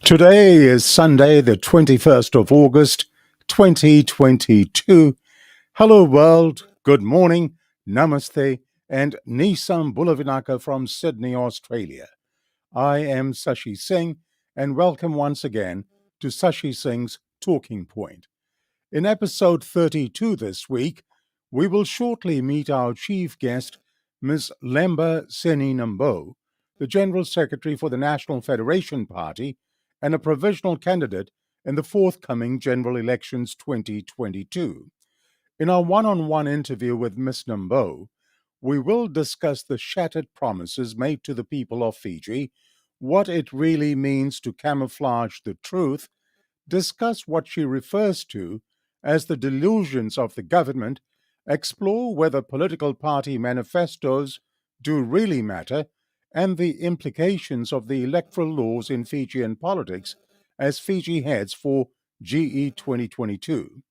Today is Sunday, the 21st of August, 2022. Hello, world. Good morning. Namaste. And Nisam Bulavinaka from Sydney, Australia. I am Sashi Singh, and welcome once again to Sashi Singh's Talking Point. In episode 32 this week, we will shortly meet our chief guest, Ms. Leba Seni Nabou, the General Secretary for the National Federation Party and a provisional candidate in the forthcoming general elections 2022. In our one-on-one interview with Ms. Nabou, we will discuss the shattered promises made to the people of Fiji, what it really means to camouflage the truth, discuss what she refers to as the delusions of the government, explore whether political party manifestos do really matter, and the implications of the electoral laws in Fijian politics as Fiji heads for GE 2022.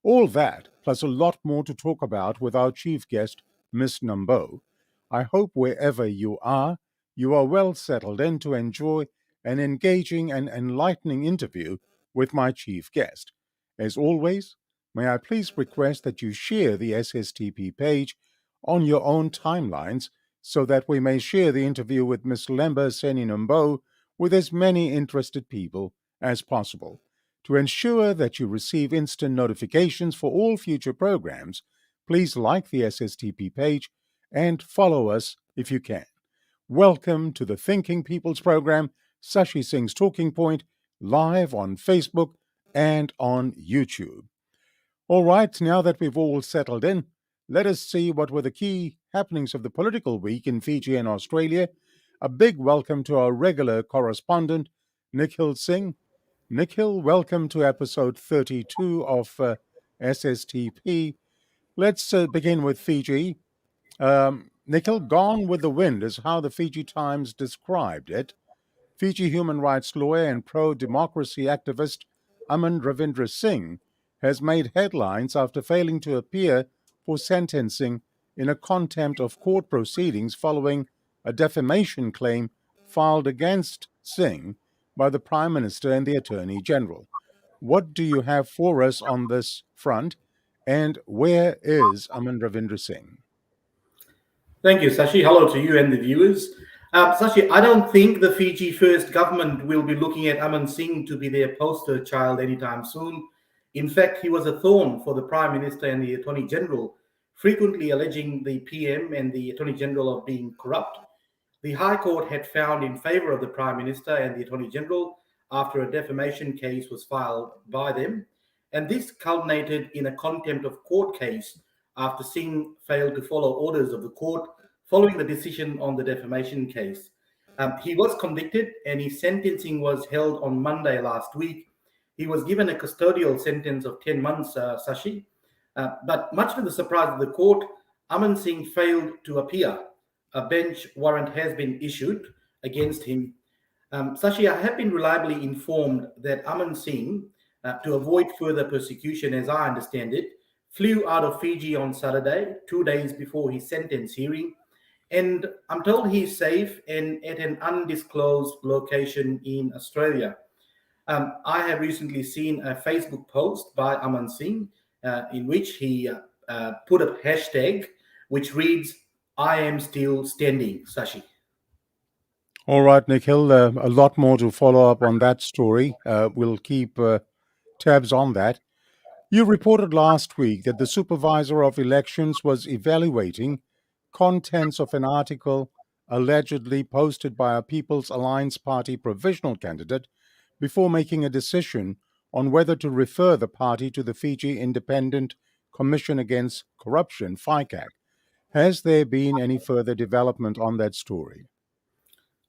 All that, plus a lot more to talk about with our chief guest, Ms. Nabou. I hope wherever you are well settled in to enjoy an engaging and enlightening interview with my chief guest. As always, may I please request that you share the SSTP page on your own timelines so that we may share the interview with Ms. Leba Seni Nabou with as many interested people as possible. To ensure that you receive instant notifications for all future programs, please like the SSTP page and follow us if you can. Welcome to the Thinking People's Program, Sashi Singh's Talking Point, live on Facebook and on YouTube. All right, now that we've all settled in, let us see what were the key happenings of the political week in Fiji and Australia. A big welcome to our regular correspondent, Nikhil Singh. Nikhil, welcome to episode 32 of SSTP. Let's begin with Fiji. Nikhil, gone with the wind is how the Fiji Times described it. Fiji human rights lawyer and pro-democracy activist Aman Ravindra Singh has made headlines after failing to appear for sentencing in a contempt of court proceedings following a defamation claim filed against Singh by the Prime Minister and the Attorney General. What do you have for us on this front, and where is Aman Ravindra Singh? Thank you, Sashi. Hello to you and the viewers. Sashi, I don't think the Fiji First government will be looking at Aman Singh to be their poster child anytime soon. In fact, he was a thorn for the Prime Minister and the Attorney General, frequently alleging the PM and the Attorney General of being corrupt. The High Court had found in favor of the Prime Minister and the Attorney General after a defamation case was filed by them, and this culminated in a contempt of court case after Singh failed to follow orders of the court following the decision on the defamation case. He was convicted and his sentencing was held on Monday last week. He was given a custodial sentence of 10 months, Sashi. But much to the surprise of the court, Aman Singh failed to appear. A bench warrant has been issued against him. Sashi, I have been reliably informed that Aman Singh, to avoid further persecution, as I understand it, flew out of Fiji on Saturday, 2 days before his sentence hearing, and I'm told he's safe and at an undisclosed location in Australia. I have recently seen a Facebook post by Aman Singh in which he put a hashtag which reads, "I am still standing," Sashi. All right, Nikhil, a lot more to follow up on that story. We'll keep tabs on that. You reported last week that the supervisor of elections was evaluating contents of an article allegedly posted by a People's Alliance Party provisional candidate before making a decision on whether to refer the party to the Fiji Independent Commission Against Corruption, FICAC. Has there been any further development on that story?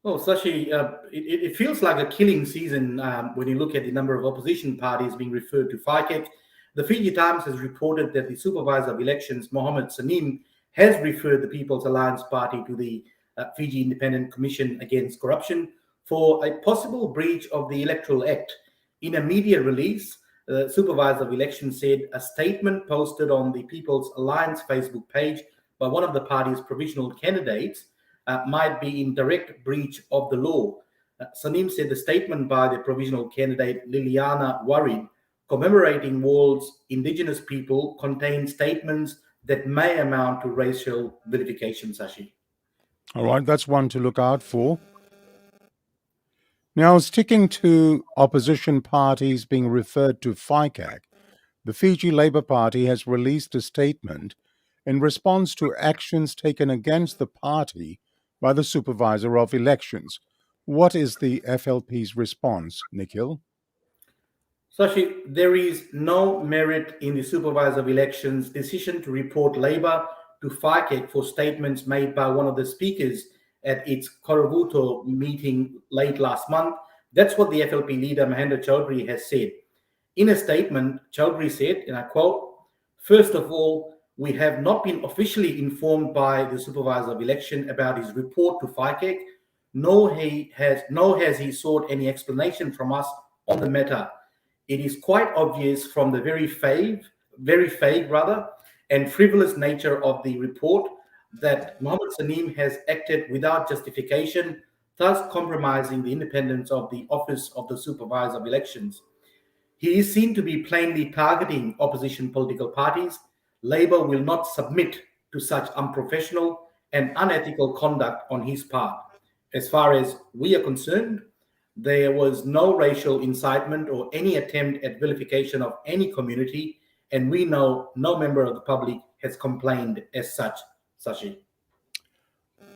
Oh, Sashi, it feels like a killing season when you look at the number of opposition parties being referred to FICAC. The Fiji Times has reported that the supervisor of elections, Mohammed Sanim, has referred the People's Alliance Party to the Fiji Independent Commission Against Corruption for a possible breach of the Electoral Act. In a media release, the Supervisor of Elections said a statement posted on the People's Alliance Facebook page by one of the party's provisional candidates might be in direct breach of the law. Sanim said the statement by the provisional candidate Liliana Warid commemorating World's Indigenous people contains statements that may amount to racial vilification, Sashi. All right, that's one to look out for. Now, sticking to opposition parties being referred to FICAC, the Fiji Labour Party has released a statement in response to actions taken against the party by the Supervisor of Elections. What is the FLP's response, Nikhil? Sashi, there is no merit in the Supervisor of Elections' decision to report Labour to FICAC for statements made by one of the speakers at its Korovuto meeting late last month. That's what the FLP leader Mahendra Chaudhry has said. In a statement, Chaudhry said, and I quote, "First of all, we have not been officially informed by the Supervisor of Election about his report to FICAC, nor has he sought any explanation from us on the matter. It is quite obvious from the very vague and frivolous nature of the report that Mohammed Sanim has acted without justification, thus compromising the independence of the office of the Supervisor of Elections. He is seen to be plainly targeting opposition political parties. Labour will not submit to such unprofessional and unethical conduct on his part. As far as we are concerned, there was no racial incitement or any attempt at vilification of any community, and we know no member of the public has complained as such, Sashi."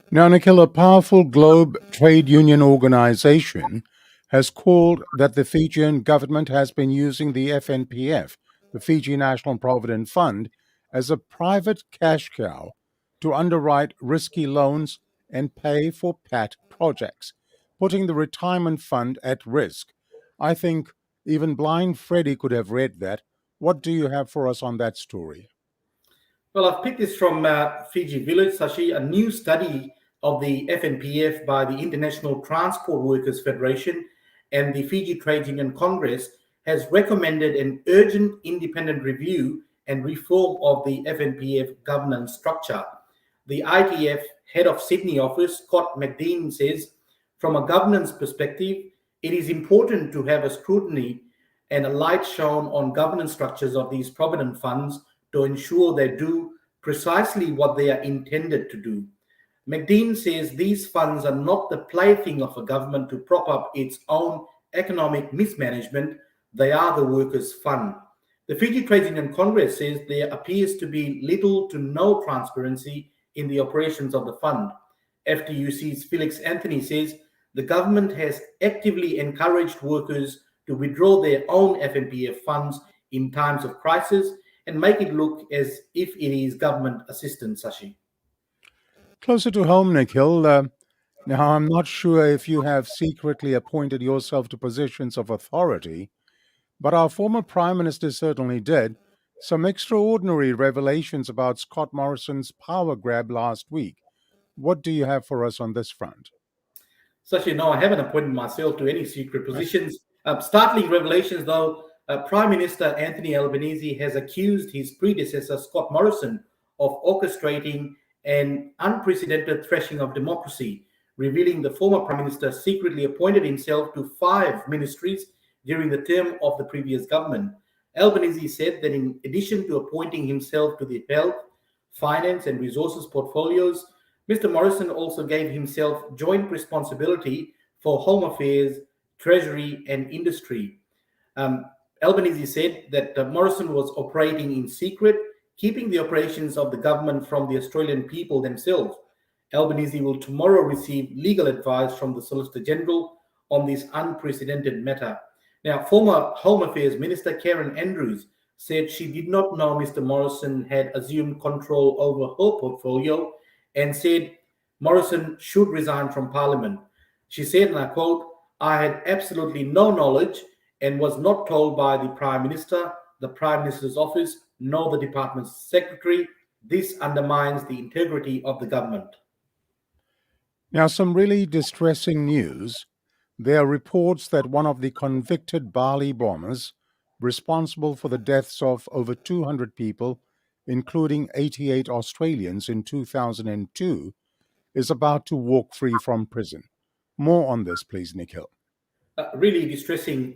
Now, Nikhil, a powerful globe trade union organization has called that the Fijian government has been using the FNPF, the Fiji National Provident Fund, as a private cash cow to underwrite risky loans and pay for pet projects, putting the retirement fund at risk. I think even blind Freddy could have read that. What do you have for us on that story? Well, I've picked this from Fiji Village, Sashi. A new study of the FNPF by the International Transport Workers Federation and the Fiji Trade Union Congress has recommended an urgent independent review and reform of the FNPF governance structure. The ITF head of Sydney office, Scott McDean, says, "From a governance perspective, it is important to have a scrutiny and a light shown on governance structures of these provident funds to ensure they do precisely what they are intended to do." McDean says these funds are not the plaything of a government to prop up its own economic mismanagement. They are the workers' fund. The Fiji Trade Union Congress says there appears to be little to no transparency in the operations of the fund. FTUC's Felix Anthony says the government has actively encouraged workers to withdraw their own FNPF funds in times of crisis and make it look as if it is government assistance, Sashi. Closer to home, Nikhil, now I'm not sure if you have secretly appointed yourself to positions of authority, but our former Prime Minister certainly did. Some extraordinary revelations about Scott Morrison's power grab last week. What do you have for us on this front? Sashi, no, I haven't appointed myself to any secret positions. Startling revelations, though. Prime Minister Anthony Albanese has accused his predecessor, Scott Morrison, of orchestrating an unprecedented thrashing of democracy, revealing the former Prime Minister secretly appointed himself to 5 ministries during the term of the previous government. Albanese said that in addition to appointing himself to the health, finance, and resources portfolios, Mr. Morrison also gave himself joint responsibility for Home Affairs, Treasury, and Industry. Albanese said that Morrison was operating in secret, keeping the operations of the government from the Australian people themselves. Albanese will tomorrow receive legal advice from the Solicitor General on this unprecedented matter. Now, former Home Affairs Minister Karen Andrews said she did not know Mr. Morrison had assumed control over her portfolio and said Morrison should resign from Parliament. She said, and I quote, "I had absolutely no knowledge and was not told by the Prime Minister, the Prime Minister's office, nor the Department's Secretary This undermines the integrity of the government. Now, some really distressing news. There are reports that one of the convicted Bali bombers, responsible for the deaths of over 200 people, including 88 Australians in 2002, is about to walk free from prison. More on this, please, Nikhil. Really distressing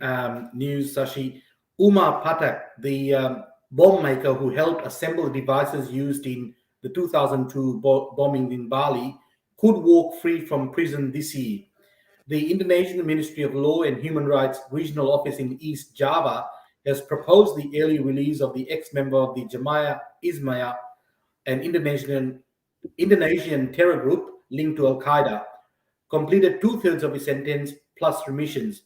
news, Sashi. Umar Patak, the bomb maker who helped assemble the devices used in the 2002 bombing in Bali, could walk free from prison this year. The Indonesian Ministry of Law and Human Rights Regional Office in East Java has proposed the early release of the ex-member of the Jamaah Ismaya, an Indonesian terror group linked to Al Qaeda, completed two-thirds of his sentence plus remissions.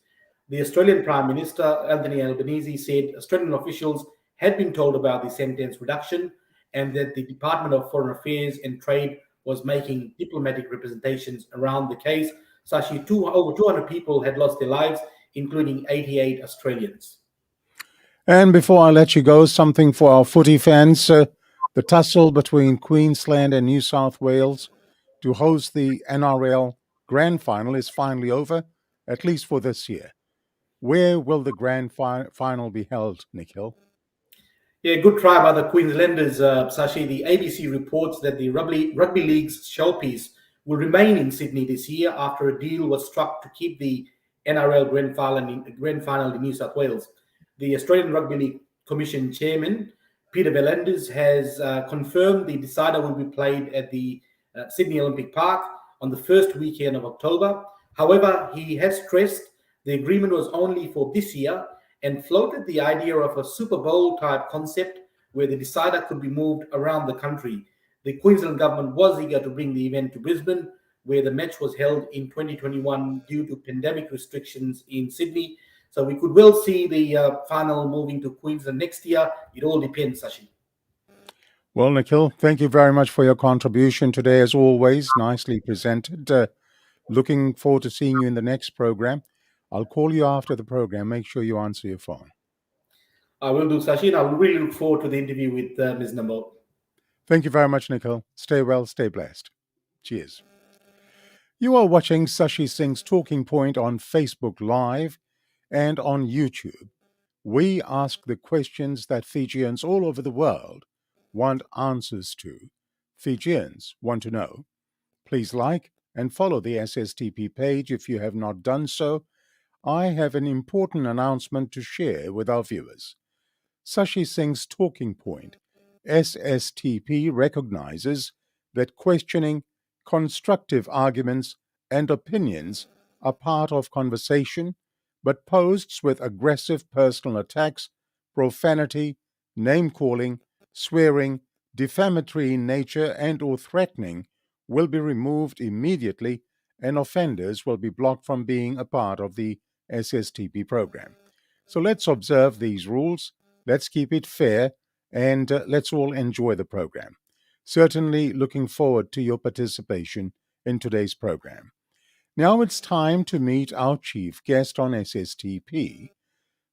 The Australian Prime Minister, Anthony Albanese, said Australian officials had been told about the sentence reduction and that the Department of Foreign Affairs and Trade was making diplomatic representations around the case. Sashi, over 200 people had lost their lives, including 88 Australians. And before I let you go, something for our footy fans. The tussle between Queensland and New South Wales to host the NRL Grand Final is finally over, at least for this year. Where will the Grand Final be held, Nikhil? Yeah, good try by the Queenslanders, Sashi. The ABC reports that the Rugby League's showpiece will remain in Sydney this year after a deal was struck to keep the NRL Grand Final in New South Wales. The Australian Rugby League Commission Chairman, Peter V'landys, has confirmed the decider will be played at the Sydney Olympic Park on the first weekend of October. However, he has stressed the agreement was only for this year and floated the idea of a Super Bowl type concept where the decider could be moved around the country. The Queensland government was eager to bring the event to Brisbane, where the match was held in 2021 due to pandemic restrictions in Sydney. So we could well see the final moving to Queensland next year. It all depends, Sashi. Well, Nikhil, thank you very much for your contribution today, as always. Nicely presented. Looking forward to seeing you in the next program. I'll call you after the program. Make sure you answer your phone. I will do, Sashi, and I really look forward to the interview with Ms. Nabou. Thank you very much, Nikhil. Stay well, stay blessed. Cheers. You are watching Sashi Singh's Talking Point on Facebook Live and on YouTube. We ask the questions that Fijians all over the world want answers to. Fijians want to know. Please like and follow the SSTP page if you have not done so. I have an important announcement to share with our viewers. Sashi Singh's Talking Point, SSTP, recognizes that questioning, constructive arguments, and opinions are part of conversation, but posts with aggressive personal attacks, profanity, name calling, swearing, defamatory in nature, and or threatening will be removed immediately, and offenders will be blocked from being a part of the SSTP program. So let's observe these rules. Let's keep it fair, and let's all enjoy the program. Certainly looking forward to your participation in today's program. Now it's time to meet our chief guest on SSTP.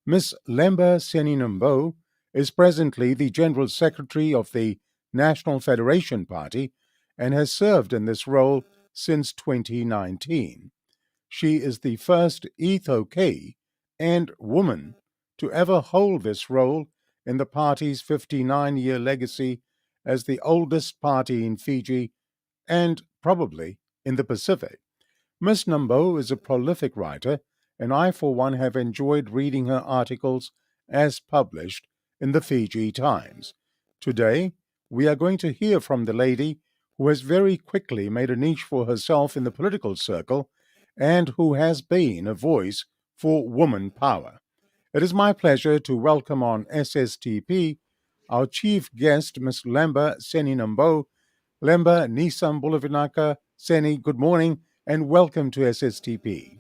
Ms. Leba Seni Nabou is presently the General Secretary of the National Federation Party and has served in this role since 2019. She is the first Etho-K and woman to ever hold this role in the party's 59-year legacy as the oldest party in Fiji and probably in the Pacific. Ms. Nabou is a prolific writer, and I, for one, have enjoyed reading her articles as published in the Fiji Times. Today, we are going to hear from the lady who has very quickly made a niche for herself in the political circle and who has been a voice for woman power. It is my pleasure to welcome on SSTP our chief guest, Ms. Leba Seni Nabou. Leba Nisam Bulavinaka Seni, good morning and welcome to SSTP.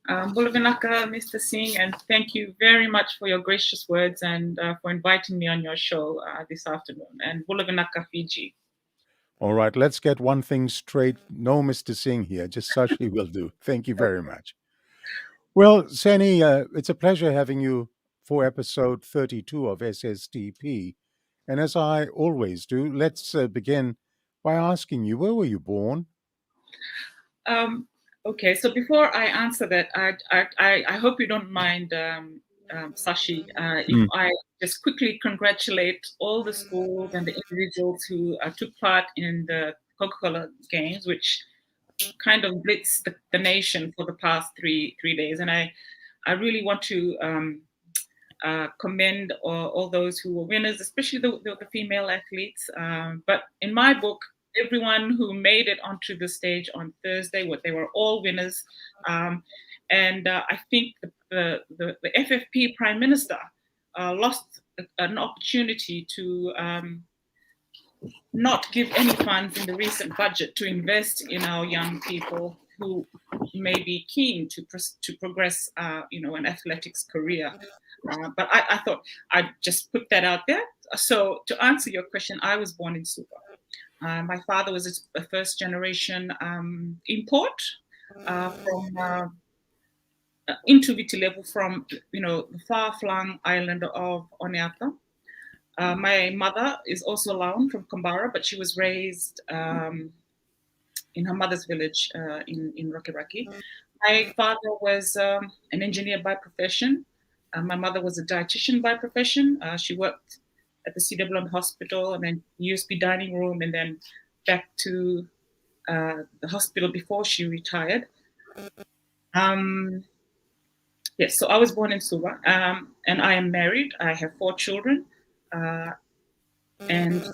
Bulavinaka, Mr. Singh, and thank you very much for your gracious words and for inviting me on your show this afternoon. And Bulavinaka, Fiji. All right, let's get one thing straight. No Mr. Singh here, just Sashi will do. Thank you very much. Well, Seni, it's a pleasure having you for episode 32 of SSTP. And as I always do, let's begin by asking you, where were you born? Okay, so before I answer that, I hope you don't mind, Sashi, if Mm. I just quickly congratulate all the schools and the individuals who took part in the Coca-Cola Games, which kind of blitzed the nation for the past three days, and I really want to commend all those who were winners, especially the female athletes. But in my book, everyone who made it onto the stage on Thursday, they were all winners. And I think the FFP Prime Minister lost an opportunity to not give any funds in the recent budget to invest in our young people who may be keen to progress, an athletics career. But I thought I'd just put that out there. So to answer your question, I was born in Suva. My father was a first generation import from into Viti from the far-flung island of Oneata. My mother is also Laun from Kambara, but she was raised in her mother's village in Rocky Rocky. My father was an engineer by profession. My mother was a dietitian by profession. She worked at the CWM hospital and then USP dining room and then back to the hospital before she retired. Yes, so I was born in Suva, and I am married. I have 4 children, and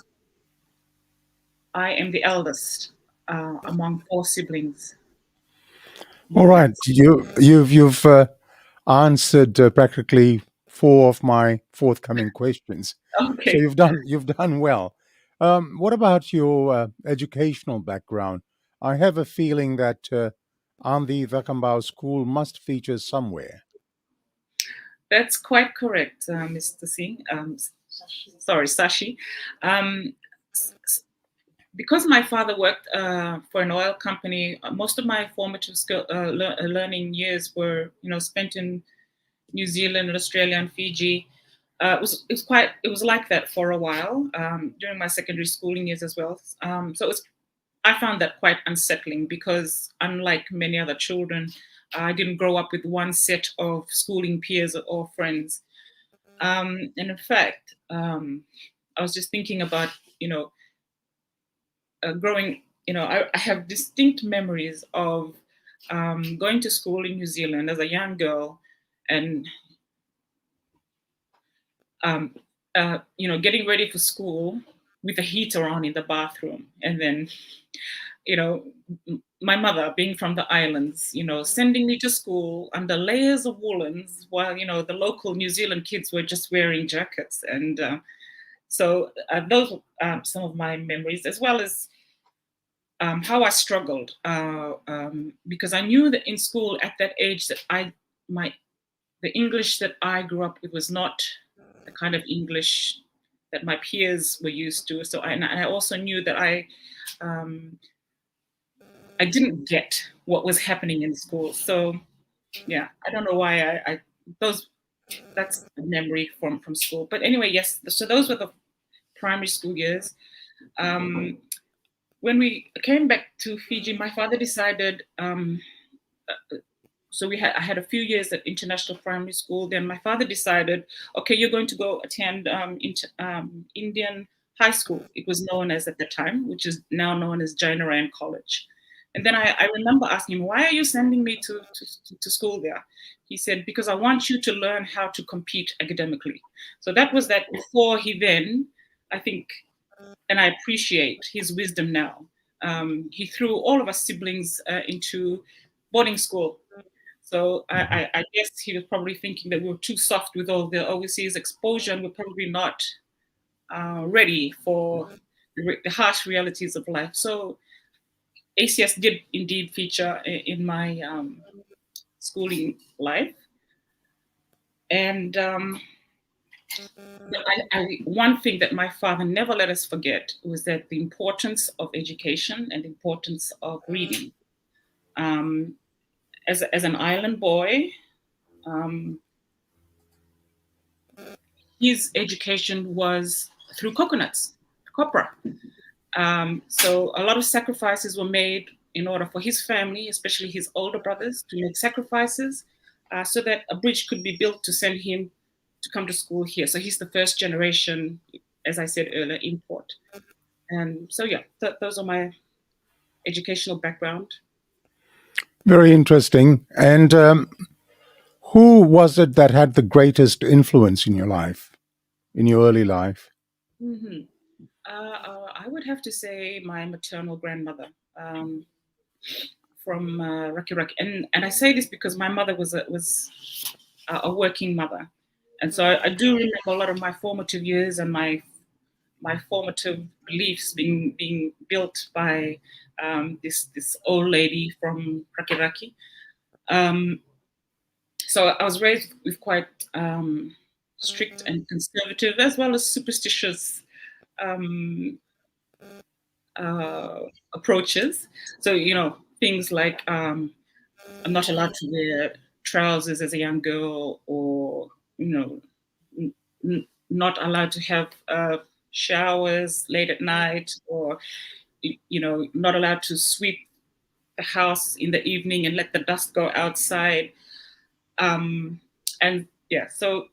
I am the eldest among 4 siblings. All right, you've answered practically 4 of my forthcoming questions, so Okay. you've done well. What about your educational background? I have a feeling that Andi Vakambao School must feature somewhere. That's quite correct, Mr. Singh. Sorry, Sashi. Um, because my father worked for an oil company, most of my formative learning years were, spent in New Zealand, Australia, and Fiji. It was like that for a while during my secondary schooling years as well. I found that quite unsettling because, unlike many other children, I didn't grow up with one set of schooling peers or friends. And in fact, I was just thinking about, growing, I have distinct memories of going to school in New Zealand as a young girl and, getting ready for school with a heater on in the bathroom. And then, you know, my mother being from the islands, sending me to school under layers of woolens while, the local New Zealand kids were just wearing jackets. And those are some of my memories, as well as how I struggled because I knew that in school at that age that the English that I grew up with was not the kind of English that my peers were used to. So I also knew that I didn't get what was happening in school. So yeah, I don't know why that's a memory from school. But anyway, yes. So those were the primary school years. When we came back to Fiji, my father decided. I had a few years at international primary school. Then my father decided, okay, you're going to go attend Indian high school. It was known as at the time, which is now known as Jainaran College. And then I remember asking him, why are you sending me to school there? He said, because I want you to learn how to compete academically. So that was that before he then, I think, and I appreciate his wisdom now. He threw all of us siblings into boarding school. So I guess he was probably thinking that we were too soft with all the overseas exposure and we're probably not ready for the harsh realities of life. So ACS did indeed feature in my schooling life. And one thing that my father never let us forget was that the importance of education and the importance of reading. As an island boy, his education was through coconuts, copra. So a lot of sacrifices were made in order for his family, especially his older brothers, to make sacrifices so that a bridge could be built to send him to come to school here. So he's the first generation, as I said earlier, import. And so, yeah, those are my educational background. Very interesting. And who was it that had the greatest influence in your life, in your early life? Mm-hmm. I would have to say my maternal grandmother from Raki Raki. And I say this because my mother was a working mother. And so I do remember a lot of my formative years and my formative beliefs being built by this old lady from Raki Raki. So I was raised with quite strict and conservative, as well as superstitious um, approaches. So things like I'm not allowed to wear trousers as a young girl, or not allowed to have showers late at night, or not allowed to sweep the house in the evening and let the dust go outside. And yeah, so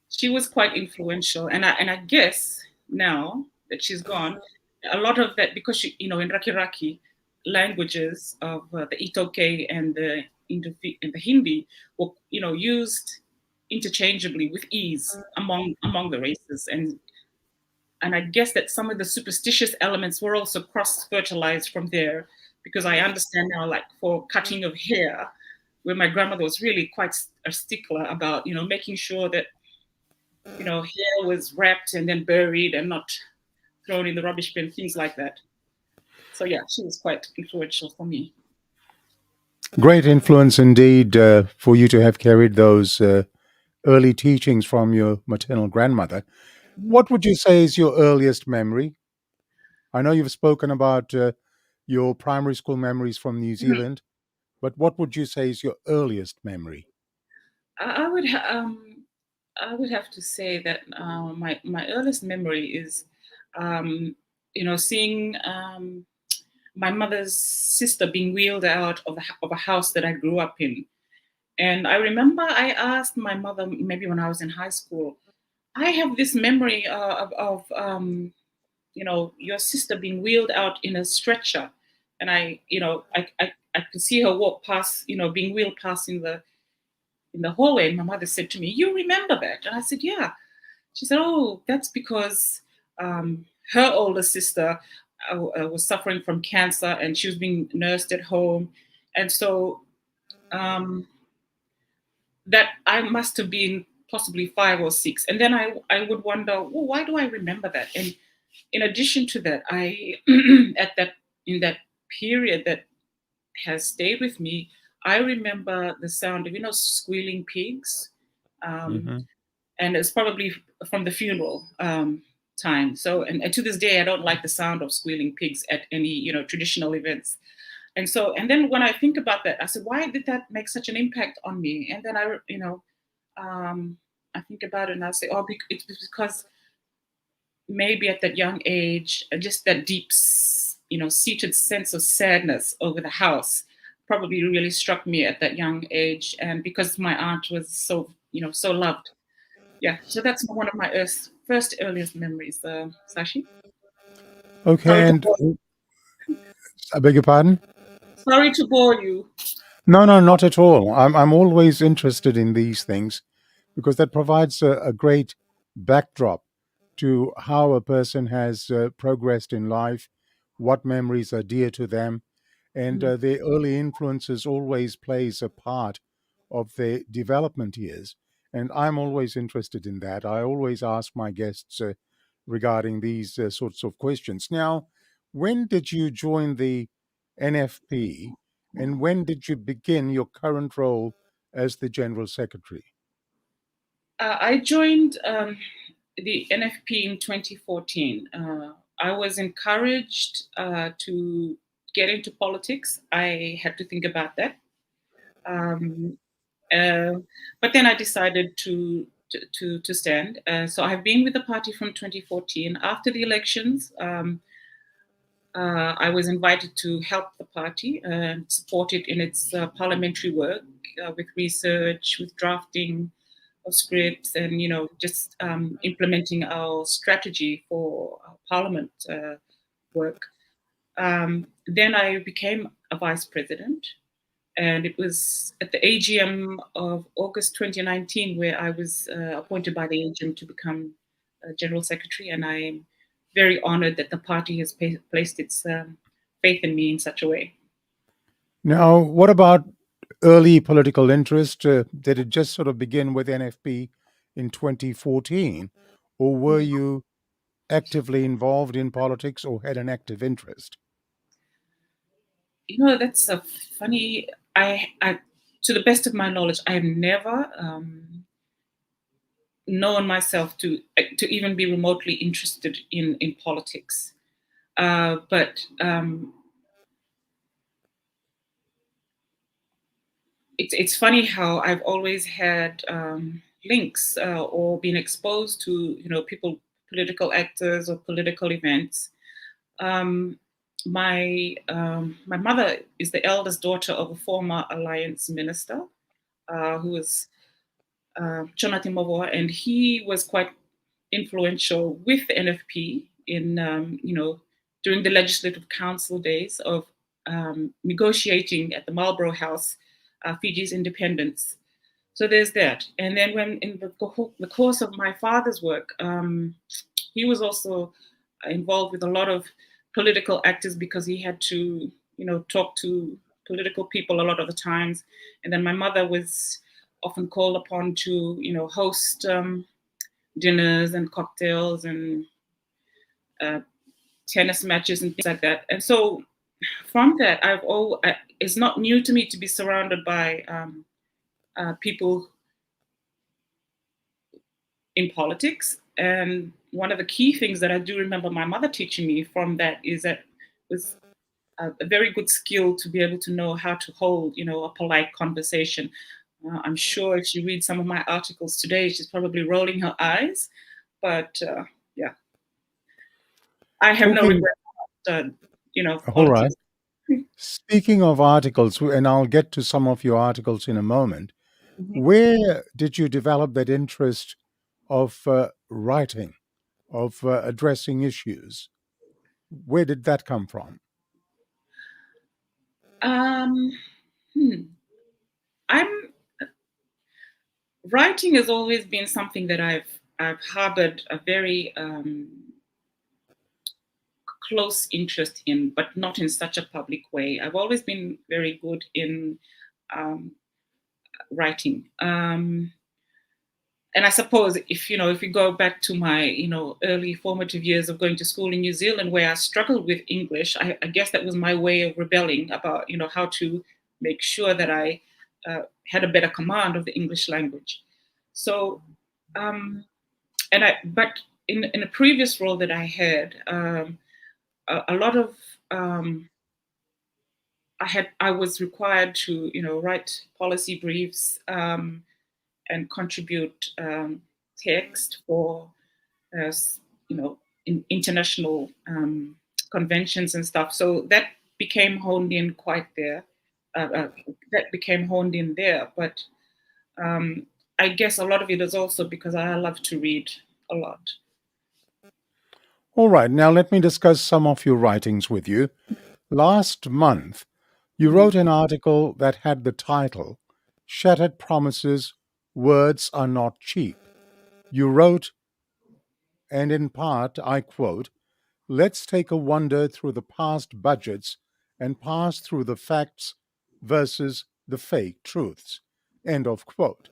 she was quite influential, and I guess now that she's gone, a lot of that, because she, in Raki Raki languages of the Itoke and the Hindi were used interchangeably with ease among the races, and I guess that some of the superstitious elements were also cross-fertilized from there, because I understand now, like for cutting of hair, where my grandmother was really quite a stickler about making sure that hair was wrapped and then buried and not thrown in the rubbish bin, things like that. So yeah, she was quite influential for me. Great influence indeed for you to have carried those early teachings from your maternal grandmother. What would you say is your earliest memory? I know you've spoken about your primary school memories from New Zealand, but what would you say is your earliest memory? I would I would have to say that my earliest memory is seeing my mother's sister being wheeled out of a house that I grew up in. And I remember I asked my mother, maybe when I was in high school, I have this memory of your sister being wheeled out in a stretcher. And I could see her walk past, being wheeled past in the hallway. And my mother said to me, "You remember that?" And I said, "Yeah." She said, "Oh, that's because her older sister was suffering from cancer and she was being nursed at home. And so um, that I must have been possibly 5 or 6. And then I would wonder, well, why do I remember that?" And in addition to that, I in that period that has stayed with me, I remember the sound of squealing pigs. Um, Mm-hmm. and it's probably from the funeral time. So, and to this day, I don't like the sound of squealing pigs at any traditional events. And so, and then when I think about that, I said, why did that make such an impact on me? And then I think about it and I say, oh, it's because maybe at that young age, just that deep, seated sense of sadness over the house probably really struck me at that young age. And because my aunt was so, so loved. Yeah, so that's one of my first earliest memories, Sashi. Sorry Okay, to and bore, I beg your pardon? sorry to bore you. No, no, not at all. I'm always interested in these things because that provides a great backdrop to how a person has progressed in life, what memories are dear to them, and Mhm. their early influences always plays a part of their development years. And I'm always interested in that. I always ask my guests regarding these sorts of questions. Now, when did you join the NFP, and when did you begin your current role as the General Secretary? I joined the NFP in 2014. I was encouraged to get into politics. I had to think about that. Um, uh, but then I decided to to stand. So I've been with the party from 2014. After the elections, I was invited to help the party and support it in its parliamentary work with research, with drafting of scripts, and just implementing our strategy for parliament work. Then I became a vice president, and it was at the AGM of August 2019 where I was appointed by the AGM to become general secretary, and I'm very honored that the party has placed its faith in me in such a way. Now, what about early political interest? Did it just sort of begin with NFP in 2014, or were you actively involved in politics or had an active interest? That's a funny. I, to the best of my knowledge, I have never known myself to even be remotely interested in politics. But it's funny how I've always had links or been exposed to people, political actors or political events. My mother is the eldest daughter of a former alliance minister who was Jonathan Mavoa, and he was quite influential with the NFP in during the Legislative Council days of negotiating at the Marlborough House Fiji's independence. So there's that. And then when in the course of my father's work, he was also involved with a lot of political actors because he had to, talk to political people a lot of the times. And then my mother was often called upon to, host dinners and cocktails and tennis matches and things like that. And so from that, it's not new to me to be surrounded by people in politics. And one of the key things that I do remember my mother teaching me from that is that it was a very good skill to be able to know how to hold, a polite conversation. I'm sure if she reads some of my articles today, she's probably rolling her eyes. But yeah, I have no Talking, regret all right. politics. Speaking of articles, and I'll get to some of your articles in a moment, where did you develop that interest of writing, of addressing issues? Where did that come from? Um, hmm. I'm Writing has always been something that I've harbored a very close interest in, but not in such a public way. I've always been very good in um, writing. And I suppose if we go back to my early formative years of going to school in New Zealand, where I struggled with English, I guess that was my way of rebelling about how to make sure that I had a better command of the English language. So, but in a previous role that I had, a lot of I was required to write policy briefs and contribute text for in international conventions and stuff. So that became honed in quite there. That became honed in there, but I guess a lot of it is also because I love to read a lot. All right, now let me discuss some of your writings with you. Last month, you Mhm. wrote an article that had the title, Shattered Promises, Words Are Not Cheap. You wrote, and in part, I quote, let's take a wander through the past budgets and pass through the facts versus the fake truths. End of quote.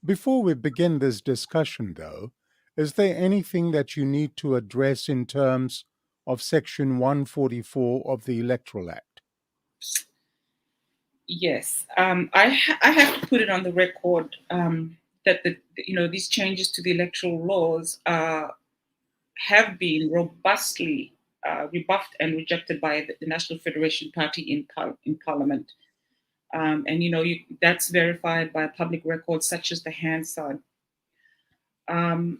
Before we begin this discussion, though, is there anything that you need to address in terms of Section 144 of the Electoral Act? Yes, I have to put it on the record that these changes to the electoral laws have been robustly rebuffed and rejected by the National Federation Party in Parliament, and that's verified by public records such as the Hansard. And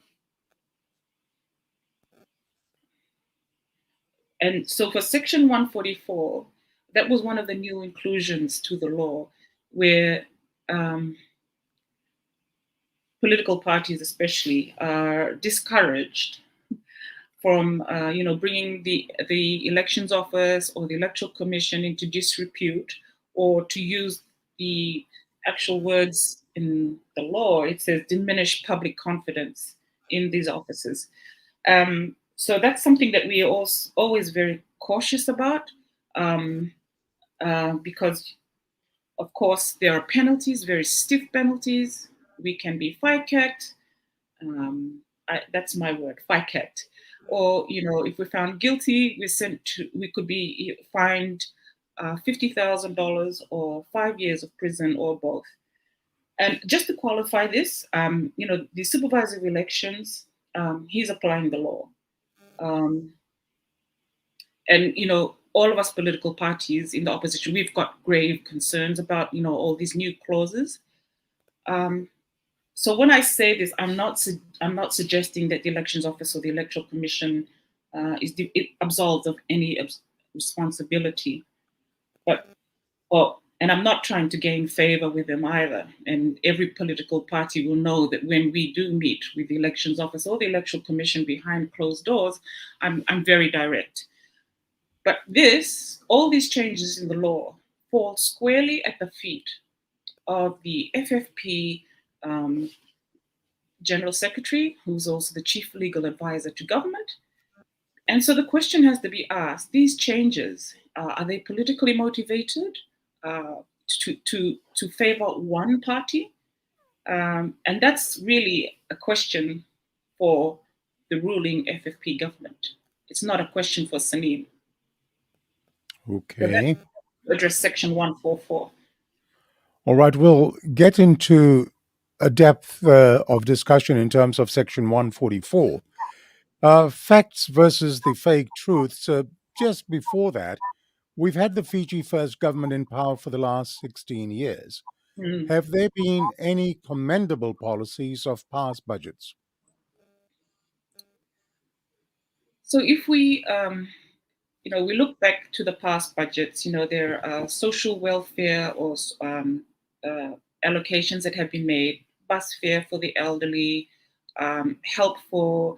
so for Section 144, that was one of the new inclusions to the law, where political parties especially are discouraged from bringing the elections office or the electoral commission into disrepute, or to use the actual words in the law. It says diminish public confidence in these offices. So that's something that we are always very cautious about, because of course there are penalties, very stiff penalties. We can be FICAT. That's my word, FICAT. Or if we're found guilty, we could be fined $50,000 or 5 years of prison, or both. And just to qualify this, the supervisor of elections, he's applying the law. And all of us political parties in the opposition, we've got grave concerns about all these new clauses. So when I say this, I'm not suggesting that the elections office or the electoral commission is absolved of any responsibility, and I'm not trying to gain favor with them either. And every political party will know that when we do meet with the elections office or the electoral commission behind closed doors, I'm very direct. But all these changes in the law fall squarely at the feet of the FFP General Secretary, who's also the Chief Legal Advisor to government. And so the question has to be asked, these changes, are they politically motivated to favor one party? And that's really a question for the ruling FFP government. It's not a question for Sanim. Okay. So address Section 144. All right, we'll get into a depth of discussion in terms of Section 144. Facts versus the fake truths. Just before that, we've had the Fiji First government in power for the last 16 years. Have there been any commendable policies of past budgets? So if we we look back to the past budgets, there are social welfare or allocations that have been made, bus fare for the elderly, help for,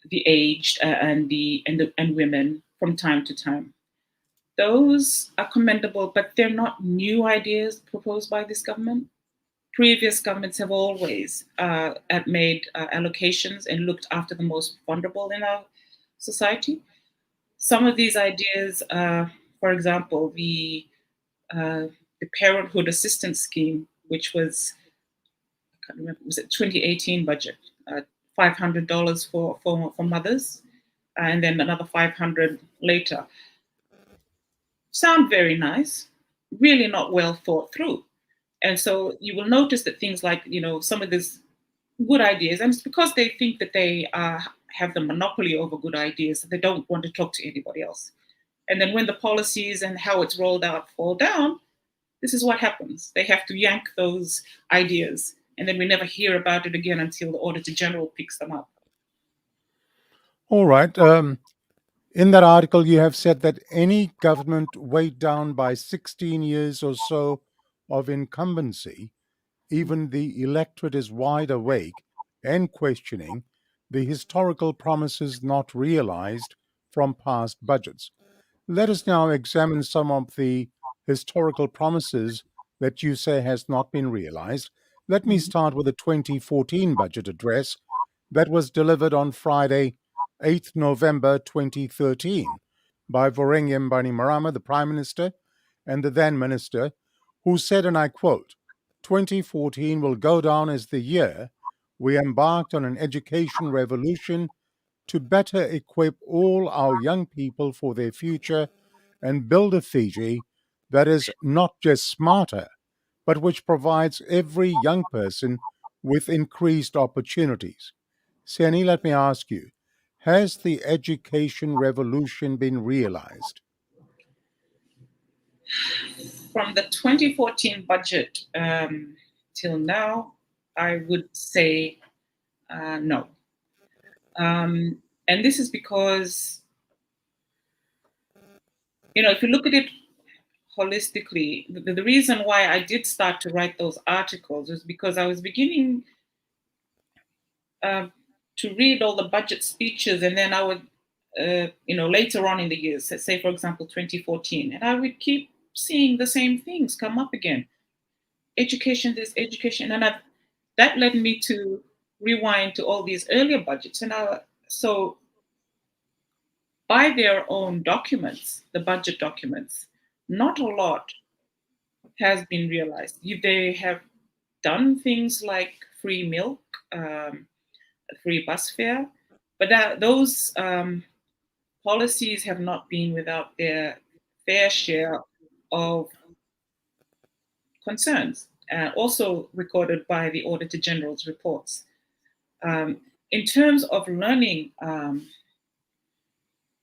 the aged and women from time to time. Those are commendable, but they're not new ideas proposed by this government. Previous governments have always made allocations and looked after the most vulnerable in our society. Some of these ideas, for example, the Parenthood Assistance Scheme, which was, I can't remember, was it 2018 budget, $500 for mothers, and then another 500 later. Sound very nice, really not well thought through. And so you will notice that things like, some of these good ideas, and it's because they think that they have the monopoly over good ideas, that they don't want to talk to anybody else. And then when the policies and how it's rolled out fall down, this is what happens. They have to yank those ideas, and then we never hear about it again until the Auditor General picks them up. All right. In that article, you have said that any government weighed down by 16 years or so of incumbency, even the electorate is wide awake and questioning the historical promises not realized from past budgets. Let us now examine some of the historical promises that you say has not been realized. Let me start with the 2014 budget address that was delivered on Friday, 8th November 2013, by Voreqe Bainimarama, the Prime Minister, and the then Minister, who said, and I quote, 2014 will go down as the year we embarked on an education revolution to better equip all our young people for their future and build a Fiji that is not just smarter, but which provides every young person with increased opportunities. Seni, let me ask you, has the education revolution been realized? From the 2014 budget till now, I would say no. And this is because, if you look at it holistically, the reason why I did start to write those articles was because I was beginning uh, to read all the budget speeches, and then I would, later on in the years, say for example 2014, and I would keep seeing the same things come up again. Education, this education, and that led me to rewind to all these earlier budgets, and so by their own documents, the budget documents, not a lot has been realized. They have done things like free milk, free bus fare, but those policies have not been without their fair share of concerns, also recorded by the Auditor General's reports. In terms of learning,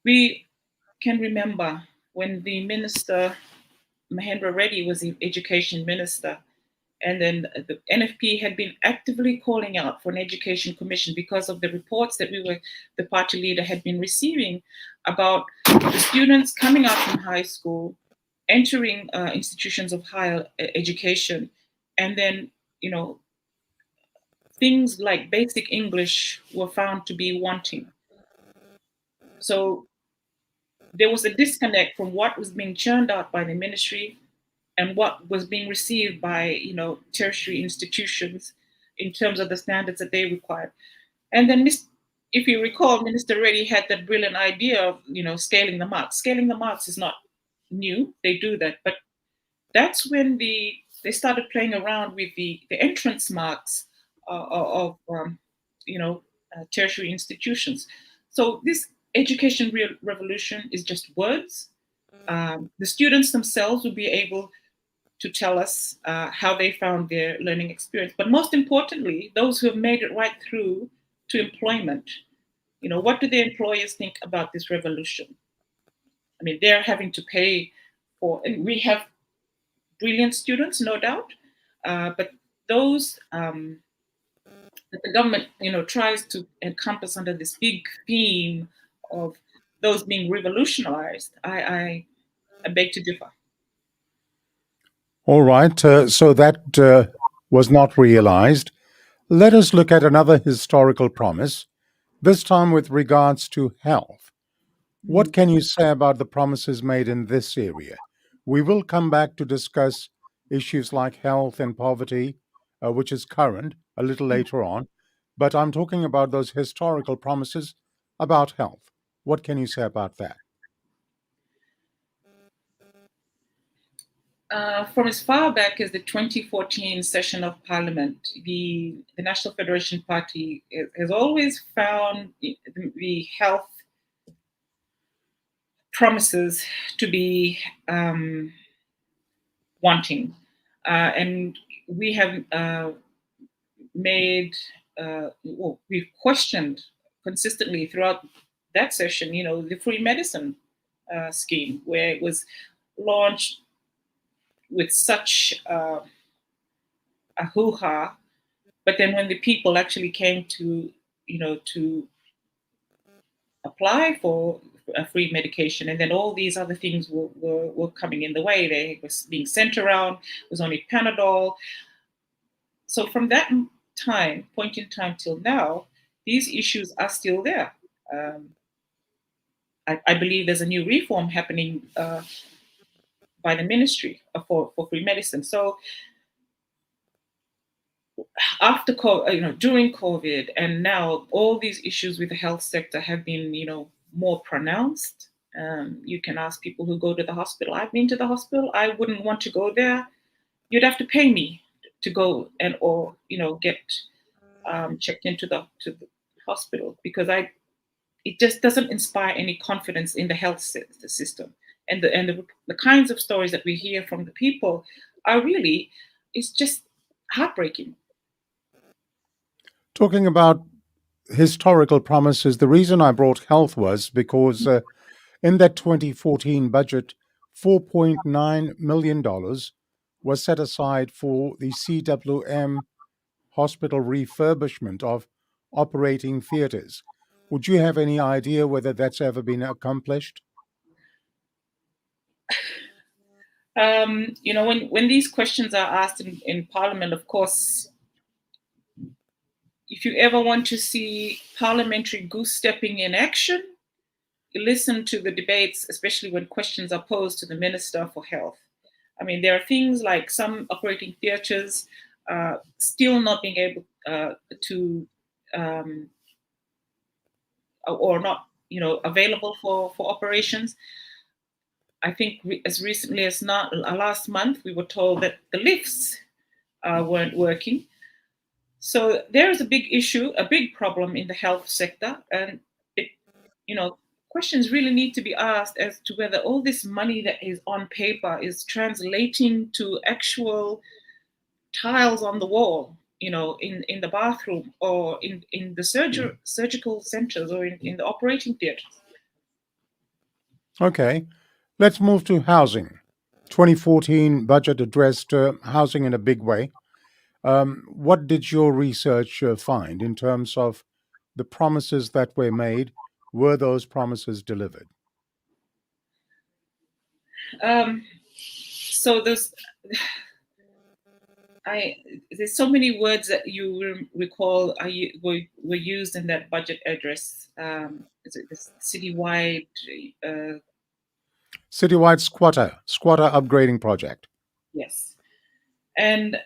we can remember when the minister, Mahendra Reddy, was the education minister, and then the NFP had been actively calling out for an education commission because of the reports that the party leader had been receiving about the students coming out from high school, entering institutions of higher education, and then, things like basic English were found to be wanting. So there was a disconnect from what was being churned out by the ministry and what was being received by, tertiary institutions in terms of the standards that they required. And then, if you recall, Minister Reddy had that brilliant idea of, scaling the marks. Scaling the marks is not new; they do that, but that's when they started playing around with the entrance marks of tertiary institutions. So this education revolution is just words. The students themselves will be able to tell us how they found their learning experience. But most importantly, those who have made it right through to employment, what do the employers think about this revolution? I mean, they're having to pay for, and we have brilliant students, no doubt, but those that the government, tries to encompass under this big theme of those being revolutionized, I beg to differ. All right, so that was not realized. Let us look at another historical promise, this time with regards to health. What can you say about the promises made in this area? We will come back to discuss issues like health and poverty, which is current, a little later on, but I'm talking about those historical promises about health. What can you say about that? From as far back as the 2014 session of Parliament, the National Federation Party has always found the health promises to be wanting. And we have we've questioned consistently throughout that session, the free medicine scheme, where it was launched with such a hoo-ha, but then when the people actually came to apply for a free medication, and then all these other things were coming in the way. They were being sent around. It was only Panadol. So from that point in time till now, these issues are still there. I believe there's a new reform happening by the ministry for free medicine. So after during COVID, and now all these issues with the health sector have been, more pronounced. You can ask people who go to the hospital. I've been to the hospital. I wouldn't want to go there. You'd have to pay me to go or get checked into the hospital, because it just doesn't inspire any confidence in the health system. And the kinds of stories that we hear from the people are really, it's just heartbreaking. Talking about historical promises, the reason I brought health was because in that 2014 budget, $4.9 million was set aside for the CWM hospital refurbishment of operating theatres. Would you have any idea whether that's ever been accomplished? When these questions are asked in Parliament, of course, if you ever want to see parliamentary goose stepping in action, you listen to the debates, especially when questions are posed to the Minister for Health. I mean, there are things like some operating theatres still not being able to, or not, available for operations. I think as recently as last month, we were told that the lifts weren't working. So there is a big issue, a big problem in the health sector, and questions really need to be asked as to whether all this money that is on paper is translating to actual tiles on the wall, in the bathroom or in the surgical centers or in the operating theaters. Okay, let's move to housing. 2014 budget addressed housing in a big way. What did your research find in terms of the promises that were made? Were those promises delivered? So there's so many words that you recall were used in that budget address. Is it this citywide? Citywide squatter upgrading project. Yes, and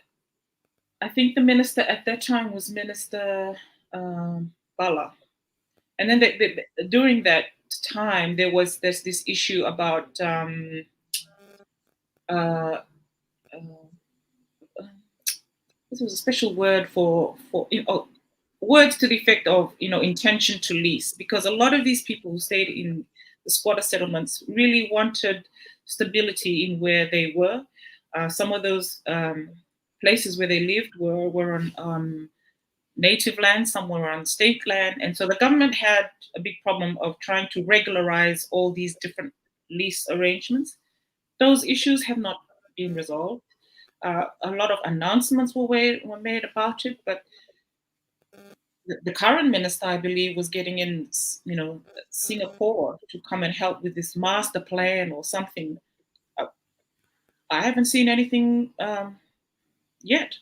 I think the minister at that time was Minister Bala, and then during that time there's this issue about uh, this was a special word for words to the effect of intention to lease, because a lot of these people who stayed in the squatter settlements really wanted stability in where they were. Some of those places where they lived were on native land, some were on state land, and so the government had a big problem of trying to regularize all these different lease arrangements. Those issues have not been resolved. A lot of announcements were made about it, but the current minister, I believe, was getting in, Singapore to come and help with this master plan or something. I haven't seen anything yet.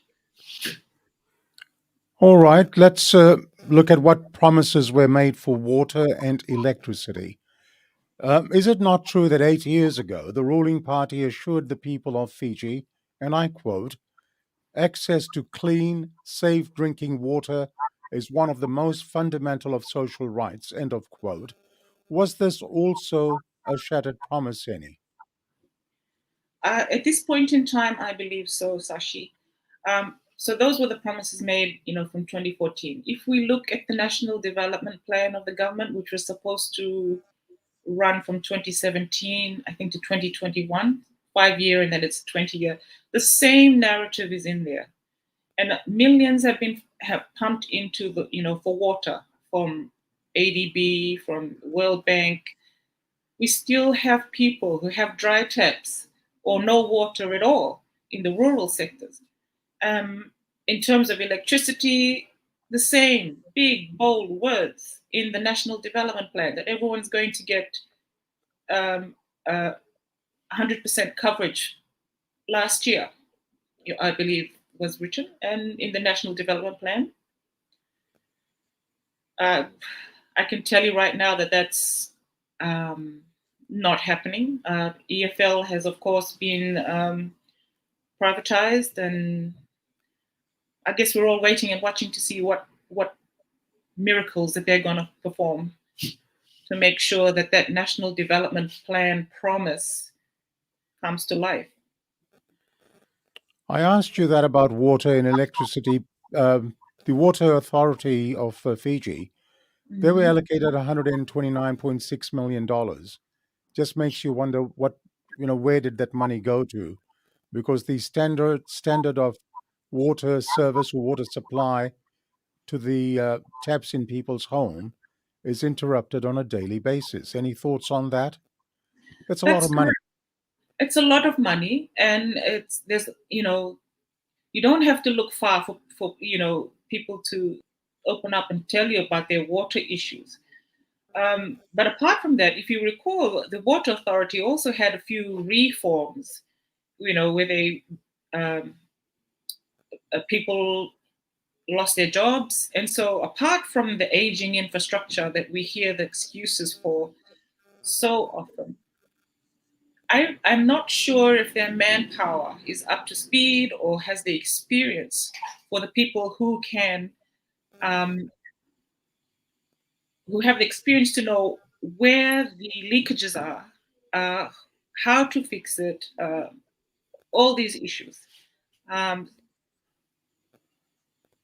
All right, let's look at what promises were made for water and electricity. Is it not true that 8 years ago the ruling party assured the people of Fiji, and I quote, access to clean, safe drinking water is one of the most fundamental of social rights, end of quote. Was this also a shattered promise, Seni? At this point in time, I believe so, Sashi. So those were the promises made, from 2014. If we look at the National Development Plan of the government, which was supposed to run from 2017, I think, to 2021, 5 year, and then it's 20 year. The same narrative is in there, and millions have pumped into for water from ADB, from World Bank. We still have people who have dry taps or no water at all in the rural sectors. In terms of electricity, the same big, bold words in the National Development Plan that everyone's going to get 100% coverage last year, I believe, was written, and in the National Development Plan. I can tell you right now that that's not happening. EFL has, of course, been privatized, and I guess we're all waiting and watching to see what miracles that they're going to perform to make sure that that National Development Plan promise comes to life. I asked you that about water and electricity. The Water Authority of Fiji, they were allocated $129.6 million. Just makes you wonder where did that money go to? Because the standard of water service or water supply to the taps in people's home is interrupted on a daily basis. Any thoughts on that? That's a lot That's of money. correct. It's a lot of money, and there's You don't have to look far for people to open up and tell you about their water issues. But apart from that, if you recall, the Water Authority also had a few reforms, where they people lost their jobs. And so apart from the aging infrastructure that we hear the excuses for so often, I'm not sure if their manpower is up to speed or has the experience for the people who have the experience to know where the leakages are, how to fix it, all these issues.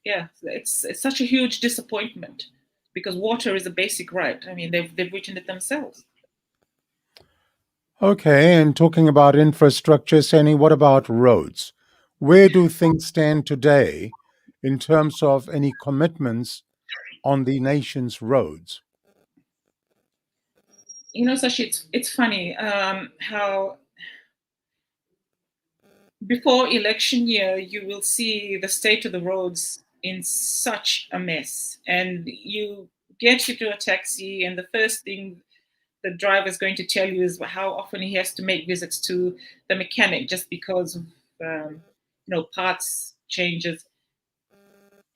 Yeah, it's such a huge disappointment because water is a basic right. I mean, they've written it themselves. Okay, and talking about infrastructure, Seni, what about roads? Where do things stand today in terms of any commitments on the nation's roads? Sashi, it's funny how before election year you will see the state of the roads in such a mess, and you get into a taxi, and the first thing the driver is going to tell you is how often he has to make visits to the mechanic just because of parts changes.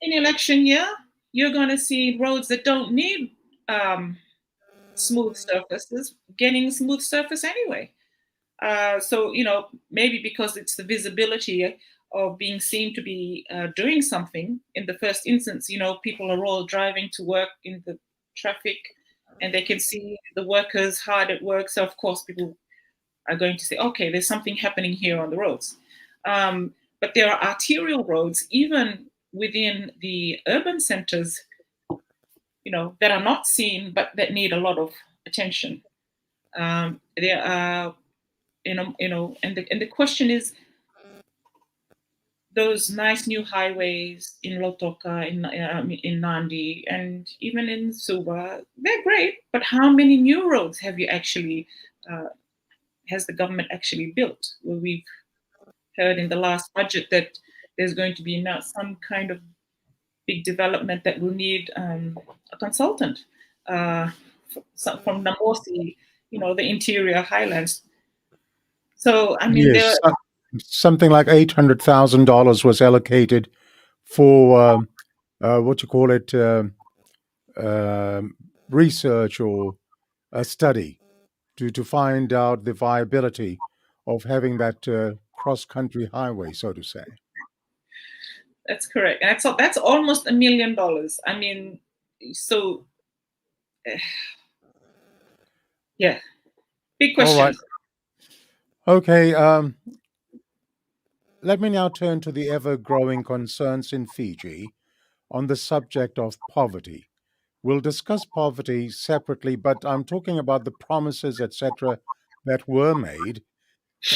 In election year, you're going to see roads that don't need smooth surfaces getting smooth surface anyway. So maybe because it's the visibility of being seen to be doing something in the first instance. People are all driving to work in the traffic, and they can see the workers hard at work. So of course, people are going to say, "Okay, there's something happening here on the roads." But there are arterial roads, even within the urban centers, that are not seen but that need a lot of attention. There are, and the question is, those nice new highways in Lotoka, in Nandi, and even in Suba, they're great. But how many new roads have you actually has the government actually built? Well, we've heard in the last budget that there's going to be now some kind of big development that will need a consultant from Namosi, the interior highlands. So, I mean, Yes, something like $800,000 was allocated for what you call it, research or a study to find out the viability of having that cross-country highway, so to say. That's correct. And that's almost $1 million. I mean, so yeah, big All right. questions. Okay. Let me now turn to the ever-growing concerns in Fiji on the subject of poverty. We'll discuss poverty separately, but I'm talking about the promises, etc., that were made.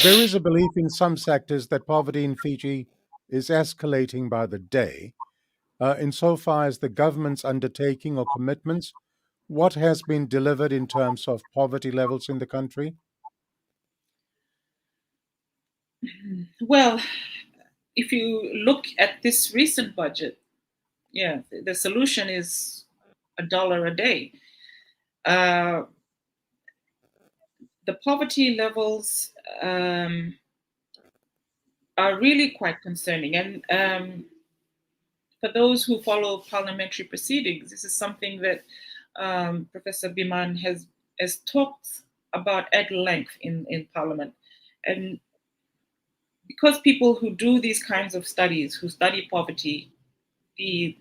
There is a belief in some sectors that poverty in Fiji is escalating by the day. Insofar as the government's undertaking or commitments, what has been delivered in terms of poverty levels in the country? Well, if you look at this recent budget, yeah, the solution is $1 a day. The poverty levels are really quite concerning. And for those who follow parliamentary proceedings, this is something that Professor Biman has talked about at length in Parliament. And because people who do these kinds of studies, who study poverty, the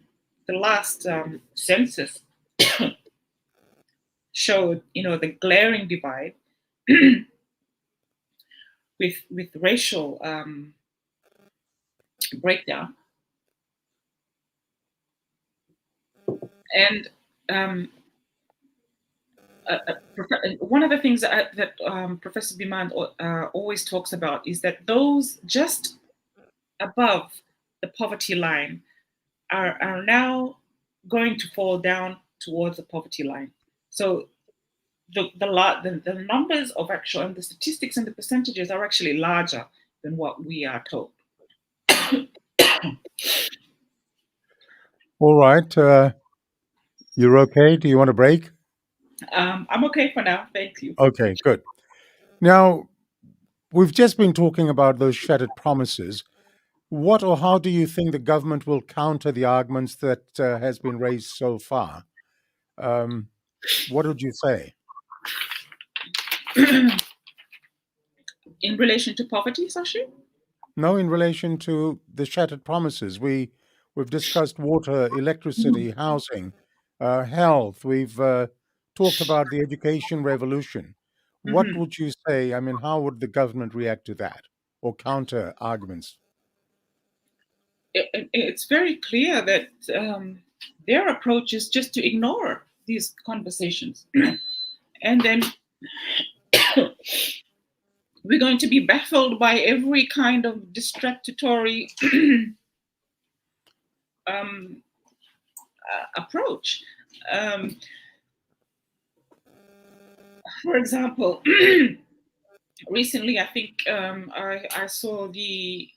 last census showed, the glaring divide with racial breakdown. And one of the things that Professor Biman always talks about is that those just above the poverty line are now going to fall down towards the poverty line. So the numbers of actual, and the statistics and the percentages are actually larger than what we are told. All right. You're okay? Do you want a break? I'm okay for now. Thank you. Okay, good. Now, we've just been talking about those shattered promises. What or how do you think the government will counter the arguments that has been raised so far? Um, what would you say? In relation to poverty, Sashi? No, in relation to the shattered promises, we've discussed water, electricity, housing, health. We've talked about the education revolution. What Mm-hmm. would you say? I mean, how would the government react to that or counter arguments? It's very clear that their approach is just to ignore these conversations. And then we're going to be baffled by every kind of distractory approach. Um, for example, recently, I think I saw the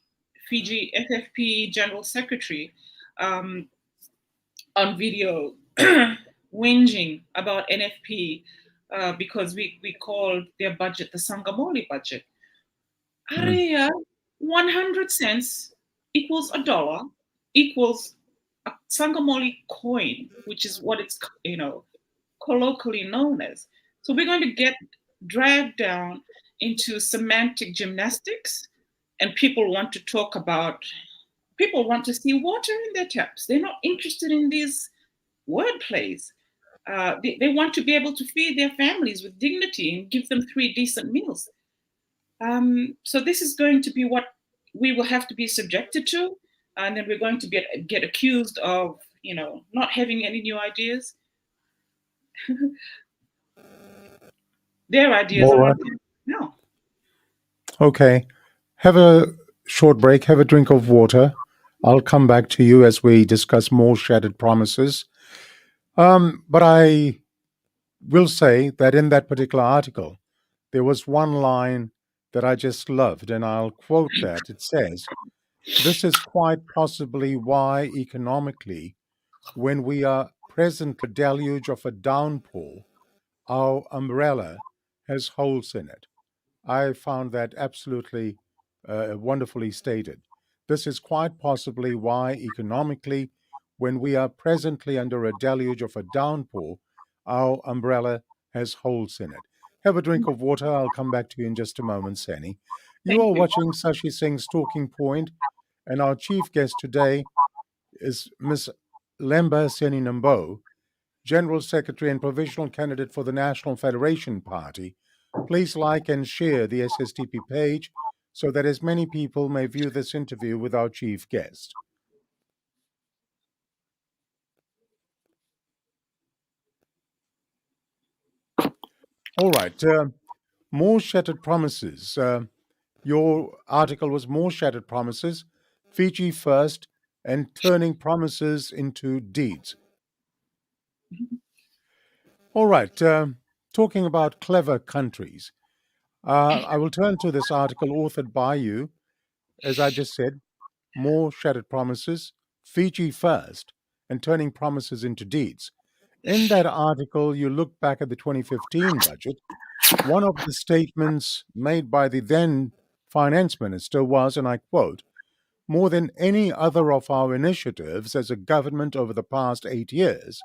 Fiji FFP General Secretary um, on video whinging about NFP because we called their budget the Sangamoli budget. Mm. Area 100 cents equals a dollar equals a Sangamoli coin, which is what it's colloquially known as. So we're going to get dragged down into semantic gymnastics, and people want to talk about. People want to see water in their taps. They're not interested in these word plays. They want to be able to feed their families with dignity and give them 3 decent meals. So this is going to be what we will have to be subjected to, and then we're going to get accused of, not having any new ideas. Their ideas All are right. not there. No. Okay. Have a short break, have a drink of water. I'll come back to you as we discuss more shattered promises. But I will say that in that particular article, there was one line that I just loved, and I'll quote that. It says, "This is quite possibly why, economically, when we are presently a deluge of a downpour, our umbrella has holes in it." I found that absolutely wonderfully stated. This is quite possibly why, economically, when we are presently under a deluge of a downpour, our umbrella has holes in it. Have a drink of water. I'll come back to you in just a moment, Sani. You Thank are you. watching Sashi Singh's Talking Point, and our chief guest today is Miss Leba Seni Nabou, General Secretary and Provisional Candidate for the National Federation Party. Please like and share the SSTP page so that as many people may view this interview with our chief guest. All right, more shattered promises. Your article was More Shattered Promises, Fiji First, and Turning Promises into Deeds. All right, talking about clever countries. I will turn to this article authored by you, as I just said, More Shattered Promises, Fiji First, and Turning Promises into Deeds. In that article, you look back at the 2015 budget. One of the statements made by the then finance minister was, and I quote, "More than any other of our initiatives as a government over the past 8 years,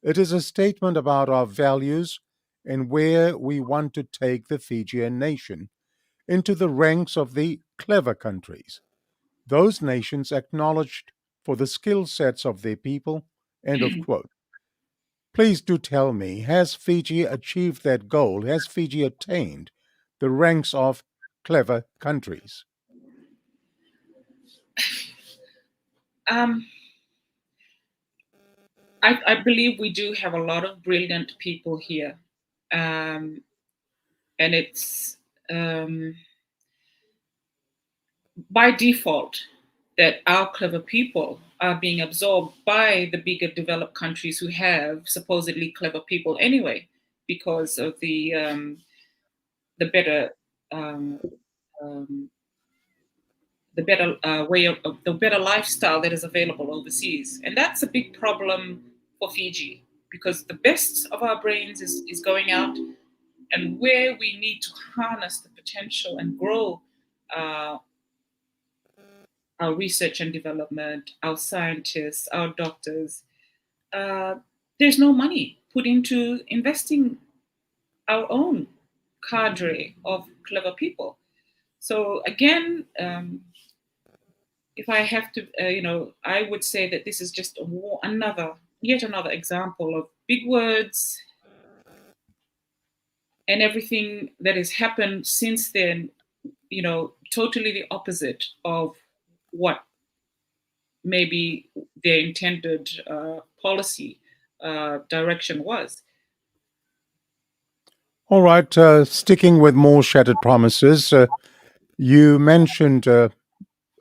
it is a statement about our values and where we want to take the Fijian nation into the ranks of the clever countries, those nations acknowledged for the skill sets of their people." End of quote. Please do tell me, has Fiji achieved that goal? Has Fiji attained the ranks of clever countries? Um, I believe we do have a lot of brilliant people here. And it's by default that our clever people are being absorbed by the bigger developed countries who have supposedly clever people anyway, because of the better um, um, the better way of the better lifestyle that is available overseas, and that's a big problem for Fiji because the best of our brains is going out, and where we need to harness the potential and grow uh, our research and development, our scientists, our doctors. Uh, there's no money put into investing our own cadre of clever people. So again, if I have to, I would say that this is just yet another example of big words and everything that has happened since then. Totally the opposite of what maybe their intended policy direction was. All right, sticking with more shattered promises, you mentioned a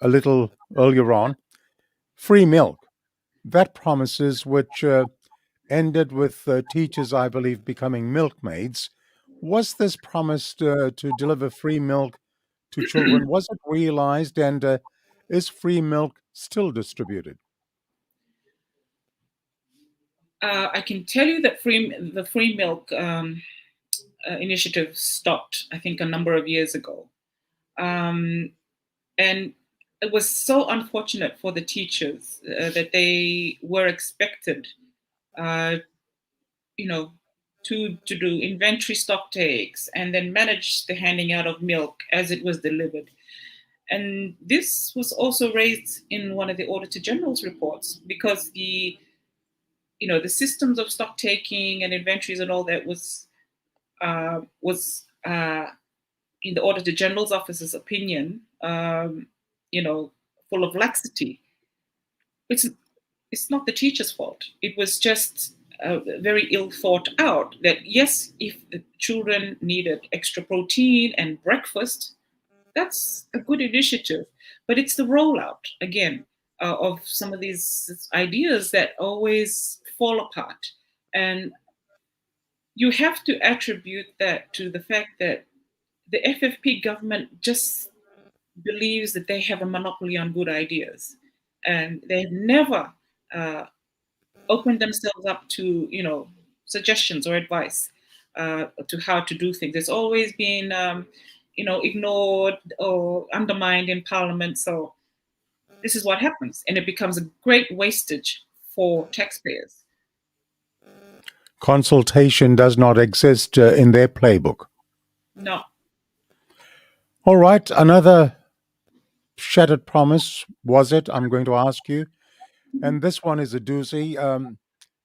little earlier on free milk. That promises which ended with teachers, I believe, becoming milkmaids. Was this promised to deliver free milk to children? Was it realized, and is free milk still distributed? I can tell you that the free milk initiative stopped, I think, a number of years ago. And it was so unfortunate for the teachers that they were expected, uh, you know, to do inventory stock takes and then manage the handing out of milk as it was delivered. And this was also raised in one of the Auditor General's reports because the systems of stock taking and inventories and all that was in the Auditor General's office's opinion, full of laxity. It's it's not the teacher's fault. It was just very ill thought out. That yes, if the children needed extra protein and breakfast, that's a good initiative. But it's the rollout again of some of these ideas that always fall apart, and you have to attribute that to the fact that the FFP government just believes that they have a monopoly on good ideas, and they've never uh, opened themselves up to suggestions or advice to how to do things. It's always been ignored or undermined in Parliament. So this is what happens, and it becomes a great wastage for taxpayers. Consultation does not exist in their playbook. No. All right, another shattered promise, was it? I'm going to ask you. And this one is a doozy.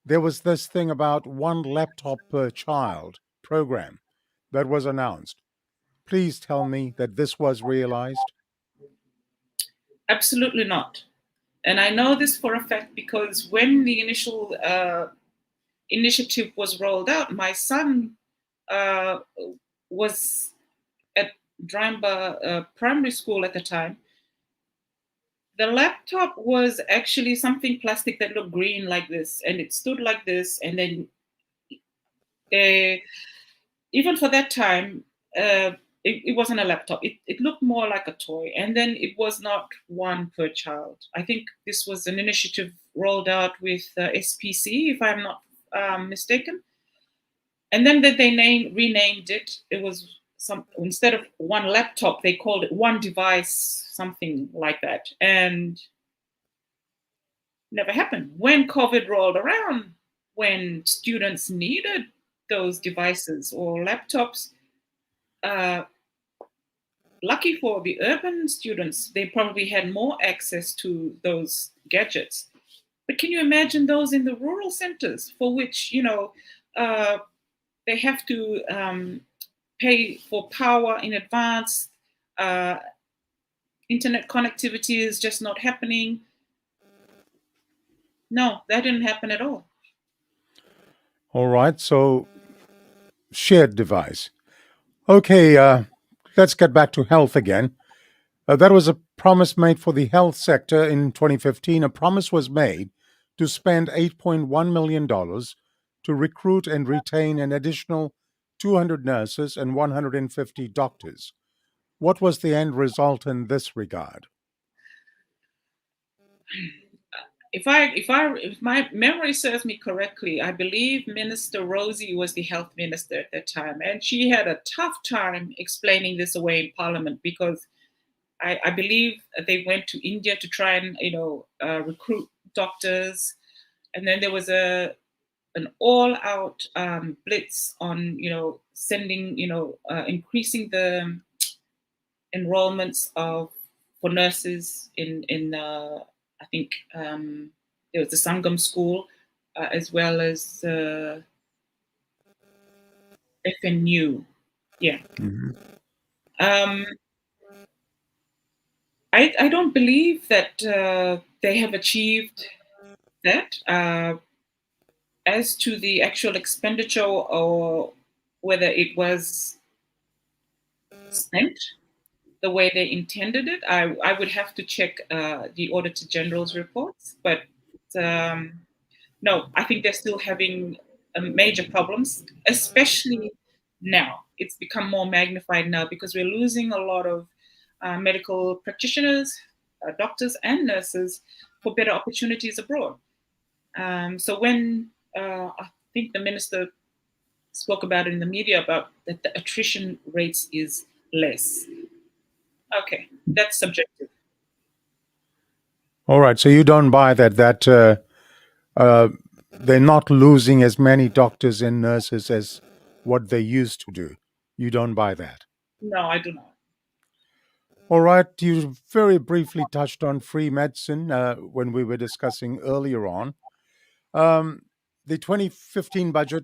There was this thing about one laptop per child program that was announced. Please tell me that this was realized. Absolutely not. And I know this for a fact because when the initial initiative was rolled out, my son uh, was at Dramba Primary School at the time. The laptop was actually something plastic that looked green like this, and it stood like this, and then even for that time, it wasn't a laptop. It looked more like a toy, and then it was not one per child. I think this was an initiative rolled out with SPC, if I'm not mistaken. And then that they renamed it. It was instead of one laptop, they called it one device, something like that, and never happened. When COVID rolled around, when students needed those devices or laptops, lucky for the urban students, they probably had more access to those gadgets. But can you imagine those in the rural centers for which, they have to pay for power in advance? Internet connectivity is just not happening. No, that didn't happen at all. All right, so shared device. Okay, let's get back to health again. That was a promise made for the health sector in 2015. A promise was made to spend $8.1 million to recruit and retain an additional 200 nurses and 150 doctors. What was the end result in this regard? if my memory serves me correctly, I believe Minister Rosie was the health minister at that time, and she had a tough time explaining this away in Parliament because I believe they went to India to try and recruit doctors, and then there was an all-out blitz on sending increasing the enrollments for nurses in I think there was the Sangam school as well as FNU. Yeah. Mhm. Um, I don't believe that they have achieved that. As to the actual expenditure or whether it was spent the way they intended it, I would have to check the Auditor General's reports. But no, I think they're still having major problems, especially now. It's become more magnified now because we're losing a lot of medical practitioners, doctors, and nurses for better opportunities abroad. So when I think the minister spoke about it in the media about that the attrition rates is less. Okay, that's subjective. All right. So you don't buy that they're not losing as many doctors and nurses as what they used to do. You don't buy that. No, I do not. All right. You very briefly touched on free medicine when we were discussing earlier on. Um, the 2015 budget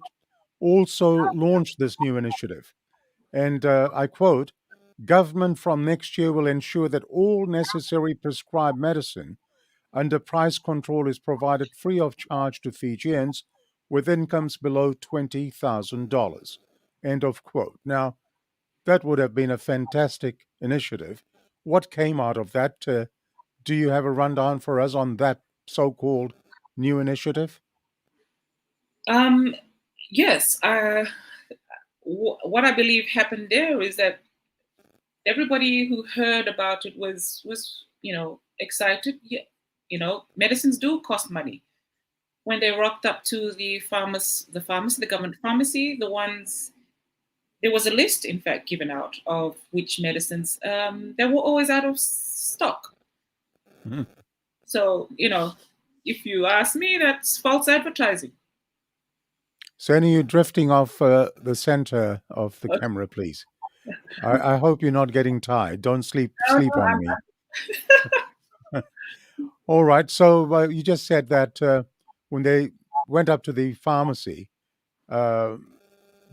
also launched this new initiative. And I quote, government from next year will ensure that all necessary prescribed medicine under price control is provided free of charge to Fijians with incomes below $20,000. End of quote. Now, that would have been a fantastic initiative. What came out of that? Do you have a rundown for us on that so called new initiative? Um, yes, what I believe happened there is that everybody who heard about it was excited. Yeah, medicines do cost money. When they rocked up to the government pharmacy, there was a list, in fact, given out of which medicines they were always out of stock. Mhm. So if you ask me, that's false advertising. Sani, you drifting off the center of the camera, please. I hope you're not getting tired. Don't No, sleep no, on me. All right. So you just said that when they went up to the pharmacy, uh,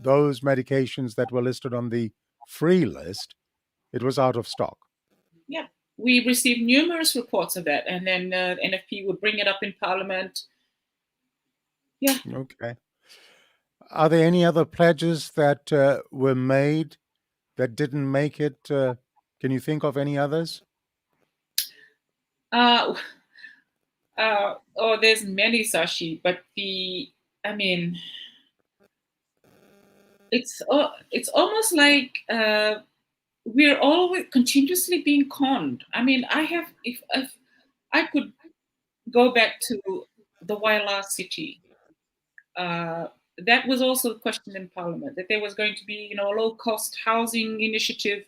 those medications that were listed on the free list, it was out of stock. yeah, we received numerous reports of that, and then NFP would bring it up in Parliament. Yeah. Okay. Are there any other pledges that were made that didn't make it? Can you think of any others? Uh, oh, there's many, Sashi, but I mean, it's almost like we're always continuously being conned. I mean, if I could go back to the Waila city, uh, that was also a question in Parliament that there was going to be, a low cost housing initiative,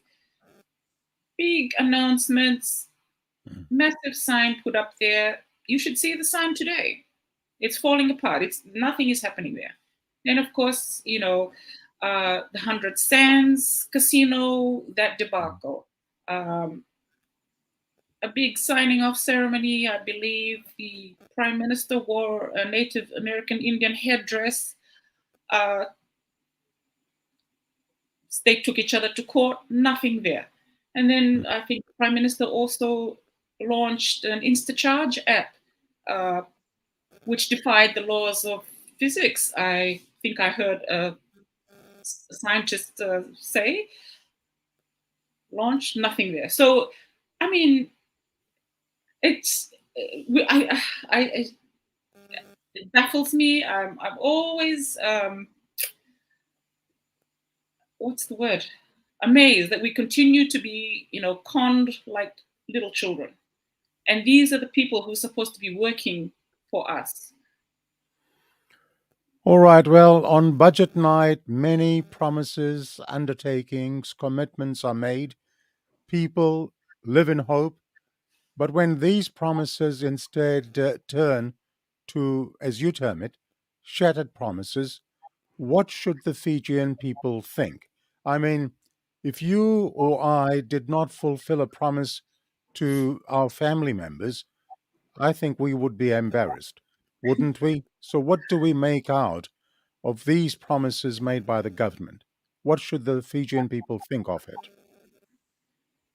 big announcements, Mm. massive sign put up there. You should see the sign today. It's falling apart. Nothing is happening there. And of course, the 100 Sands casino, that debacle. A big signing off ceremony. I believe the prime minister wore a Native American Indian headdress. Uh, they took each other to court. Nothing there. And then I think the prime minister also launched an InstaCharge app, which defied the laws of physics. I think I heard a scientist say. Launched nothing there. So, I mean, it's it baffles me. I'm always what's the word? Amazed that we continue to be conned like little children. And these are the people who are supposed to be working for us. All right, well, on budget night, many promises, undertakings, commitments are made. People live in hope. But when these promises instead turn to, as you term it, shattered promises, what should the Fijian people think? I mean, if you or I did not fulfill a promise to our family members, I think we would be embarrassed, wouldn't we? So, what do we make out of these promises made by the government? What should the Fijian people think of it?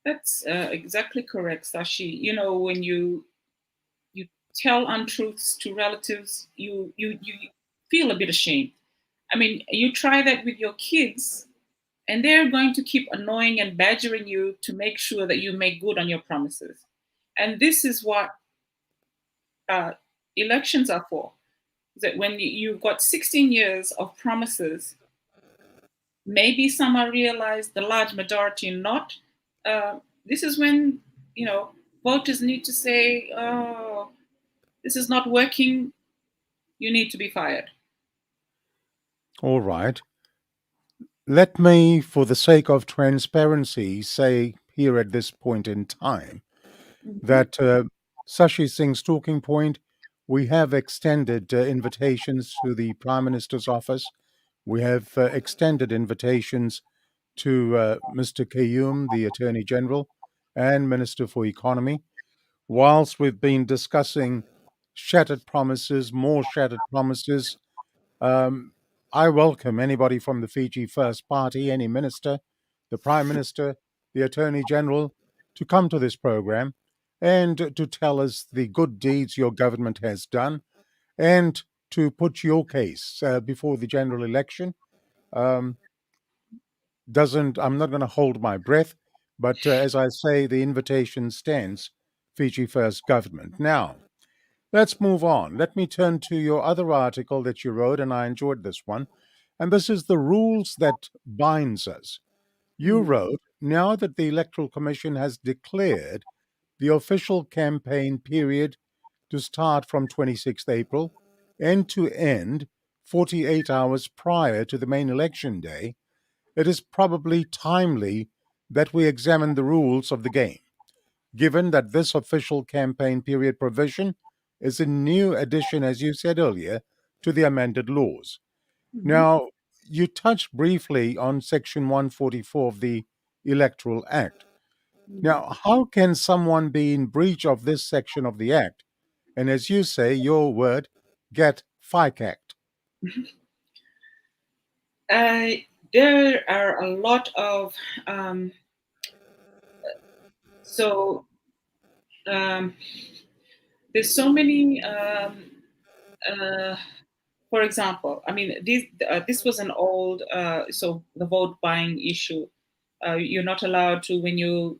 That's exactly correct, Sashi. You know, when you tell untruths to relatives, you feel a bit ashamed. I mean, you try that with your kids, and they're going to keep annoying and badgering you to make sure that you make good on your promises. And this is what uh, elections are for. That when you've got 16 years of promises, maybe some are realized, the large majority not. This is when, you know, voters need to say, oh, this is not working, you need to be fired. All right. Let me, for the sake of transparency, say here at this point in time Mhm. that Sashi Singh's talking point, we have extended invitations to the Prime Minister's office. We have extended invitations to Mr. Kayum, the Attorney General, and Minister for Economy. Whilst we've been discussing shattered promises, more shattered promises, um, I welcome anybody from the Fiji First Party, any minister, the Prime Minister, the Attorney General, to come to this program and to tell us the good deeds your government has done and to put your case before the general election. Um, doesn't I'm not going to hold my breath, but as I say, the invitation stands. Fiji First government. Now, let's move on. Let me turn to your other article that you wrote, and I enjoyed this one. And this is the rules that binds us. You Mm. wrote, now that the Electoral Commission has declared the official campaign period to start from 26th April and to end 48 hours prior to the main election day, it is probably timely that we examine the rules of the game, given that this official campaign period provision is a new addition, as you said earlier, to the amended laws. Mhm. Now, you touched briefly on Section 144 of the Electoral Act. Mm. Now, how can someone be in breach of this section of the Act and, as you say, your word, get FICACT? Uh, there are a lot of um, so um, there's so many. Uh, for example, I mean, this was an old so the vote buying issue. You're not allowed to when you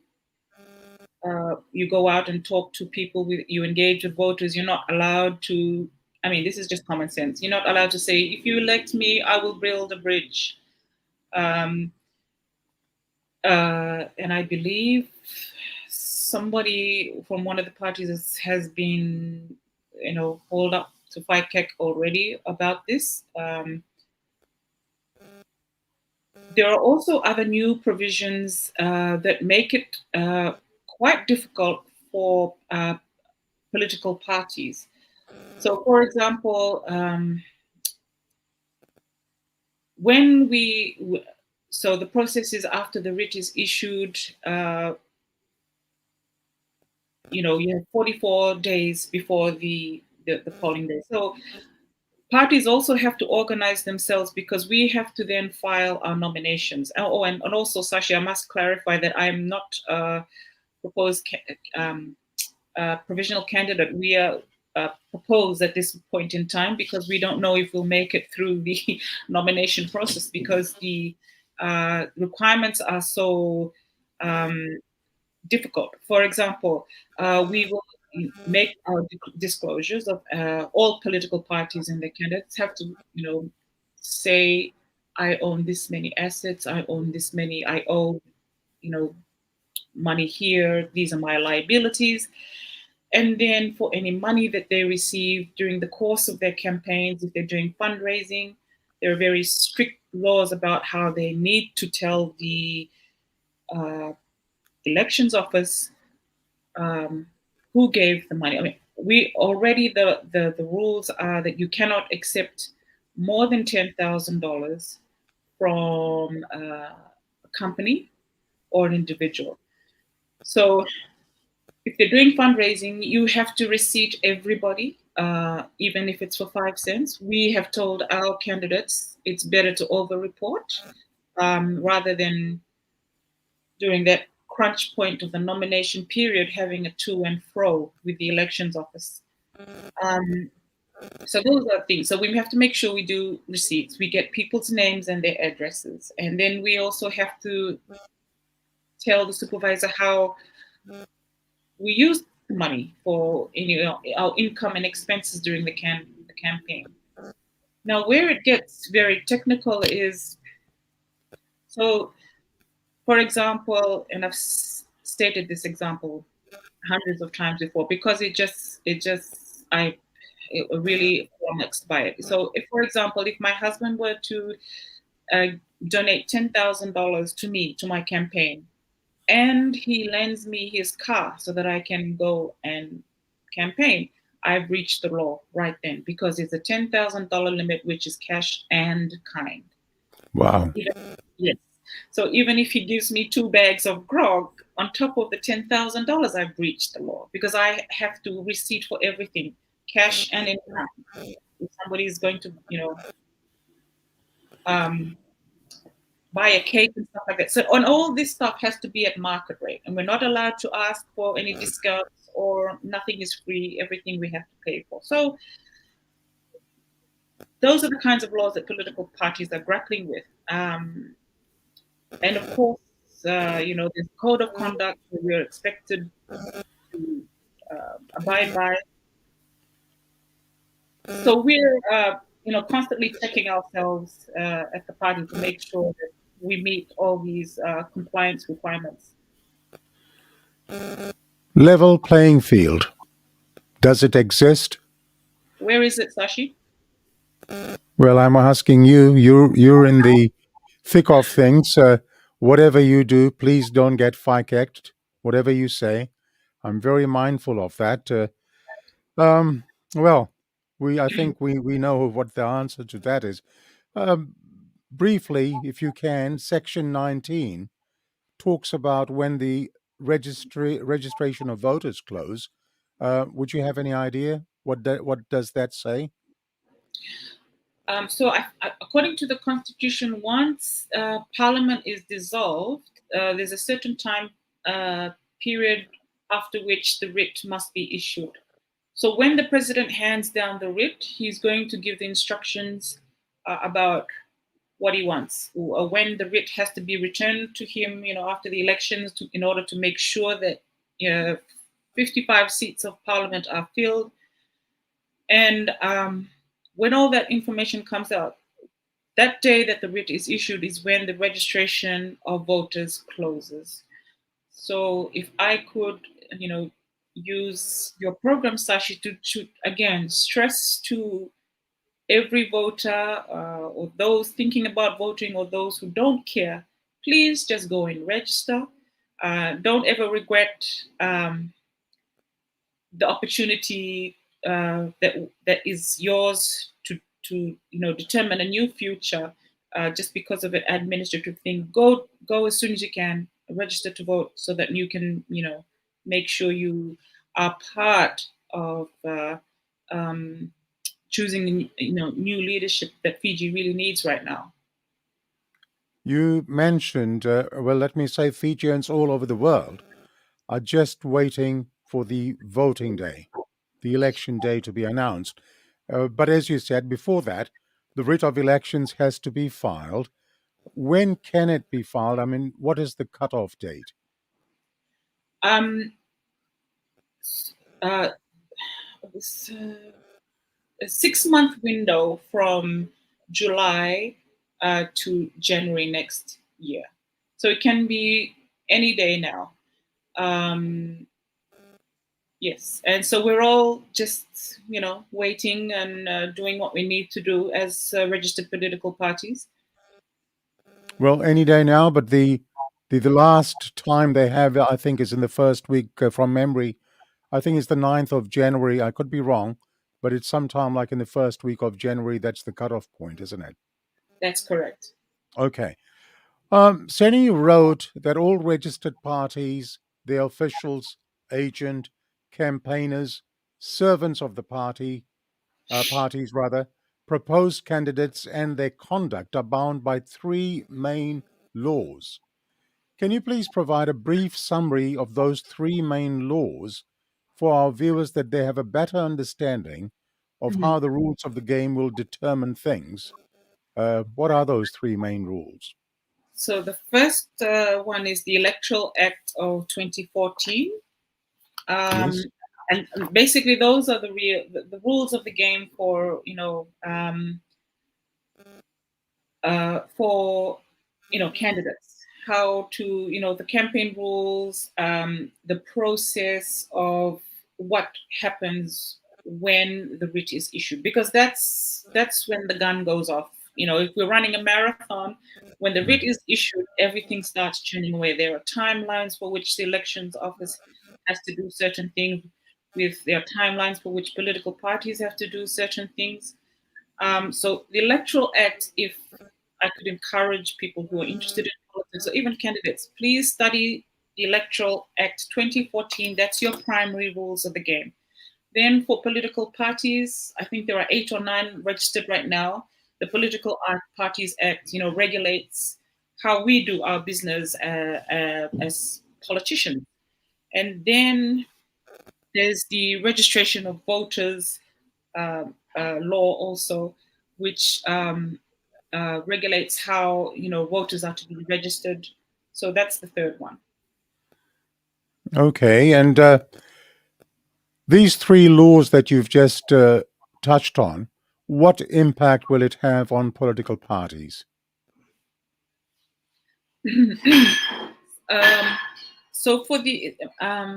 go out and talk to people with you engage with voters. You're not allowed to. I mean, this is just common sense. You're not allowed to say, if you elect me, I will build a bridge. Um, and I believe somebody from one of the parties has been, hauled up to fight KEC already about this. There are also other new provisions that make it quite difficult for political parties. So, for example, when so the process is after the writ is issued, you have 44 days before the polling day. So parties also have to organize themselves because we have to then file our nominations. Oh, and also, Sashi, I must clarify that I'm not proposed provisional candidate. We are proposed at this point in time because we don't know if we'll make it through the nomination process because the requirements are so difficult. For example, we will make our disclosures of all political parties and the candidates have to, say, I own this many assets, I own this many, I owe, money here, these are my liabilities. And then for any money that they receive during the course of their campaigns, if they're doing fundraising, there are very strict laws about how they need to tell the elections office who gave the money. I mean, we already the rules are that you cannot accept more than $10,000 from a company or an individual. So if they're doing fundraising, you have to receipt everybody, even if it's for 5 cents. We have told our candidates it's better to over-report rather than during that crunch point of the nomination period having a to and fro with the elections office. So those are things. So we have to make sure we do receipts. We get people's names and their addresses, and then we also have to tell the supervisor how we use the money for our income and expenses during the campaign. Now, where it gets very technical is so. For example, and I've stated this example hundreds of times before because I really flummoxed by it. So, if, for example, if my husband were to donate $10,000 to me, to my campaign, and he lends me his car so that I can go and campaign, I've breached the law right then because it's a $10,000 limit, which is cash and kind. Wow. Yes. So even if he gives me 2 bags of grog on top of the $10,000, I've breached the law because I have to receipt for everything, cash and in kind. If somebody is going to, buy a cake and stuff like that. So on all this stuff has to be at market rate, and we're not allowed to ask for any discounts or nothing is free. Everything we have to pay for. So those are the kinds of laws that political parties are grappling with. And of course, there's code of conduct that we're expected to abide by. So we're, constantly checking ourselves at the party to make sure that we meet all these compliance requirements. Level playing field. Does it exist? Where is it, Sashi? Well, I'm asking you. You're in the thick of things. Whatever you do, please don't get FICA'd. Whatever you say, I'm very mindful of that. Um, well, I think we know what the answer to that is. Um, Briefly, if you can, Section 19 talks about when the registration of voters close. Would you have any idea what does that say? So, according to the Constitution, once Parliament is dissolved, there's a certain time period after which the writ must be issued. So, when the president hands down the writ, he's going to give the instructions about what he wants, or when the writ has to be returned to him, after the elections, in order to make sure that 55 seats of Parliament are filled. And when all that information comes out, that day that the writ is issued is when the registration of voters closes. So if I could, use your program, Sashi, to again stress to every voter or those thinking about voting or those who don't care, please just go and register. Don't ever regret the opportunity that is yours to determine a new future just because of an administrative thing. Go as soon as you can, register to vote so that you can make sure you are part of choosing new leadership that Fiji really needs right now. You mentioned, well, let me say, Fijians all over the world are just waiting for the voting day, the election day to be announced. But as you said before that, the writ of elections has to be filed. When can it be filed? I mean, what is the cutoff date? Um, uh, a 6-month window from July to January next year. So it can be any day now. Yes, and so we're all just, waiting and doing what we need to do as registered political parties. Well, any day now, but the last time they have, I think, is in the first week from memory. I think it's the 9th of January. I could be wrong, but it's sometime like in the first week of January. That's the cutoff point, isn't it? That's correct. Okay. Seni wrote that all registered parties, their officials, agent, campaigners, servants of the parties rather, proposed candidates and their conduct are bound by three main laws. Can you please provide a brief summary of those three main laws for our viewers that they have a better understanding of Mhm. how the rules of the game will determine things? What are those three main rules? So the first one is the Electoral Act of 2014. Um, Yes. and basically, those are the rules of the game for, for candidates, how to, the campaign rules, the process of what happens when the writ is issued, because that's when the gun goes off. If we're running a marathon, when the writ is issued, everything starts churning away. There are timelines for which the elections office has to do certain things, with there are timelines for which political parties have to do certain things. So the Electoral Act, if I could encourage people who are interested in politics or even candidates, please study the Electoral Act 2014. That's your primary rules of the game. Then for political parties, I think there are 8 or 9 registered right now. The Political Parties Act, regulates how we do our business as politicians. And then there's the registration of voters law also, which regulates how voters are to be registered. So that's the third one. Okay. And these three laws that you've just touched on, what impact will it have on political parties? um, so for the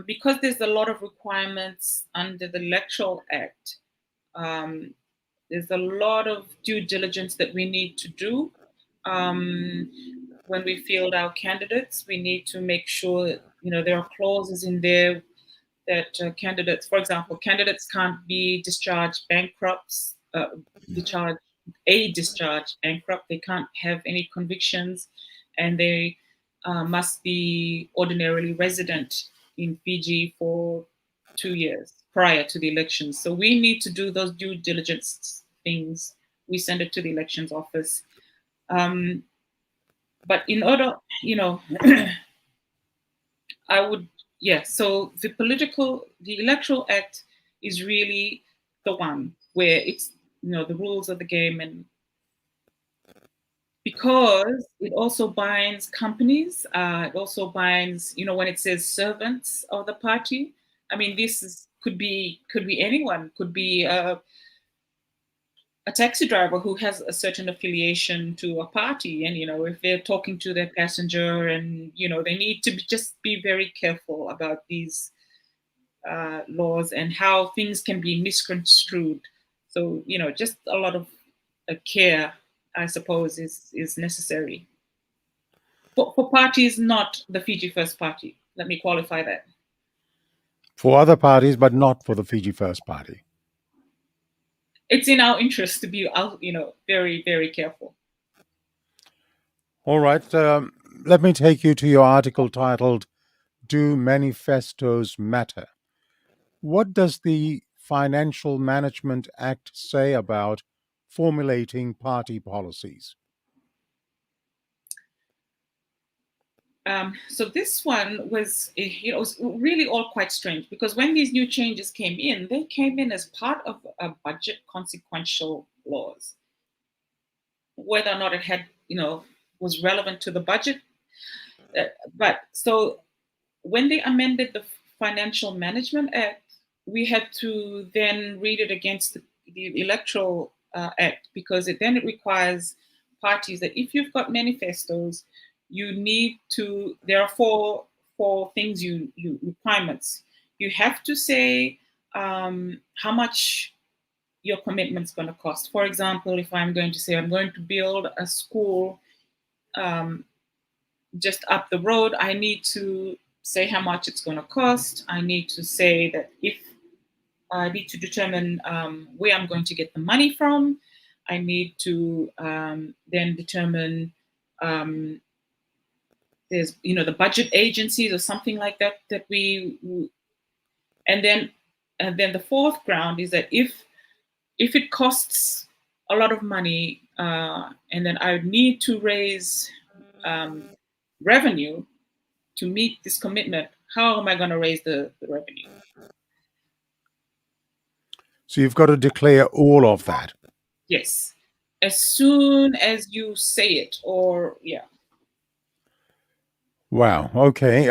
because there's a lot of requirements under the Electoral Act, um, there's a lot of due diligence that we need to do. Um, when we field our candidates, we need to make sure there are clauses in there that candidates, for example, candidates can't be discharged bankrupts, discharged bankrupt. They can't have any convictions, and they must be ordinarily resident in Fiji for 2 years prior to the elections. So we need to do those due diligence things. We send it to the elections office. But in order, I would, yeah. So the Electoral Act is really the one where it's the rules of the game, and because it also binds companies, it also binds when it says servants of the party. I mean, could be anyone, could be a taxi driver who has a certain affiliation to a party, and if they're talking to their passenger, and they need to just be very careful about these laws and how things can be misconstrued. So just a lot of care, I suppose, is necessary for parties, not the Fiji First Party. Let me qualify that. For other parties, but not for the Fiji First Party. It's in our interest to be very, very careful. All right. Let me take you to your article titled Do Manifestos Matter? What does the Financial Management Act say about formulating party policies? So this one was really all quite strange, because when these new changes came in, they came in as part of a budget consequential laws. Whether or not it had, was relevant to the budget, but so when they amended the Financial Management Act, we had to then read it against the Electoral Act, because it requires parties that if you've got manifestos, you need to. There are four things requirements. you have to say how much your commitment's going to cost. For example, if I'm going to say I'm going to build a school just up the road, I need to say how much it's going to cost. I need to say that if I need to determine where I'm going to get the money from. I need to then determine there's the budget agencies or something like that and then the fourth ground is that if it costs a lot of money and then I would need to raise revenue to meet this commitment, how am I going to raise the revenue? So you've got to declare all of that. Yes, as soon as you say it, or yeah. Wow. Okay.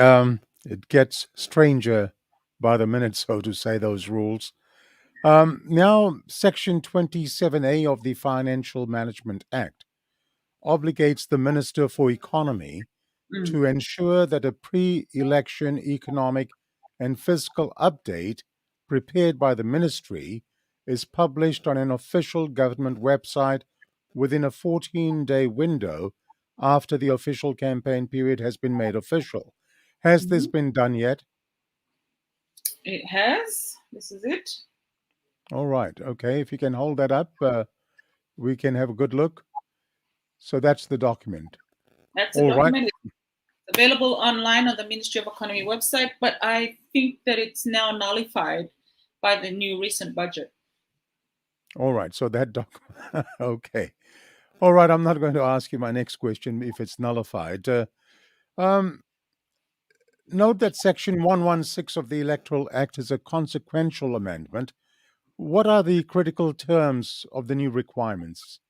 It gets stranger by the minute, so to say, those rules. Now, Section 27A of the Financial Management Act obligates the Minister for Economy to ensure that a pre election economic and fiscal update prepared by the ministry is published on an official government website within a 14-day window after the official campaign period has been made official. Has this been done yet? It has. This is it. All right. Okay. If you can hold that up, we can have a good look. So that's the document. That's a All right. document. It's available online on the Ministry of Economy website, but I think that it's now nullified by the new recent budget. All right. So that okay. All right. I'm not going to ask you my next question if it's nullified. Um, Note that Section 116 of the Electoral Act is a consequential amendment. What are the critical terms of the new requirements?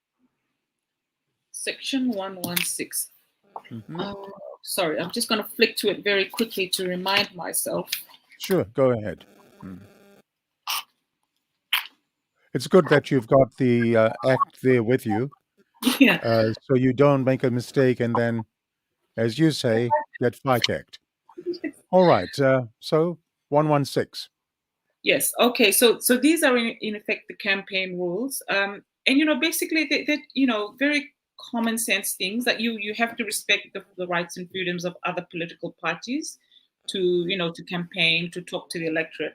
Section 116. Mhm. Sorry, I'm just going to flick to it very quickly to remind myself. Sure. Go ahead. It's good that you've got the act there with you, Yeah. so you don't make a mistake and then, as you say, get FICAC'd. All right. So 116. Yes. Okay. So these are in effect the campaign rules, and basically they're very common sense things that you have to respect the rights and freedoms of other political parties to campaign, to talk to the electorate,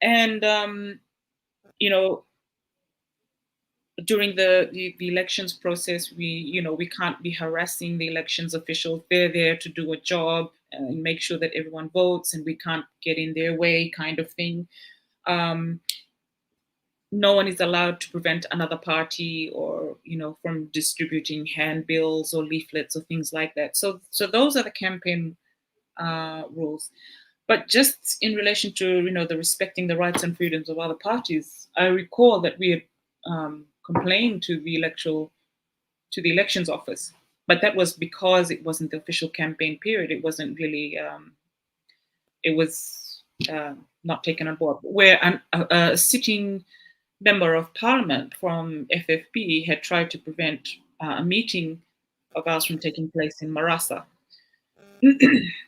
and you know during the elections process, we can't be harassing the elections officials. They're there to do a job and make sure that everyone votes, and we can't get in their way, kind of thing. Um, no one is allowed to prevent another party or from distributing handbills or leaflets or things like that. So those are the campaign rules. But just in relation to the respecting the rights and freedoms of other parties, I recall that we had complained to the elections office, but that was because it wasn't the official campaign period. It wasn't really. It was not taken on board. Where a sitting member of parliament from FFP had tried to prevent a meeting of ours from taking place in Marasa.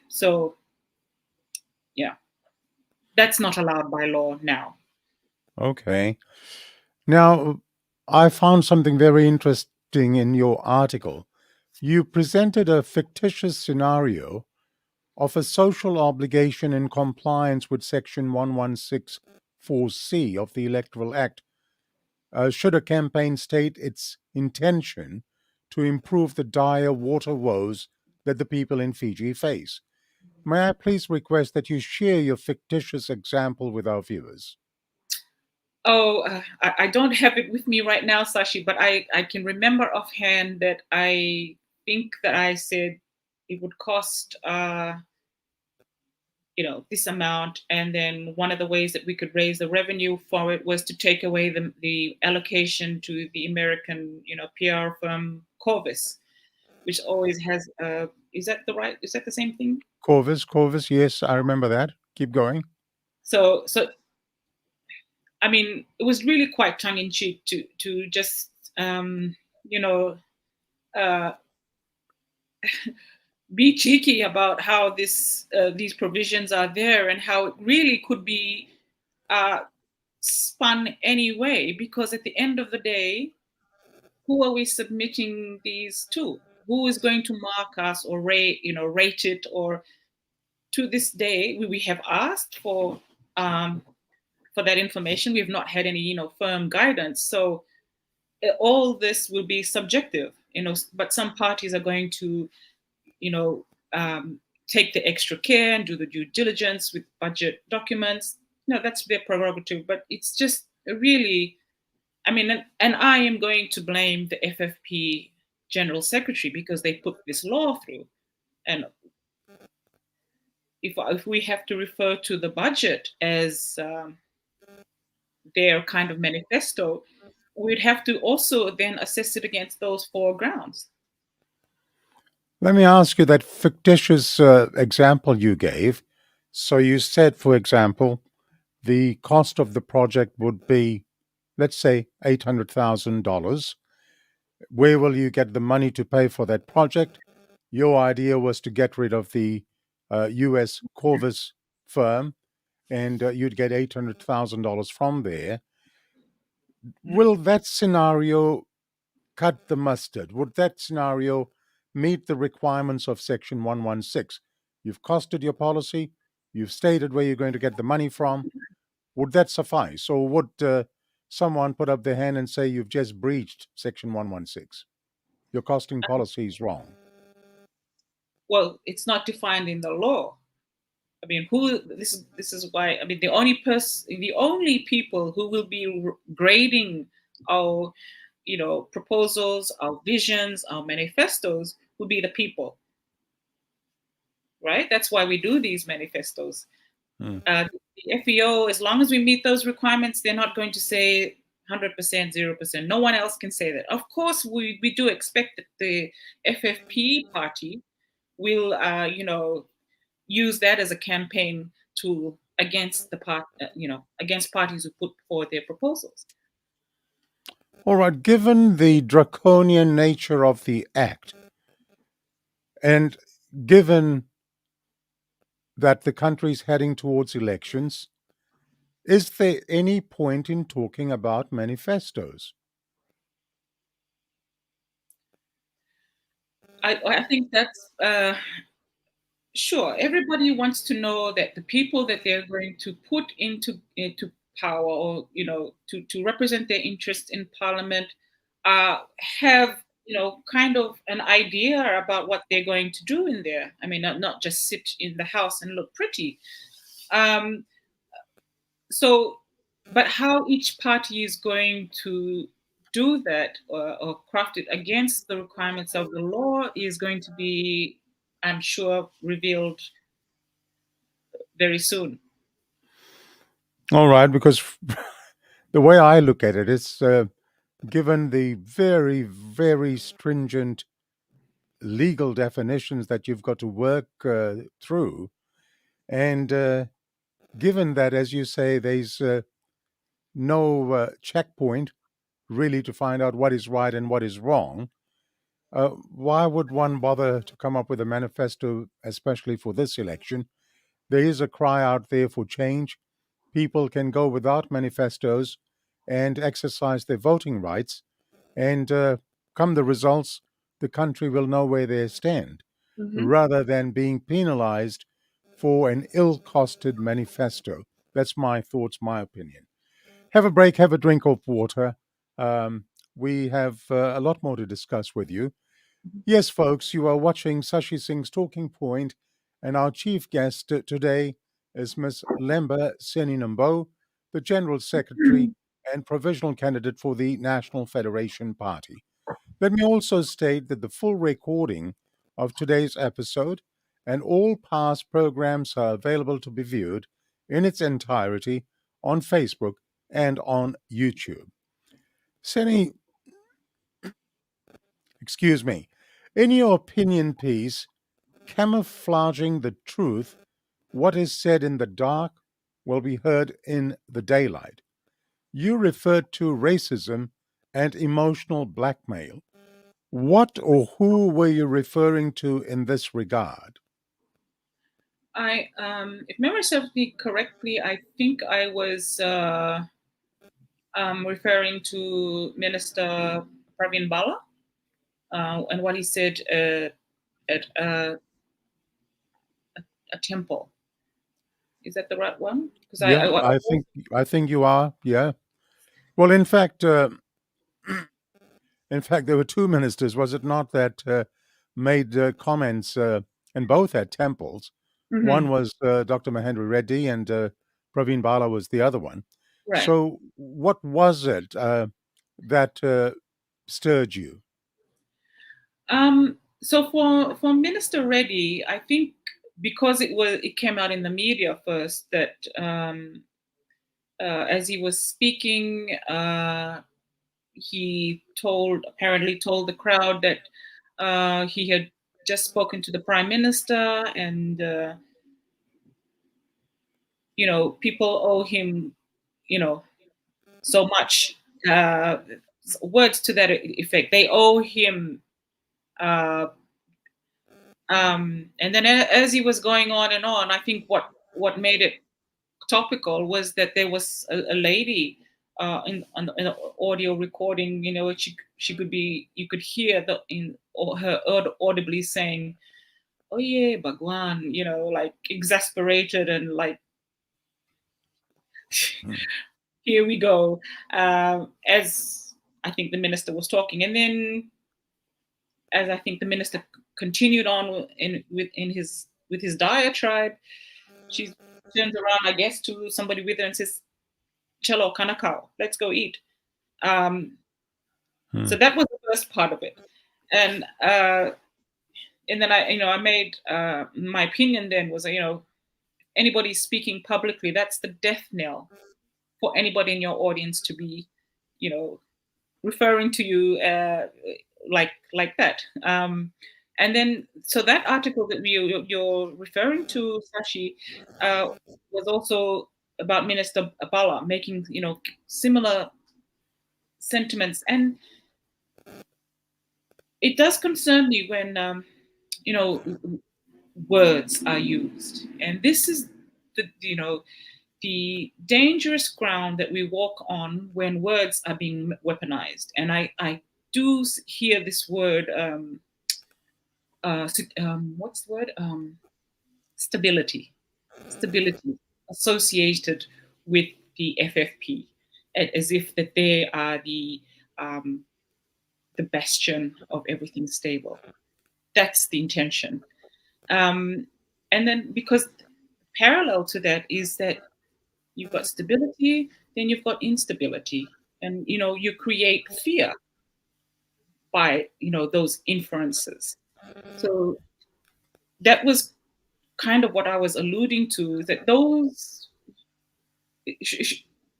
So, yeah, that's not allowed by law now. Okay. Now, I found something very interesting in your article. You presented a fictitious scenario of a social obligation in compliance with Section 1164C of the Electoral Act, should a campaign state its intention to improve the dire water woes that the people in Fiji face. May I please request that you share your fictitious example with our viewers? Oh, I don't have it with me right now, Sashi, but I can remember offhand that I think that I said it would cost this amount, and then one of the ways that we could raise the revenue for it was to take away the allocation to the American PR firm Corvus, which always has is that the same thing? Corvus, yes, I remember that. Keep going. So I mean, it was really quite tongue in cheek to just you know uh be cheeky about how these provisions are there and how it really could be spun anyway. Because at the end of the day, who are we submitting these to? Who is going to mark us or rate it? Or to this day, we have asked for that information. We have not had any firm guidance. So all this will be subjective, but some parties are going to you know, take the extra care and do the due diligence with budget documents. That's their prerogative. But it's just really, I mean, and I am going to blame the FFP General Secretary because they put this law through. And if we have to refer to the budget as their kind of manifesto, we'd have to also then assess it against those four grounds. Let me ask you that fictitious example you gave. So you said, for example, the cost of the project would be, let's say, $800,000. Where will you get the money to pay for that project? Your idea was to get rid of the US Corvus firm, and you'd get $800,000 from there. Will that scenario cut the mustard? Would that scenario meet the requirements of Section 116? You've costed your policy, you've stated where you're going to get the money from. Would that suffice? Or would someone put up their hand and say you've just breached Section 116? Your costing policy is wrong. Well, it's not defined in the law. I mean, this is why, I mean, the only people who will be grading our proposals, our visions, our manifestos will be the people, right? That's why we do these manifestos. The FEO, as long as we meet those requirements, they're not going to say 100%, 0%. No one else can say that. Of course, we do expect that the FFP party will use that as a campaign tool against against parties who put forward their proposals. All right, given the draconian nature of the act, and given that the country's heading towards elections, is there any point in talking about manifestos? I think that's sure. Everybody wants to know that the people that they're going to put into power, or to represent their interests in parliament, have kind of an idea about what they're going to do in there. I mean, not just sit in the house and look pretty. But how each party is going to do that, or craft it against the requirements of the law, is going to be, I'm sure, revealed very soon. All right, because the way I look at it is, given the very, very stringent legal definitions that you've got to work through, and given that, as you say, there's no checkpoint really to find out what is right and what is wrong, why would one bother to come up with a manifesto, especially for this election? There is a cry out there for change. People can go without manifestos and exercise their voting rights, and come the results, the country will know where they stand, rather than being penalized for an ill-costed manifesto. That's my thoughts, my opinion. Have a break, have a drink of water. We have a lot more to discuss with you. Yes, folks, you are watching Sashi Singh's Talking Point, and our chief guest today is Ms. Leba Seni Nabou, the General Secretary and Provisional Candidate for the National Federation Party. Let me also state that the full recording of today's episode and all past programs are available to be viewed in its entirety on Facebook and on YouTube. Seni, excuse me, in your opinion piece, Camouflaging the Truth, What is Said in the Dark Will Be Heard in the Daylight, you referred to racism and emotional blackmail. What or who were you referring to in this regard? If memory serves me correctly, I think I was referring to Minister Pravin Bala and what he said at a temple. Is that the right one? Because Yeah, I think you are. Yeah. Well, in fact, there were two ministers, was it not, that made comments, and both at temples. Mhm. One was Dr. Mahendra Reddy, and Praveen Bala was the other one. Right. So, what was it that stirred you? So for Minister Reddy, I think because it came out in the media first that as he was speaking, he apparently told the crowd that he had just spoken to the prime minister, and people owe him, so much. Words to that effect. They owe him. Uh, and then as he was going on and on, I think what made it topical was that there was a lady on an audio recording. She could be, you could hear her audibly saying, "Oh yeah, Bhagwan," like exasperated and like, Mm. here we go, as I think the minister was talking, and then as I think the minister continued on with his diatribe, she turns around, I guess, to somebody with her and says, "Chalo kanakao, let's go eat." So Mm. that was the first part of it, and then I made my opinion then was, anybody speaking publicly, that's the death knell for anybody in your audience to be, you know, referring to you like that. And then, so that article that you're referring to, Sashi, uh, was also about Minister Abala making, similar sentiments, and it does concern me when, you know, words are used, and this is the dangerous ground that we walk on when words are being weaponized. And I do hear this word, what's the word? Stability. Stability associated with the FFP, as if that they are the bastion of everything stable. That's the intention. And then, because parallel to that is that you've got stability, then you've got instability, and you create fear by those inferences. So that was kind of what I was alluding to, that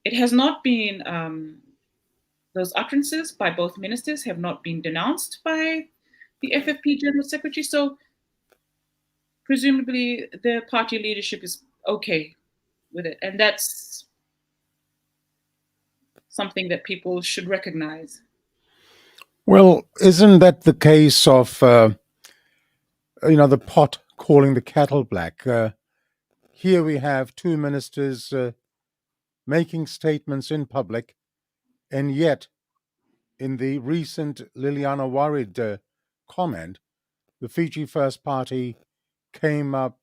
it has not been, those utterances by both ministers have not been denounced by the FFP General Secretary. So presumably the party leadership is okay with it, and that's something that people should recognize. Well, isn't that the case of the pot calling the kettle black? Here we have two ministers making statements in public, and yet in the recent Liliana Warid comment, the Fiji First Party came up,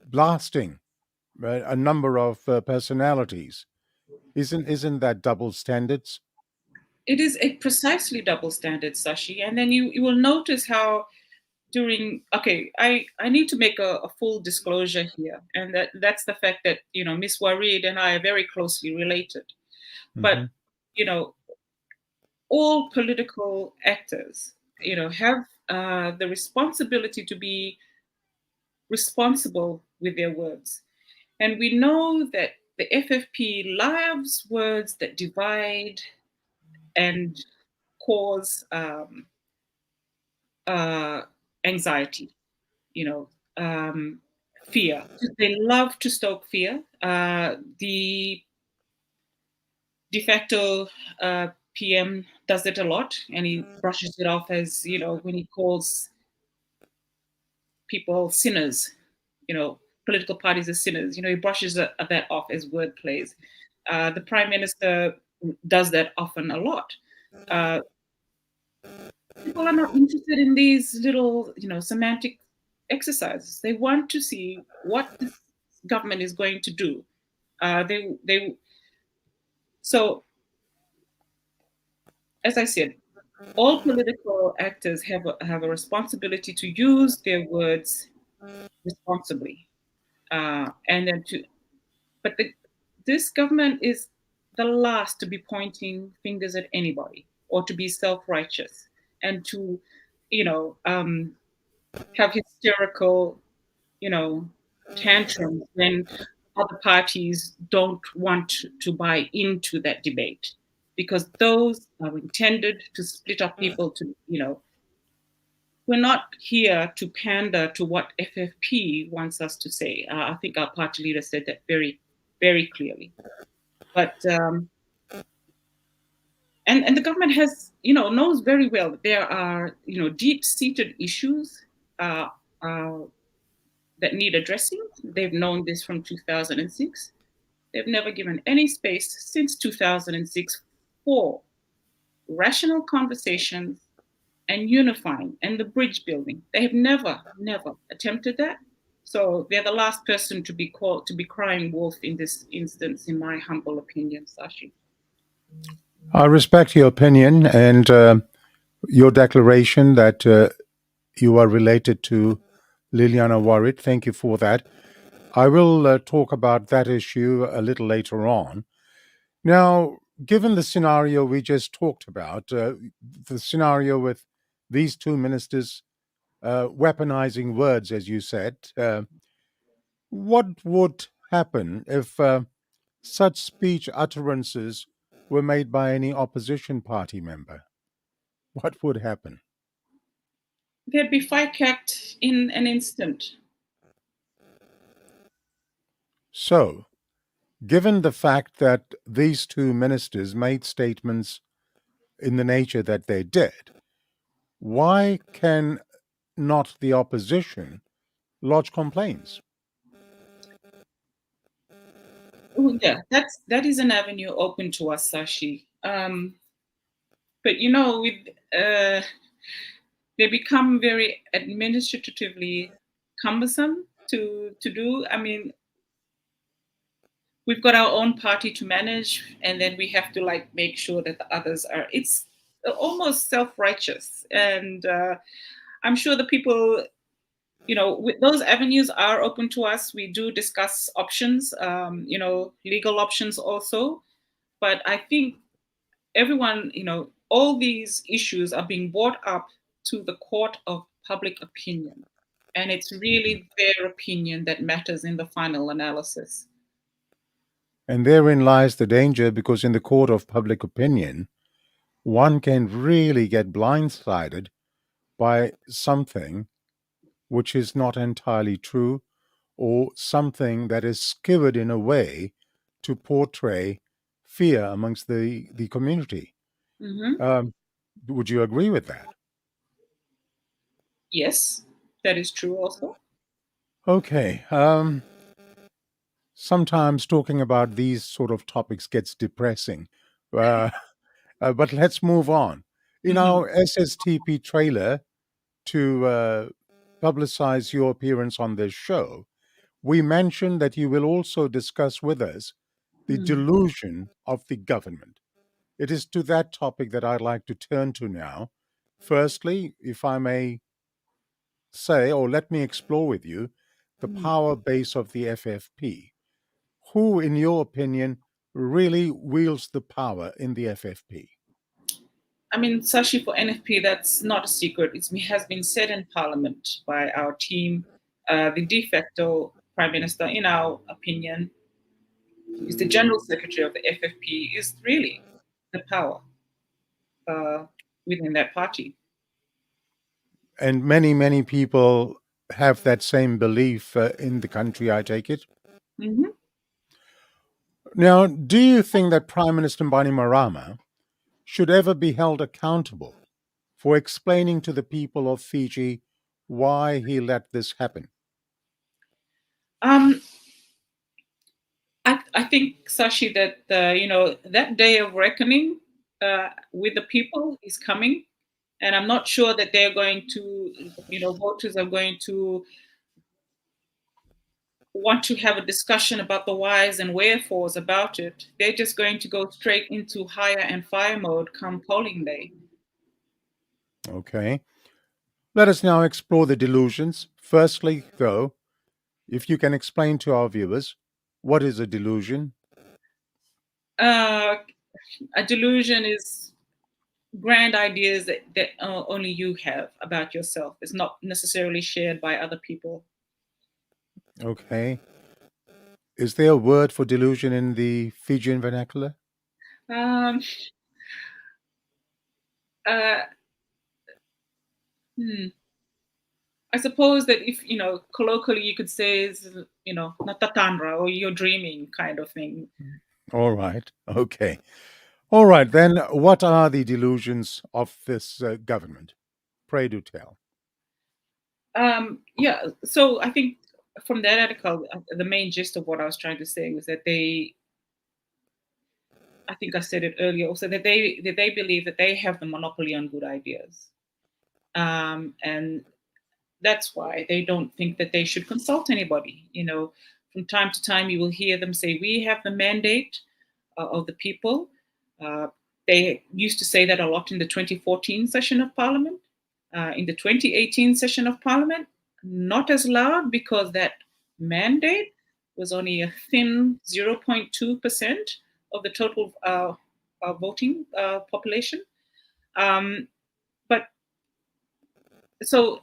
blasting a number of personalities. Isn't that double standards? It is a precisely double standard, Sashi. And then you will notice how I need to make a full disclosure here, and that's the fact that Miss Warid and I are very closely related. But Hmm. you know all political actors have the responsibility to be responsible with their words. And we know that the FFP loves words that divide and cause uh, anxiety, you know, fear. They love to stoke fear. The de facto PM does it a lot, and he brushes it off as, when he calls people sinners, political parties as sinners. He brushes that off as word plays. The Prime Minister does that often a lot. People are not interested in these little, semantic exercises. They want to see what this government is going to do. So, as I said, all political actors have a responsibility to use their words responsibly, and then but this government is the last to be pointing fingers at anybody or to be self-righteous and to, have hysterical, tantrums when other parties don't want to buy into that debate, because those are intended to split up people. We're not here to pander to what FFP wants us to say. I think our party leader said that very, very clearly. But and the government knows very well that there are deep-seated issues that need addressing. They've known this from 2006. They've never given any space since 2006 for rational conversations and unifying and the bridge building. They have never attempted that. So they're the last person to be crying wolf in this instance, in my humble opinion, Sashi. I respect your opinion and your declaration that you are related to Liliana Warrit. Thank you for that. I will talk about that issue a little later on. Now, given the scenario we just talked about, the scenario with these two ministers weaponizing words, as you said, what would happen if such speech utterances were made by any opposition party member? What would happen? They'd be fight-cacked in an instant. So, given the fact that these two ministers made statements in the nature that they did, why can not the opposition lodge complaints? Yeah, that is an avenue open to us, Sashi. But they become very administratively cumbersome to do. I mean, we've got our own party to manage, and then we have to make sure that the others are. It's almost self-righteous, and I'm sure the people, those avenues are open to us. We do discuss options, legal options also, but I think everyone, all these issues are being brought up to the court of public opinion, and it's really their opinion that matters in the final analysis. And therein lies the danger, because in the court of public opinion, one can really get blindsided by something which is not entirely true, or something that is skewered in a way to portray fear amongst the community. Mm-hmm. Would you agree with that? Yes, that is true also. Okay. Sometimes talking about these sort of topics gets depressing. But let's move on. In our SSTP trailer to publicize your appearance on this show, we mentioned that you will also discuss with us the delusion of the government. It is to that topic that I'd like to turn to now. Firstly, if I may say, or let me explore with you, the power base of the FFP. Who, in your opinion, really wields the power in the FFP? I mean, Sashi, for NFP, that's not a secret. It has been said in Parliament by our team. The de facto Prime Minister, in our opinion, is the General Secretary of the FFP, is really the power within that party. And many, many people have that same belief in the country, I take it. Mm-hmm. Now, do you think that Prime Minister Bainimarama should ever be held accountable for explaining to the people of Fiji why he let this happen? Um, I think, Sashi, that that day of reckoning with the people is coming, and I'm not sure that they're going to, voters are going to want to have a discussion about the whys and wherefores about it. They're just going to go straight into hire and fire mode come polling day. Okay. Let us now explore the delusions. Firstly, though, if you can explain to our viewers, what is a delusion? A delusion is grand ideas that only you have about yourself. It's not necessarily shared by other people. Okay. Is there a word for delusion in the Fijian vernacular? Um, uh, hmm. I suppose that if, colloquially you could say is, natatanra, or you're dreaming kind of thing. All right. Okay. All right. Then, what are the delusions of this government? Pray do tell. Yeah, so I think from that article, the main gist of what I was trying to say was that I think I said it earlier also, that they believe that they have the monopoly on good ideas. And that's why they don't think that they should consult anybody. From time to time, you will hear them say, "We have the mandate of the people." Uh, they used to say that a lot in the 2014 session of Parliament. In the 2018 session of Parliament, not as loud, because that mandate was only a thin 0.2% of the total voting population. But so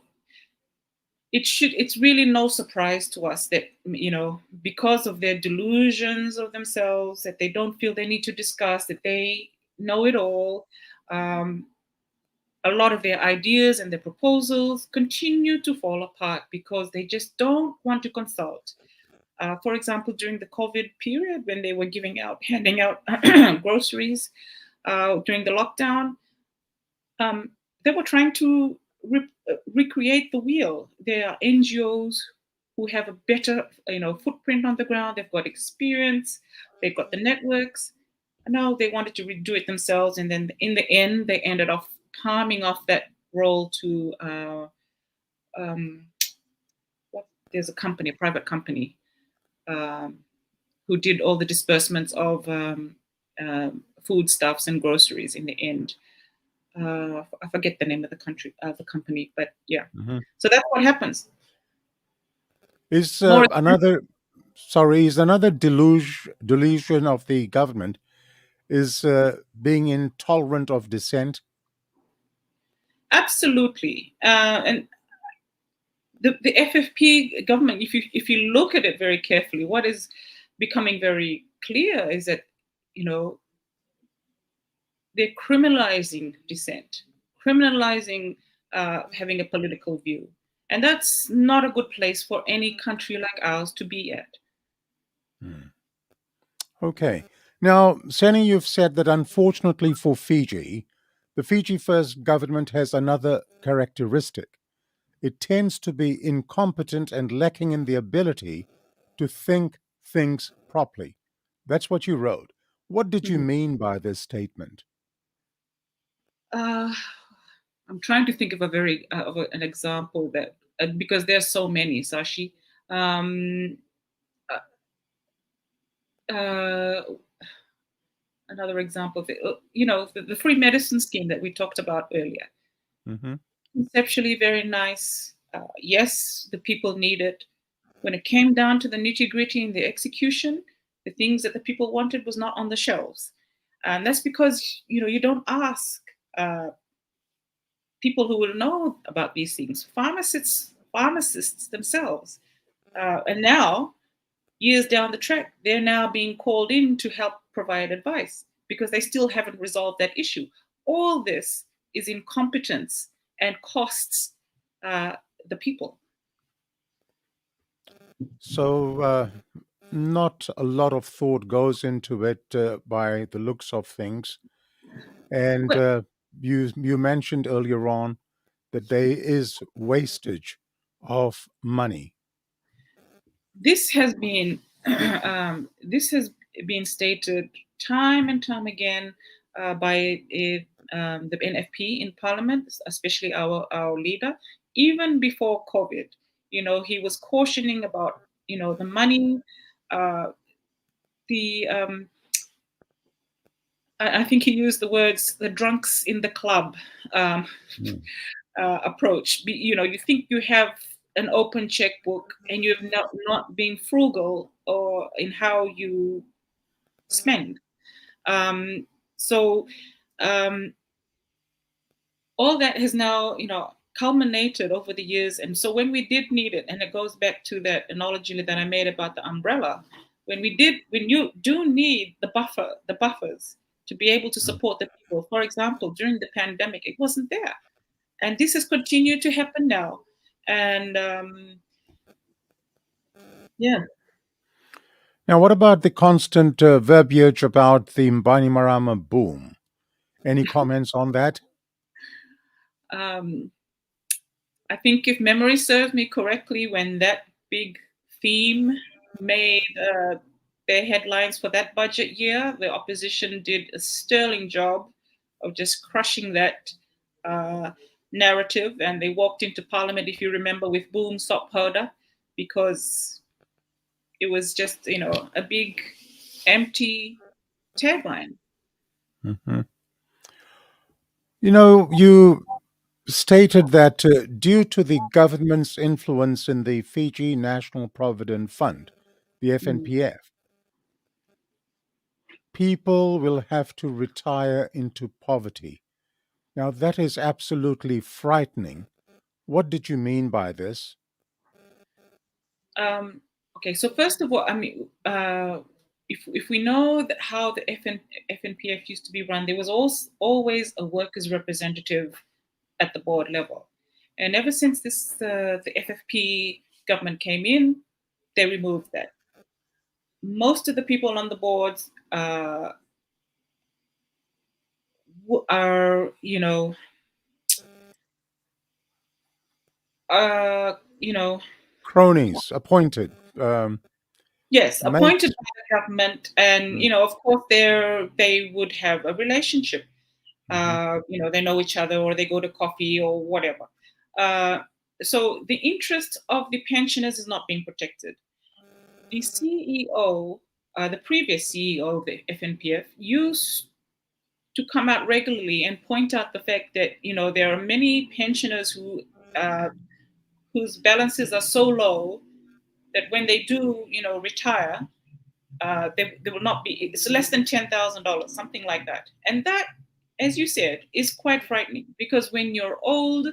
it's really no surprise to us that, because of their delusions of themselves, that they don't feel they need to discuss, that they know it all. A lot of their ideas and their proposals continue to fall apart because they just don't want to consult. For example, during the COVID period, when they were handing out groceries during the lockdown, they were trying to recreate the wheel. There are NGOs who have a better, footprint on the ground. They've got experience. They've got the networks. No, they wanted to redo it themselves, and then in the end, they ended up palming off that role to um, there's a private company, um, who did all the disbursements of foodstuffs and groceries in the end. I forget the name of the company, but yeah. Mhm. So that's what happens. Is More another delusion of the government is being intolerant of dissent? absolutely, and the FFP government. If you look at it very carefully, what is becoming very clear is that, you know they're criminalizing dissent, criminalizing having a political view. And that's not a good place for any country like ours to be at. Hmm. Okay. Now, Seni, you've said that unfortunately for Fiji, the Fiji First government has another characteristic. It tends to be incompetent and lacking in the ability to think things properly. That's what you wrote. What did you Mhm. mean by this statement? Uh, I'm trying to think of an example that, because there's so many, Sashi. Um, uh, uh, Another example of it, the free medicine scheme that we talked about earlier. Hmm. Conceptually very nice. Yes, the people need it. When it came down to the nitty gritty and the execution, the things that the people wanted was not on the shelves. And that's because, you don't ask uh, people who will know about these things, pharmacists themselves. And now, years down the track, they're now being called in to help provide advice because they still haven't resolved that issue. All this is incompetence and costs uh, the people. So, not a lot of thought goes into it by the looks of things. And Well, you mentioned earlier on that there is wastage of money. this has been stated time and time again by the NFP in Parliament, especially our leader, even before COVID. He was cautioning about the money, uh, the I think he used the words the drunks in the club um, Mm. approach. You think you have an open checkbook and you have not been frugal or in how you spend. Um, so um, all that has now, culminated over the years. And so when we did need it, and it goes back to that analogy that I made about the umbrella, when you do need the buffers to be able to support the people. For example, during the pandemic, it wasn't there, and this has continued to happen now. And yeah. Now, what about the constant verbiage about the Mbani Marama boom? Any comments on that? Um, I think if memory serves me correctly, when that big theme made their headlines for that budget year, the opposition did a sterling job of just crushing that uh, narrative. And they walked into Parliament, if you remember, with boom, stop powder, because it was just, a big empty tagline. Hmm. You stated that due to the government's influence in the Fiji National Provident Fund, the Mm. FNPF, people will have to retire into poverty. Now, that is absolutely frightening. What did you mean by this? Okay, so first of all, I mean, if we know that how the FNPF used to be run, there was always a workers' representative at the board level, and ever since the FFP government came in, they removed that. Most of the people on the boards are, you know, Cronies appointed. Um, yes, appointed mates. by the government, and Mm. of course, they would have a relationship. Mhm. They know each other, or they go to coffee or whatever. Uh, so the interest of the pensioners is not being protected. The CEO, the previous CEO of the FNPF, used to come out regularly and point out the fact that there are many pensioners uh, whose balances are so low that when they do retire, they will not be. It's less than $10,000, something like that, and that, as you said, is quite frightening because when you're old,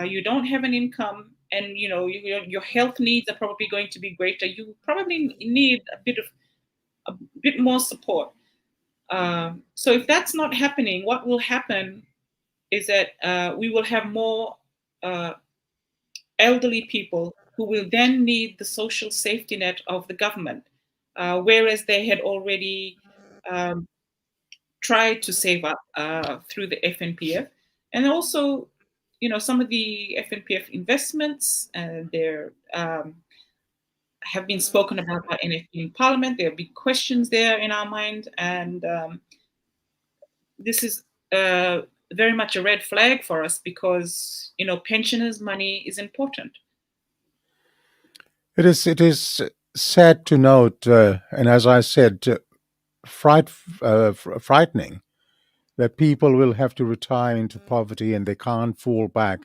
you don't have an income, and your health needs are probably going to be greater. You probably need a bit more support. So if that's not happening, what will happen is that we will have more uh, elderly people who will then need the social safety net of the government, whereas they had already um, tried to save up through the FNPF. And also, some of the FNPF investments, there have been spoken about by NFP in Parliament. There are big questions there in our mind, and this is uh, very much a red flag for us because pensioners' money is important. It is sad to note, and as I said, frightening that people will have to retire into poverty and they can't fall back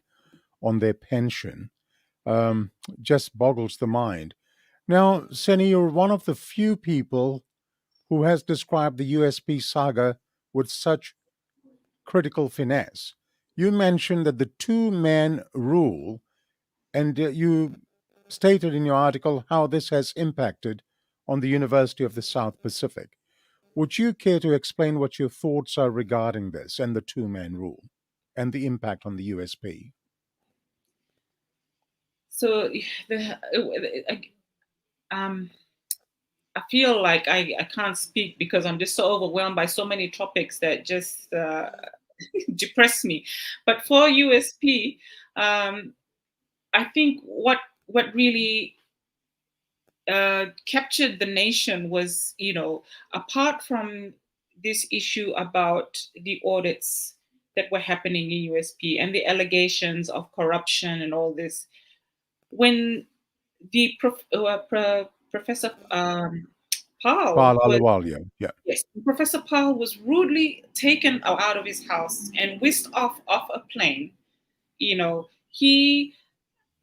on their pension. Um, just boggles the mind. Now, Seni, you're one of the few people who has described the USP saga with such critical finesse. You mentioned that the two-man rule, and you stated in your article how this has impacted on the University of the South Pacific. Would you care to explain what your thoughts are regarding this and the two-man rule and the impact on the USP? So the um, I feel like I can't speak because I'm just so overwhelmed by so many topics that just depress me. But for USP, I think what really captured the nation was, apart from this issue about the audits that were happening in USP and the allegations of corruption and all this, when the Professor Powell Paul was, Aluwalia. Yeah. yes, Professor Powell was rudely taken out of his house and whisked off a plane. He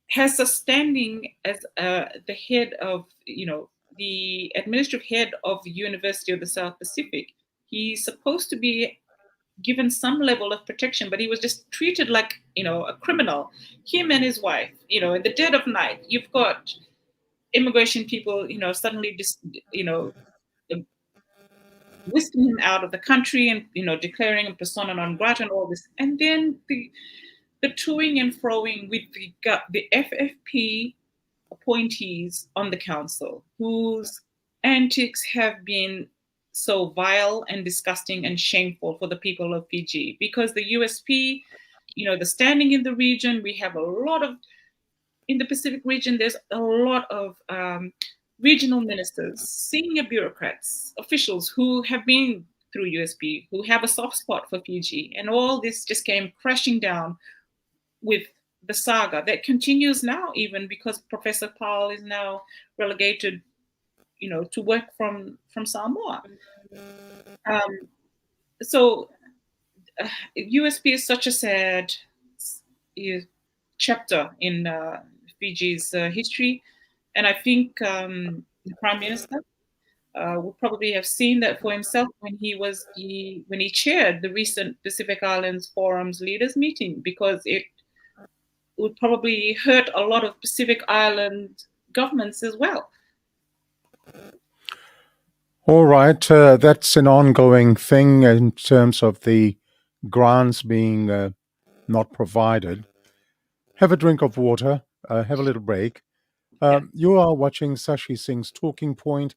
has a standing as the head of, the administrative head of the University of the South Pacific. He's supposed to be given some level of protection, but he was just treated like, a criminal. Him and his wife, in the dead of night, you've got immigration people, suddenly just, whisking him out of the country and, declaring him persona non grata and all this. And then the toing and froing with the FFP appointees on the council, whose antics have been so vile and disgusting and shameful for the people of Fiji. Because the USP, the standing in the region, we have a lot of, in the Pacific region, there's a lot of regional ministers, senior bureaucrats, officials who have been through USP, who have a soft spot for Fiji. And all this just came crashing down with the saga that continues now, even because Professor Powell is now relegated, to work from Samoa. So USP is such a sad chapter in Fiji's history, and I think the Prime Minister would probably have seen that for himself when he chaired the recent Pacific Islands Forum's leaders meeting, because it would probably hurt a lot of Pacific Island governments as well. All right. That's an ongoing thing in terms of the grants being not provided. Have a drink of water. Have a little break. You are watching Sashi Singh's Talking Point,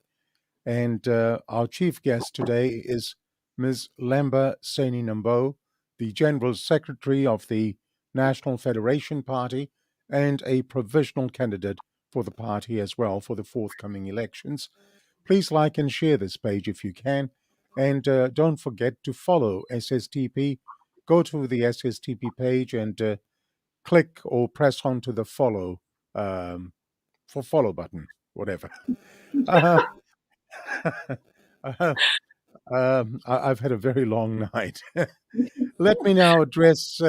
and our chief guest today is Ms. Leba Seni Nabou, the General Secretary of the National Federation Party and a provisional candidate for the party as well for the forthcoming elections. Please like and share this page if you can, and don't forget to follow SSTP. Go to the SSTP page and click or press onto the follow for follow button, whatever. Uh, I've had a very long night. Let me now address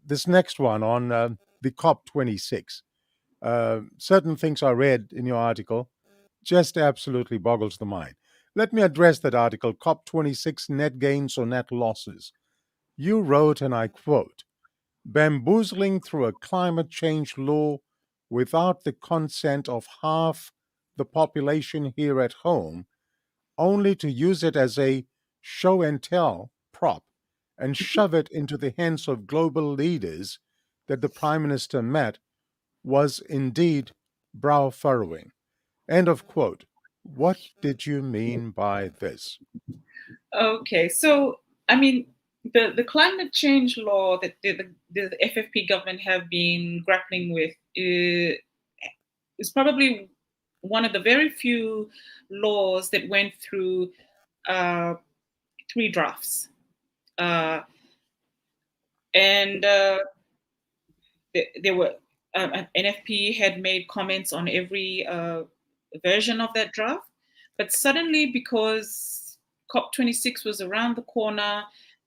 this next one on the COP26. Certain things I read in your article just absolutely boggles the mind. Let me address that article, COP26 net gains or net losses. You wrote, and I quote, bamboozling through a climate change law without the consent of half the population here at home, only to use it as a show and tell prop and shove it into the hands of global leaders that the Prime Minister met, was indeed brow furrowing. End of quote. What did you mean by this? Okay, so I mean, the climate change law that the FFP government have been grappling with is probably one of the very few laws that went through three drafts, and there were NFP had made comments on every version of that draft, but suddenly, because COP26 was around the corner,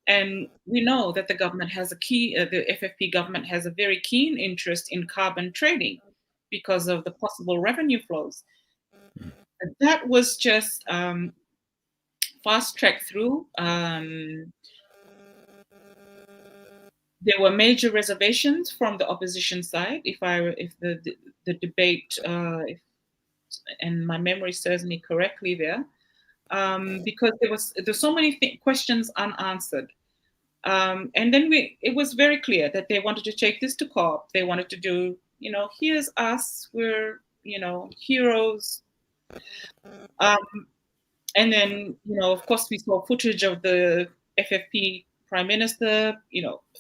and we know that the government has the FFP government has a very keen interest in carbon trading because of the possible revenue flows. That was just fast tracked through. There were major reservations from the opposition side. If the debate, and my memory serves me correctly there, because there's so many questions unanswered. And then it was very clear that they wanted to take this to COP. They wanted to do, here's us, we're, heroes. And then, of course, we saw footage of the FFP prime minister,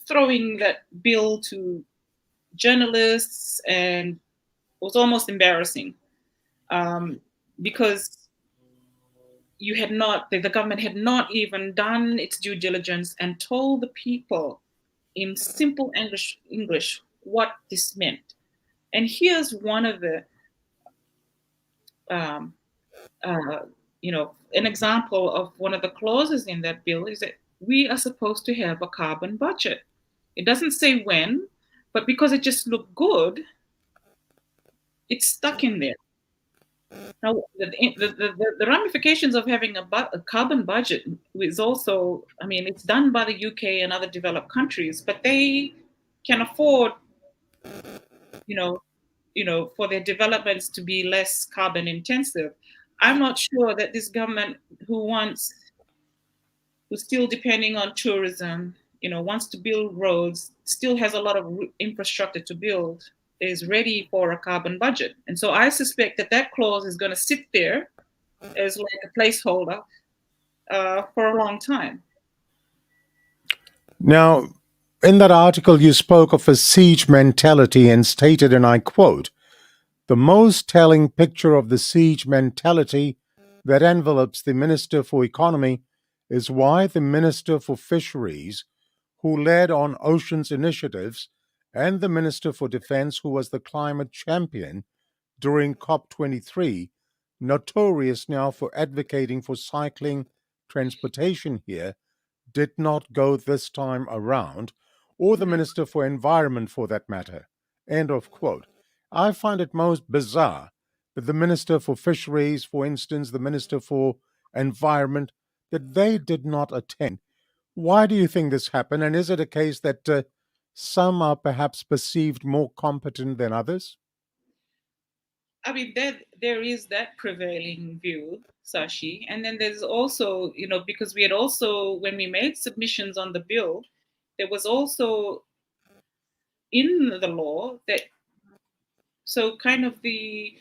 throwing that bill to journalists, and it was almost embarrassing, because the government had not even done its due diligence and told the people in simple English what this meant. And here's one of the, um, an example of one of the clauses in that bill is that we are supposed to have a carbon budget. It doesn't say when, but because it just looked good, it's stuck in there. Now, the ramifications of having a carbon budget is also, it's done by the UK and other developed countries, but they can afford, for their developments to be less carbon intensive. I'm not sure that this government, who's still depending on tourism, wants to build roads, still has a lot of infrastructure to build, is ready for a carbon budget. And so I suspect that clause is going to sit there as like a placeholder for a long time. Now, in that article, you spoke of a siege mentality and stated, and I quote, "The most telling picture of the siege mentality that envelops the Minister for Economy is why the Minister for Fisheries, who led on oceans initiatives, and the Minister for Defense, who was the climate champion during COP23, notorious now for advocating for cycling transportation here, did not go this time around, or the Minister for Environment for that matter." End of quote. I find it most bizarre that the Minister for Fisheries, for instance, the Minister for Environment, that they did not attend. Why do you think this happened? And is it a case that some are perhaps perceived more competent than others? There is that prevailing view, Sashi, and then there's also, because we had also, when we made submissions on the bill, there was also in the law that, so kind of the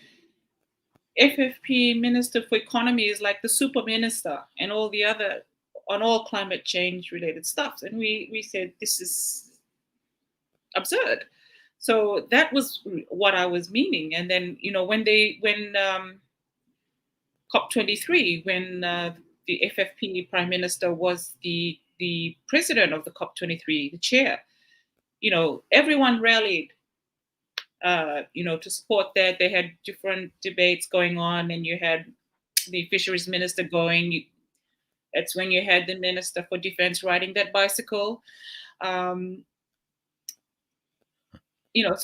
FFP Minister for Economy is like the super minister and all the other on all climate change related stuff. And we said this is absurd. So that was what I was meaning. And then, when COP23, when the FFP Prime Minister was the president of the COP23, the chair, everyone rallied, to support that. They had different debates going on, and you had the fisheries minister going. That's when you had the Minister for Defense riding that bicycle. So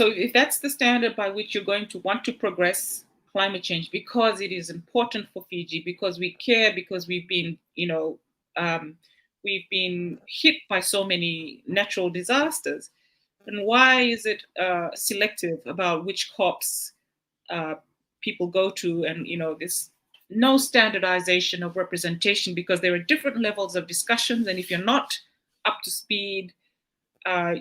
if that's the standard by which you're going to want to progress climate change, because it is important for Fiji, because we care, because we've been hit by so many natural disasters, then why is it selective about which COPs people go to? And this no standardization of representation, because there are different levels of discussions, and if you're not up to speed,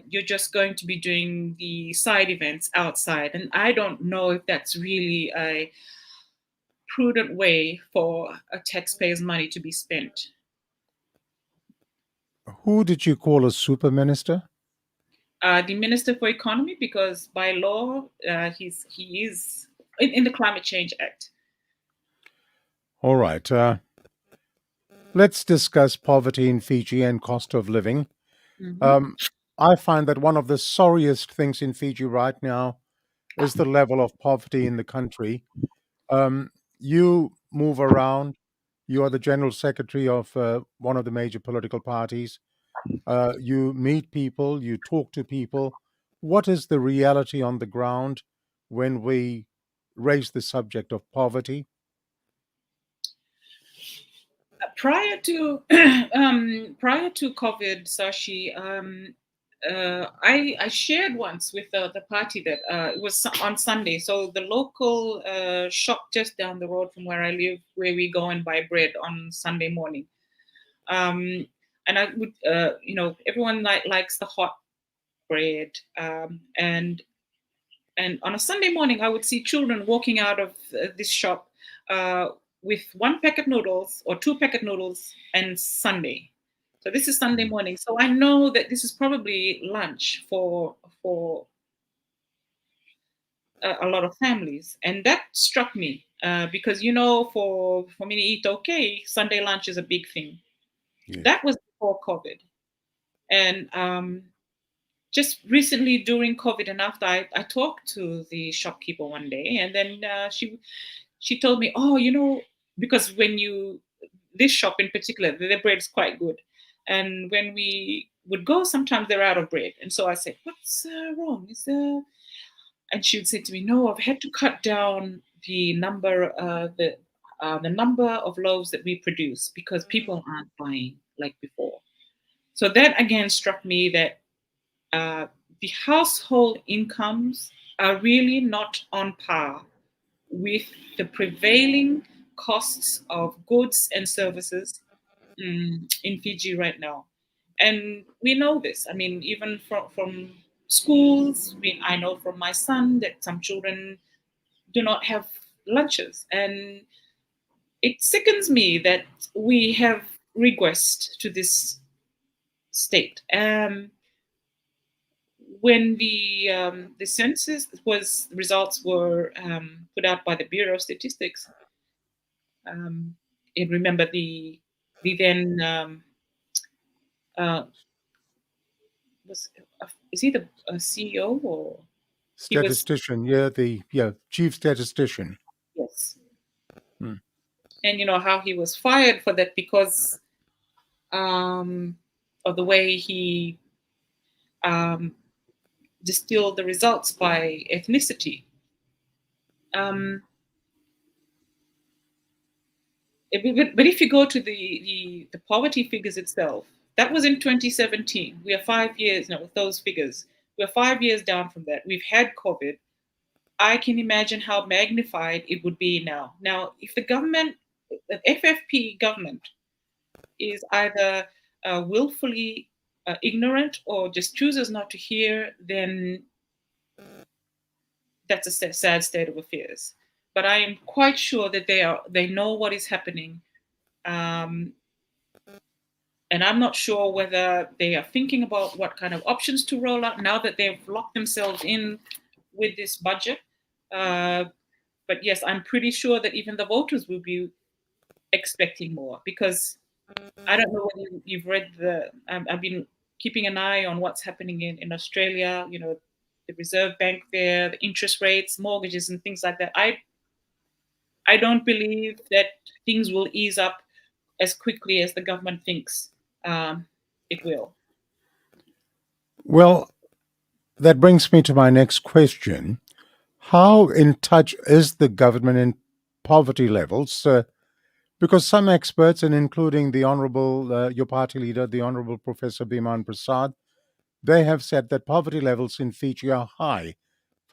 you're just going to be doing the side events outside. And I don't know if that's really a prudent way for a taxpayer's money to be spent. Who did you call a super minister? The Minister for Economy, because by law, he is in the Climate Change Act. All right. Let's discuss poverty in Fiji and cost of living. I find that one of the sorriest things in Fiji right now is the level of poverty in the country. You move around. You are the general secretary of one of the major political parties. You meet people, you talk to people. What is the reality on the ground when we raise the subject of poverty? Prior to COVID, Sashi, I shared once with the party that it was on Sunday. So the local shop just down the road from where I live, where we go and buy bread on Sunday morning. And I would, everyone likes the hot bread. And on a Sunday morning, I would see children walking out of this shop with 1 packet noodles or 2 packet noodles and Sunday. So this is Sunday morning. So I know that this is probably lunch for a lot of families, and that struck me because for me to eat okay, Sunday lunch is a big thing. Yes. That was before COVID, and just recently during COVID and after, I talked to the shopkeeper one day, and then she told me, oh, because this shop in particular, their bread is quite good, and when we would go, sometimes they're out of bread, and so I said, what's wrong? And she would say to me, no, I've had to cut down the number of loaves that we produce because people aren't buying like before. So that again struck me that the household incomes are really not on par with the prevailing costs of goods and services in Fiji right now. And we know this. I mean, even from schools, I know from my son that some children do not have lunches. And it sickens me that we have regressed to this state. When the census results were put out by the Bureau of Statistics, and remember the then was is he the CEO or he was Statistician, the chief statistician. yes, Hmm. and how he was fired for that because of the way he distilled the results by ethnicity. Um, but if you go to the poverty figures itself, that was in 2017. We are 5 years now with those figures. We're 5 years down from that. We've had COVID. I can imagine how magnified it would be now. Now, if the government, the FFP government, is either willfully ignorant or just chooses not to hear, then that's a sad state of affairs. But I am quite sure that they know what is happening, um, and I'm not sure whether they are thinking about what kind of options to roll out now that they've locked themselves in with this budget. But yes, I'm pretty sure that even the voters will be expecting more because I don't know whether you've read I've been keeping an eye on what's happening in Australia, the Reserve Bank there, the interest rates, mortgages, and things like that. I don't believe that things will ease up as quickly as the government thinks it will. Well, that brings me to my next question. How in touch is the government in poverty levels? Because some experts, and including the Honorable, your party leader, the Honorable Professor Biman Prasad, they have said that poverty levels in Fiji are high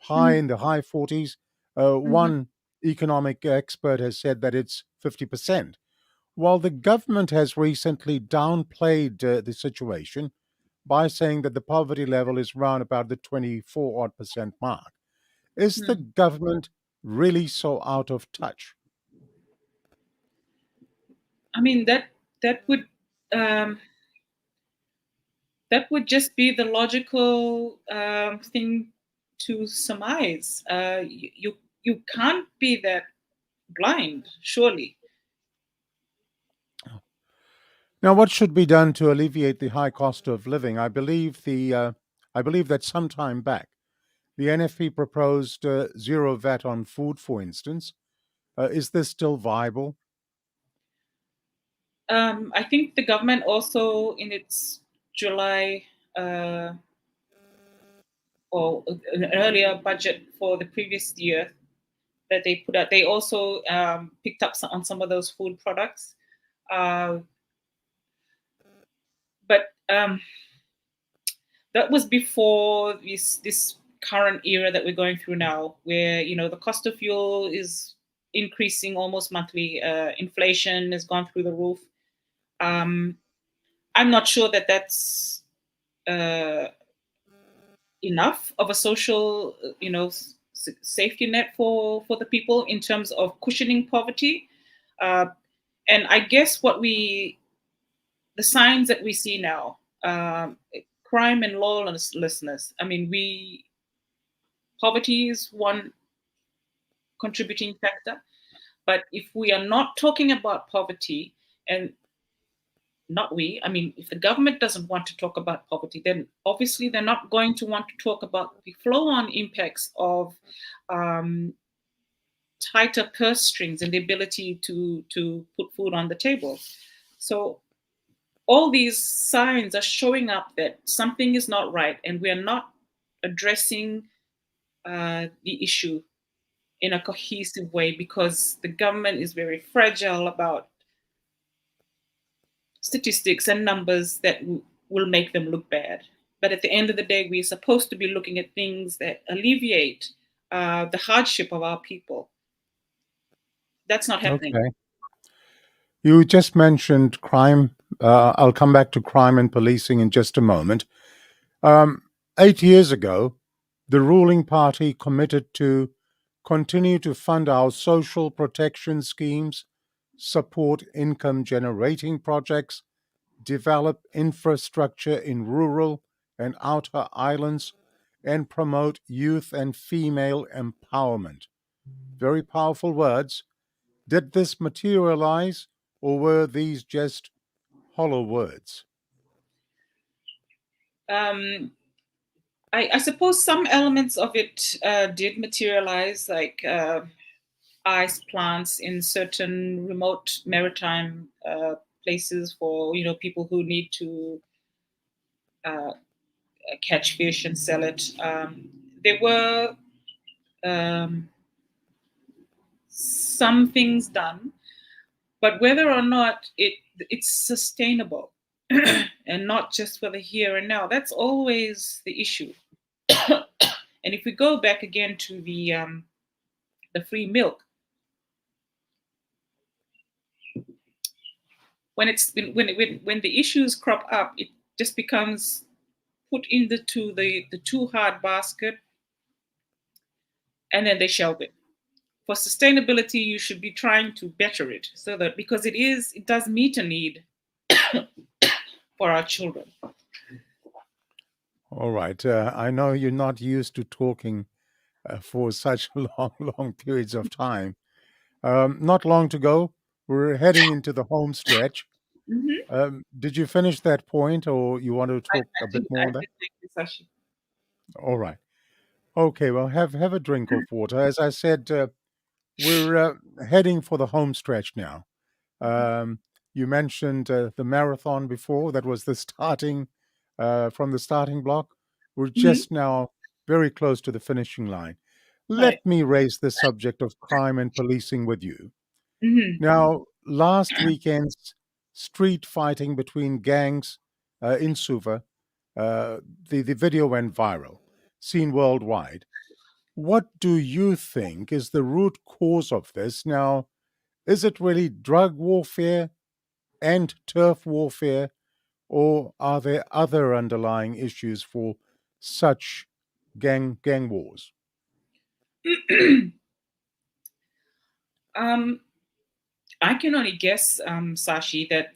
in the high 40s. Mhm. One economic expert has said that it's 50%. While the government has recently downplayed the situation by saying that the poverty level is around about the 24 odd percent mark. Is the Hmm. government really so out of touch? I mean that would um, that would just be the logical thing to surmise. You can't be that blind, surely. Now, what should be done to alleviate the high cost of living? I believe that some time back, the NFP proposed zero VAT on food, for instance. Is this still viable? I think the government also in its July uh, or an earlier budget for the previous year that they put out, they also picked up on some of those food products. Uh, but that was before this current era that we're going through now, where the cost of fuel is increasing almost monthly. Inflation has gone through the roof. Um, I'm not sure that that's uh, enough of a social, safety net for the people in terms of cushioning poverty. And I guess the signs that we see now, crime and lawlessness. I mean, poverty is one contributing factor. But if we are not talking about poverty, and I mean, if the government doesn't want to talk about poverty, then obviously they're not going to want to talk about the flow-on impacts of tighter purse strings and the ability to put food on the table. So all these signs are showing up that something is not right, and we are not addressing the issue in a cohesive way, because the government is very fragile about statistics and numbers that will make them look bad. But at the end of the day, we're supposed to be looking at things that alleviate the hardship of our people. That's not happening. Okay. You just mentioned crime. I'll come back to crime and policing in just a moment. 8 years ago, the ruling party committed to continue to fund our social protection schemes, support income generating projects, develop infrastructure in rural and outer islands, and promote youth and female empowerment. Very powerful words. Did this materialize, or were these just hollow words? I suppose some elements of it did materialize, like ice plants in certain remote maritime places for people who need to catch fish and sell it. There were some things done, but whether or not it's sustainable and not just for the here and now, that's always the issue. And if we go back again to the free milk, when the issues crop up, it just becomes put into the too hard basket, and then they shelve it. For sustainability, you should be trying to better it, so that because it does meet a need for our children. All right. I know you're not used to talking for such long periods of time. Not long to go. We're heading into the home stretch. Did you finish that point, or you want to talk a bit more on that? Thank you, Sashi. All right. Okay. Well, have a drink of water. As I said, we're heading for the home stretch now. You mentioned the marathon before. That was the starting from the starting block. We're just now very close to the finishing line. Right. Let me raise the subject of crime and policing with you. Mm-hmm. Now, last weekend's street fighting between gangs in Suva, the video went viral, seen worldwide. What do you think is the root cause of this? Now, is it really drug warfare and turf warfare, or are there other underlying issues for such gang wars? I can only guess, Sashi, that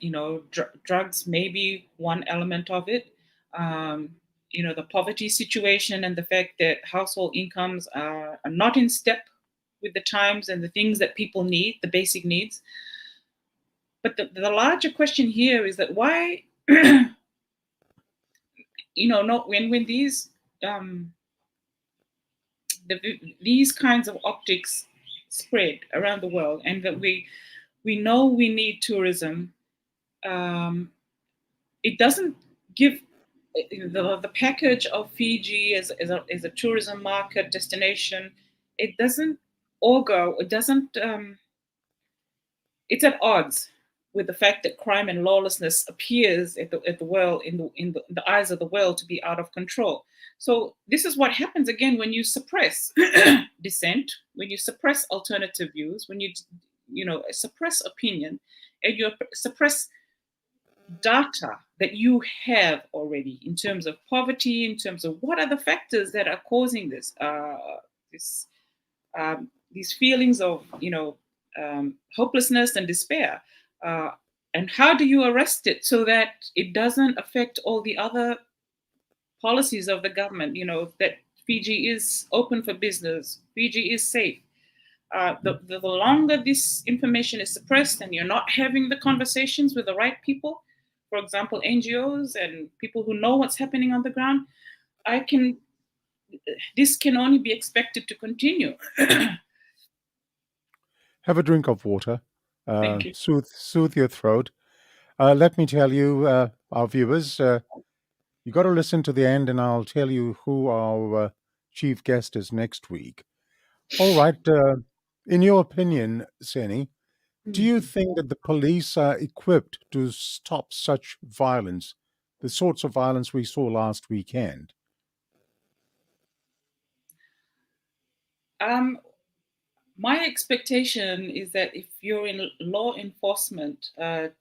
drugs may be one element of it. The poverty situation and the fact that household incomes are not in step with the times and the things that people need, the basic needs. But the larger question here is that why, not when these kinds of optics spread around the world, and that we know we need tourism. It doesn't give the package of Fiji as a tourism market destination. It doesn't augur. It doesn't. It's at odds with the fact that crime and lawlessness appears at the world in the eyes of the world to be out of control. So this is what happens again when you suppress dissent, when you suppress alternative views, when you suppress opinion, and you suppress data that you have already in terms of poverty, in terms of what are the factors that are causing this these feelings of, hopelessness and despair. And how do you arrest it so that it doesn't affect all the other policies of the government? That Fiji is open for business, Fiji is safe. The longer this information is suppressed and you're not having the conversations with the right people, for example, NGOs and people who know what's happening on the ground, this can only be expected to continue. Have a drink of water. Thank you. Soothe your throat. Let me tell you, our viewers, you got to listen to the end, and I'll tell you who our chief guest is next week. All right. In your opinion, Seni, do you think that the police are equipped to stop such violence, the sorts of violence we saw last weekend? My expectation is that if you're in law enforcement, to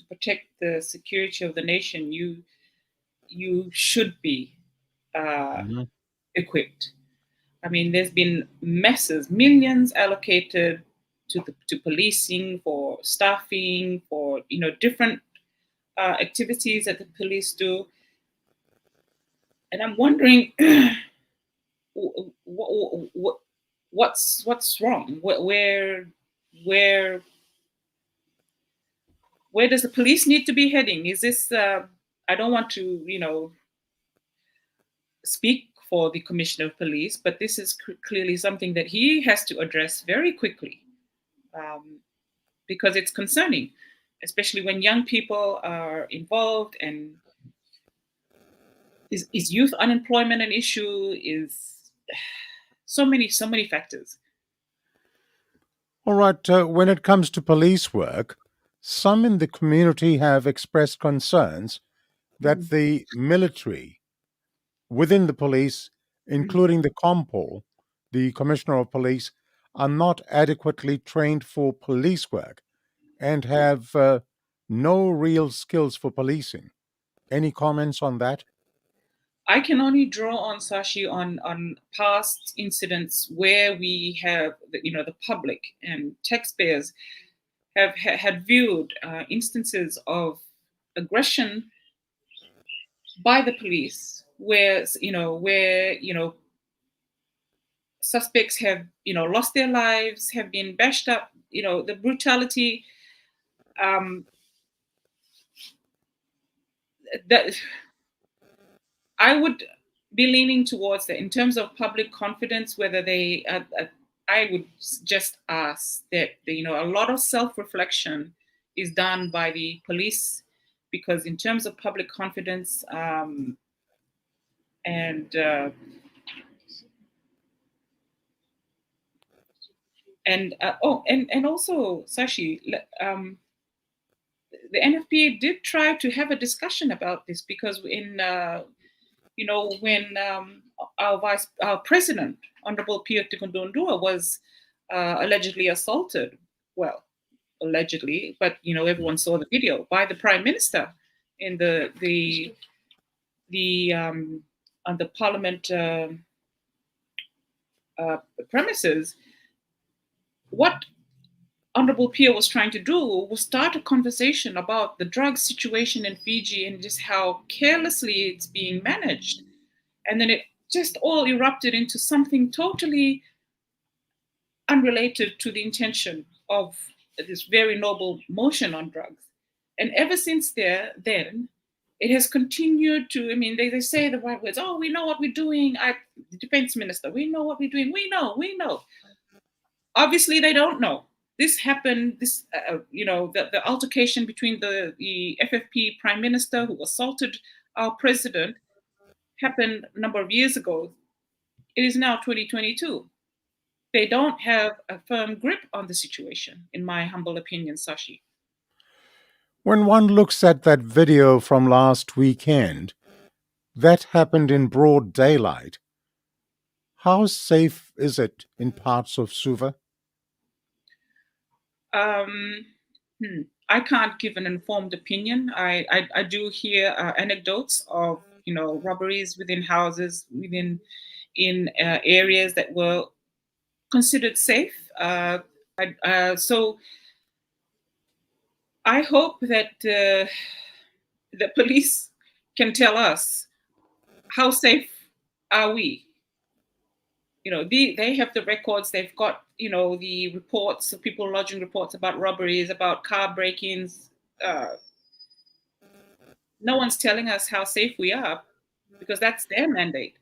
protect the security of the nation, you should be Mhm. equipped. I mean, there's been millions allocated to policing for staffing, for different activities that the police do, and I'm wondering what's wrong? Where does the police need to be heading? Is this? I don't want to speak for the commissioner of police, but this is clearly something that he has to address very quickly, because it's concerning, especially when young people are involved. And is youth unemployment an issue? Is so many factors. All right. When it comes to police work, some in the community have expressed concerns that the military within the police, including the Compol, the Commissioner of Police, are not adequately trained for police work and have no real skills for policing. Any comments on that? I can only draw on Sashi on past incidents where we have the public and taxpayers have had viewed instances of aggression by the police, where suspects have lost their lives, have been bashed up. The brutality that I would be leaning towards that in terms of public confidence, whether they. I would just ask that a lot of self-reflection is done by the police, because in terms of public confidence, and also Sashi, the NFP did try to have a discussion about this, because when our president, Honorable Pio Tikondondua, was allegedly assaulted, well, allegedly, but everyone saw the video, by the prime minister in the on the parliament premises. What Honorable Pio was trying to do was start a conversation about the drug situation in Fiji and just how carelessly it's being managed. And then it just all erupted into something totally unrelated to the intention of this very noble motion on drugs. And ever since then, it has continued to, I mean, they say the right words, oh, we know what we're doing. The defense minister, we know what we're doing. We know. Obviously, they don't know. This happened, the altercation between the FFP prime minister who assaulted our president happened a number of years ago. It is now 2022. They don't have a firm grip on the situation, in my humble opinion, Sashi. When one looks at that video from last weekend, that happened in broad daylight. How safe is it in parts of Suva? I can't give an informed opinion. I do hear anecdotes of robberies within houses, within in areas that were considered safe. So I hope that the police can tell us how safe are we. They have the records. They've got the reports of people lodging reports about robberies, about car break-ins. No one's telling us how safe we are because that's their mandate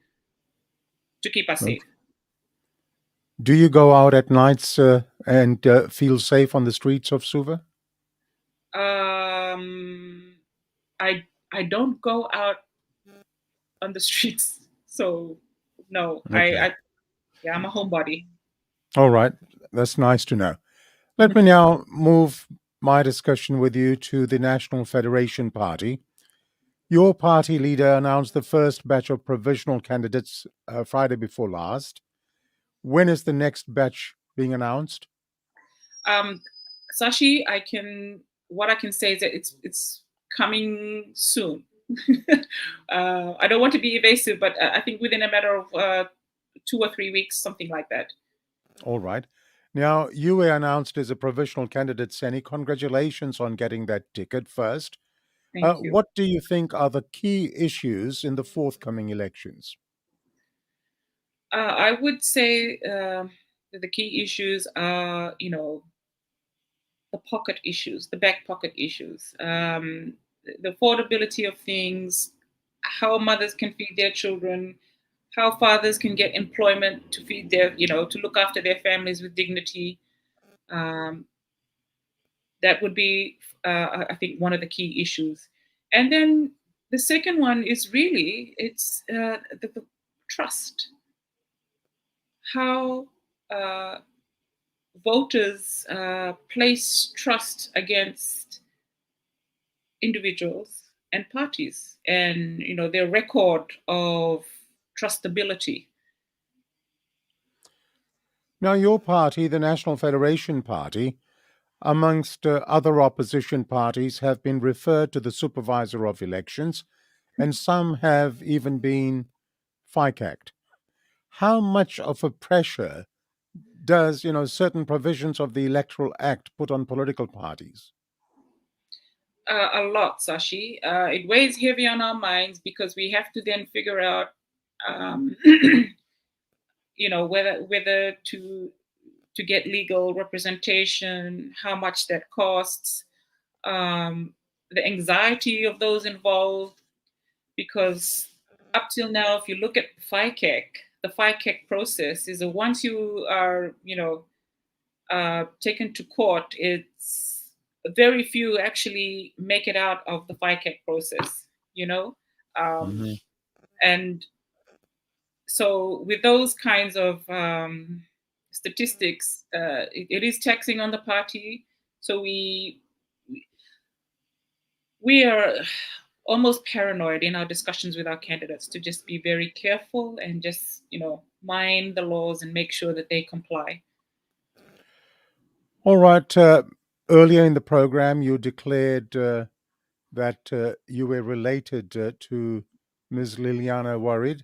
to keep us safe. Do you go out at nights and feel safe on the streets of Suva? I don't go out on the streets, so no. Okay. I'm a homebody. All right. That's nice to know. Let me now move my discussion with you to the National Federation Party. Your party leader announced the first batch of provisional candidates Friday before last. When is the next batch being announced? Sashi, what I can say is that it's coming soon. I don't want to be evasive, but I think within a matter of 2 or 3 weeks, something like that. All right. Now, you were announced as a provisional candidate, Seni. Congratulations on getting that ticket first. Thank you. What do you think are the key issues in the forthcoming elections? I would say that the key issues are, the pocket issues, the back pocket issues, the affordability of things, how mothers can feed their children, how fathers can get employment to feed to look after their families with dignity. Um, that would be, I think, one of the key issues. And then the second one is really it's the trust. How voters place trust against individuals and parties, and their record of trustability. Now, your party, the National Federation Party, amongst other opposition parties, have been referred to the Supervisor of Elections, and some have even been FICAC'd. How much of a pressure does certain provisions of the Electoral Act put on political parties? A lot, Sashi. It weighs heavy on our minds because we have to then figure out, whether to get legal representation, how much that costs, the anxiety of those involved. Because up till now, if you look at the FICAC process is that once you are, taken to court, it's very few actually make it out of the FICAC process, Mhm. and so with those kinds of statistics, it is taxing on the party. So we are almost paranoid in our discussions with our candidates to just be very careful and just mind the laws and make sure that they comply. All right. Earlier in the program, you declared that you were related to Ms. Liliana Warid.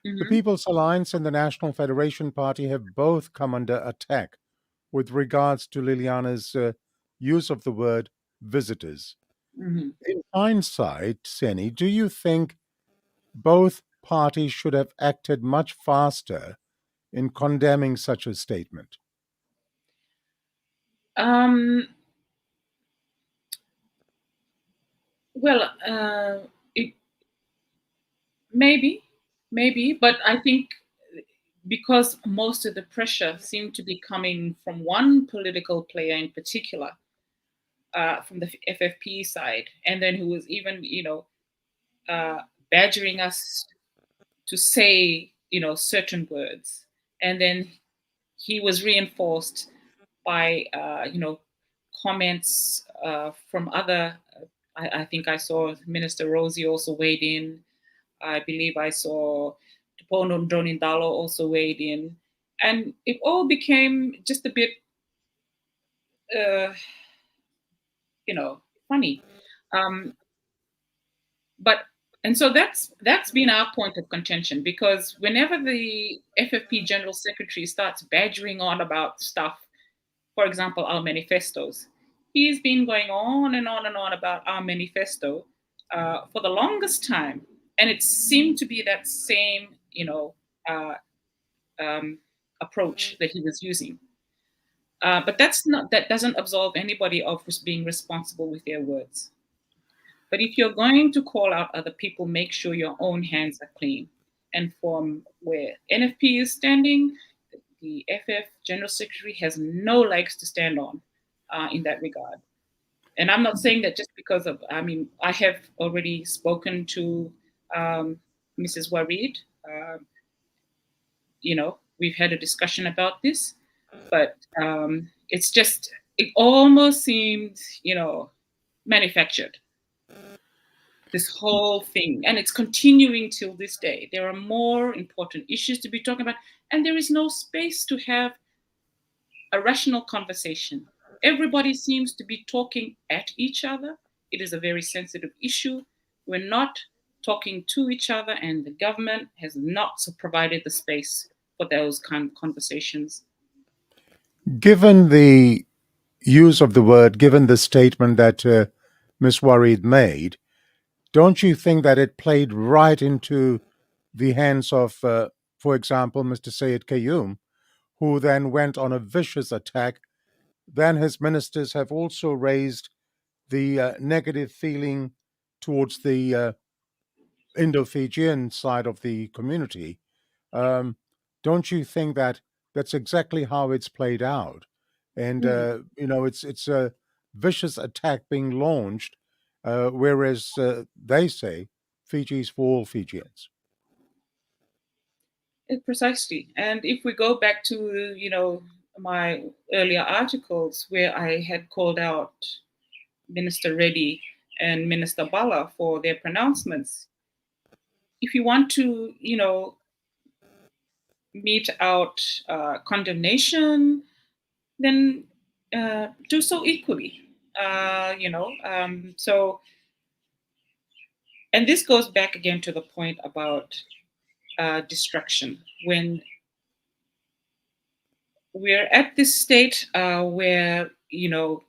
The Hmm. People's Alliance and the National Federation Party have both come under attack with regards to Liliana's use of the word visitors. Hmm. In hindsight, Seni, do you think both parties should have acted much faster in condemning such a statement? Um, well, it maybe, but I think because most of the pressure seemed to be coming from one political player in particular, from the FFP side, and then who was even, uh, badgering us to say, certain words, and then he was reinforced by, comments from other. I think I saw Minister Rosie also weighed in. I believe I saw Tupono Donindalo also weighed in, and it all became just a bit, uh, funny. Um, but And so that's been our point of contention, because whenever the FFP General Secretary starts badgering on about stuff, for example, our manifestos, he's been going on and on and on about our manifesto for the longest time, and it seemed to be that same, uh, approach that he was using. But that doesn't absolve anybody of being responsible with their words. But if you're going to call out other people, make sure your own hands are clean. And from where NFP is standing, the FF General Secretary has no legs to stand on in that regard. And I'm not saying that just because of, I have already spoken to Mrs. Warid. We've had a discussion about this, but it almost seemed, manufactured, this whole thing, and it's continuing till this day. There are more important issues to be talking about, and there is no space to have a rational conversation. Everybody seems to be talking at each other. It is a very sensitive issue. We're not talking to each other, and the government has not provided the space for those kind of conversations. Given the use of the word, given the statement that Ms. Warid made, don't you think that it played right into the hands of, for example, Mr. Sayed Qayyum, who then went on a vicious attack? Then his ministers have also raised the negative feeling towards the Indo-Fijian side of the community. Don't you think that that's exactly how it's played out? And it's a vicious attack being launched, whereas they say Fiji's for all Fijians. Precisely. And if we go back to, my earlier articles where I had called out Minister Reddy and Minister Bala for their pronouncements, if you want to, mete out condemnation, then do so equally. So, and this goes back again to the point about destruction. When we're at this state where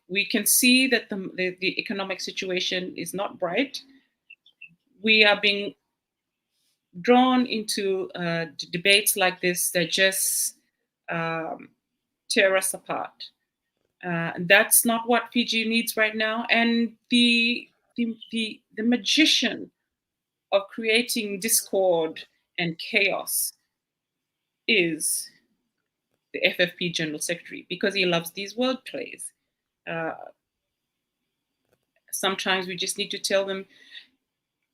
we can see that the economic situation is not bright, we are being drawn into debates like this that just tear us apart. That's not what Fiji needs right now. And the magician of creating discord and chaos is the FFP General Secretary, because he loves these word plays. Sometimes we just need to tell them,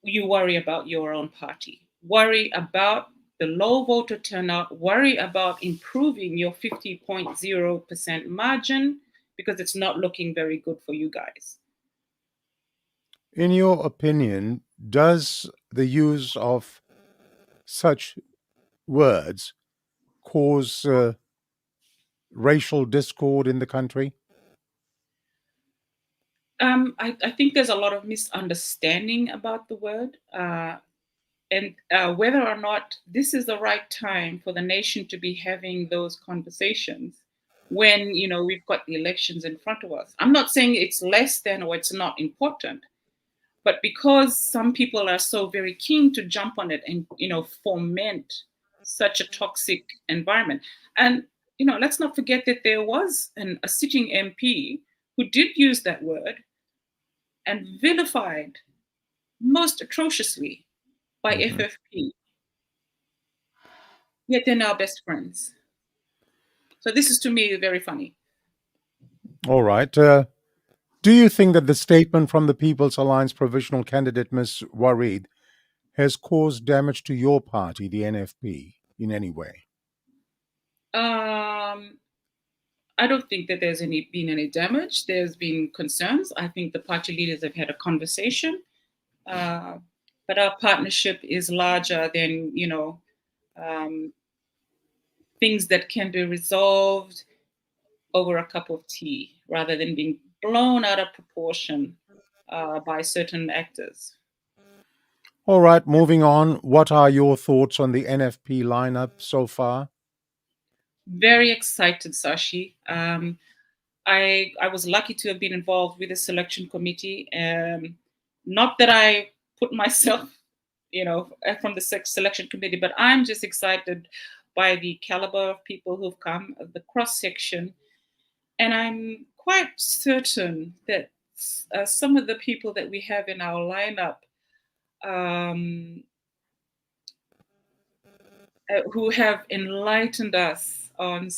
you worry about your own party. Worry about the low voter turnout. Worry about improving your 50.0% margin, because it's not looking very good for you guys. In your opinion, does the use of such words cause racial discord in the country? I think there's a lot of misunderstanding about the word, and whether or not this is the right time for the nation to be having those conversations when we've got the elections in front of us. I'm not saying it's less than or it's not important, but because some people are so very keen to jump on it and foment such a toxic environment. And let's not forget that there was a sitting MP who did use that word and vilified most atrociously by FFP. Yet they're now best friends. So this is, to me, very funny. All right. Do you think that the statement from the People's Alliance provisional candidate, Ms. Warid, has caused damage to your party, the NFP, in any way? I don't think that there's been any damage. There's been concerns. I think the party leaders have had a conversation, but our partnership is larger than things that can be resolved over a cup of tea, rather than being blown out of proportion by certain actors. All right, moving on. What are your thoughts on the NFP lineup so far? Very excited, Sashi. I was lucky to have been involved with the selection committee. Not that I put myself, from the selection committee, but I'm just excited by the caliber of people who've come, the cross section, and I'm quite certain that some of the people that we have in our lineup, um, who have enlightened us on,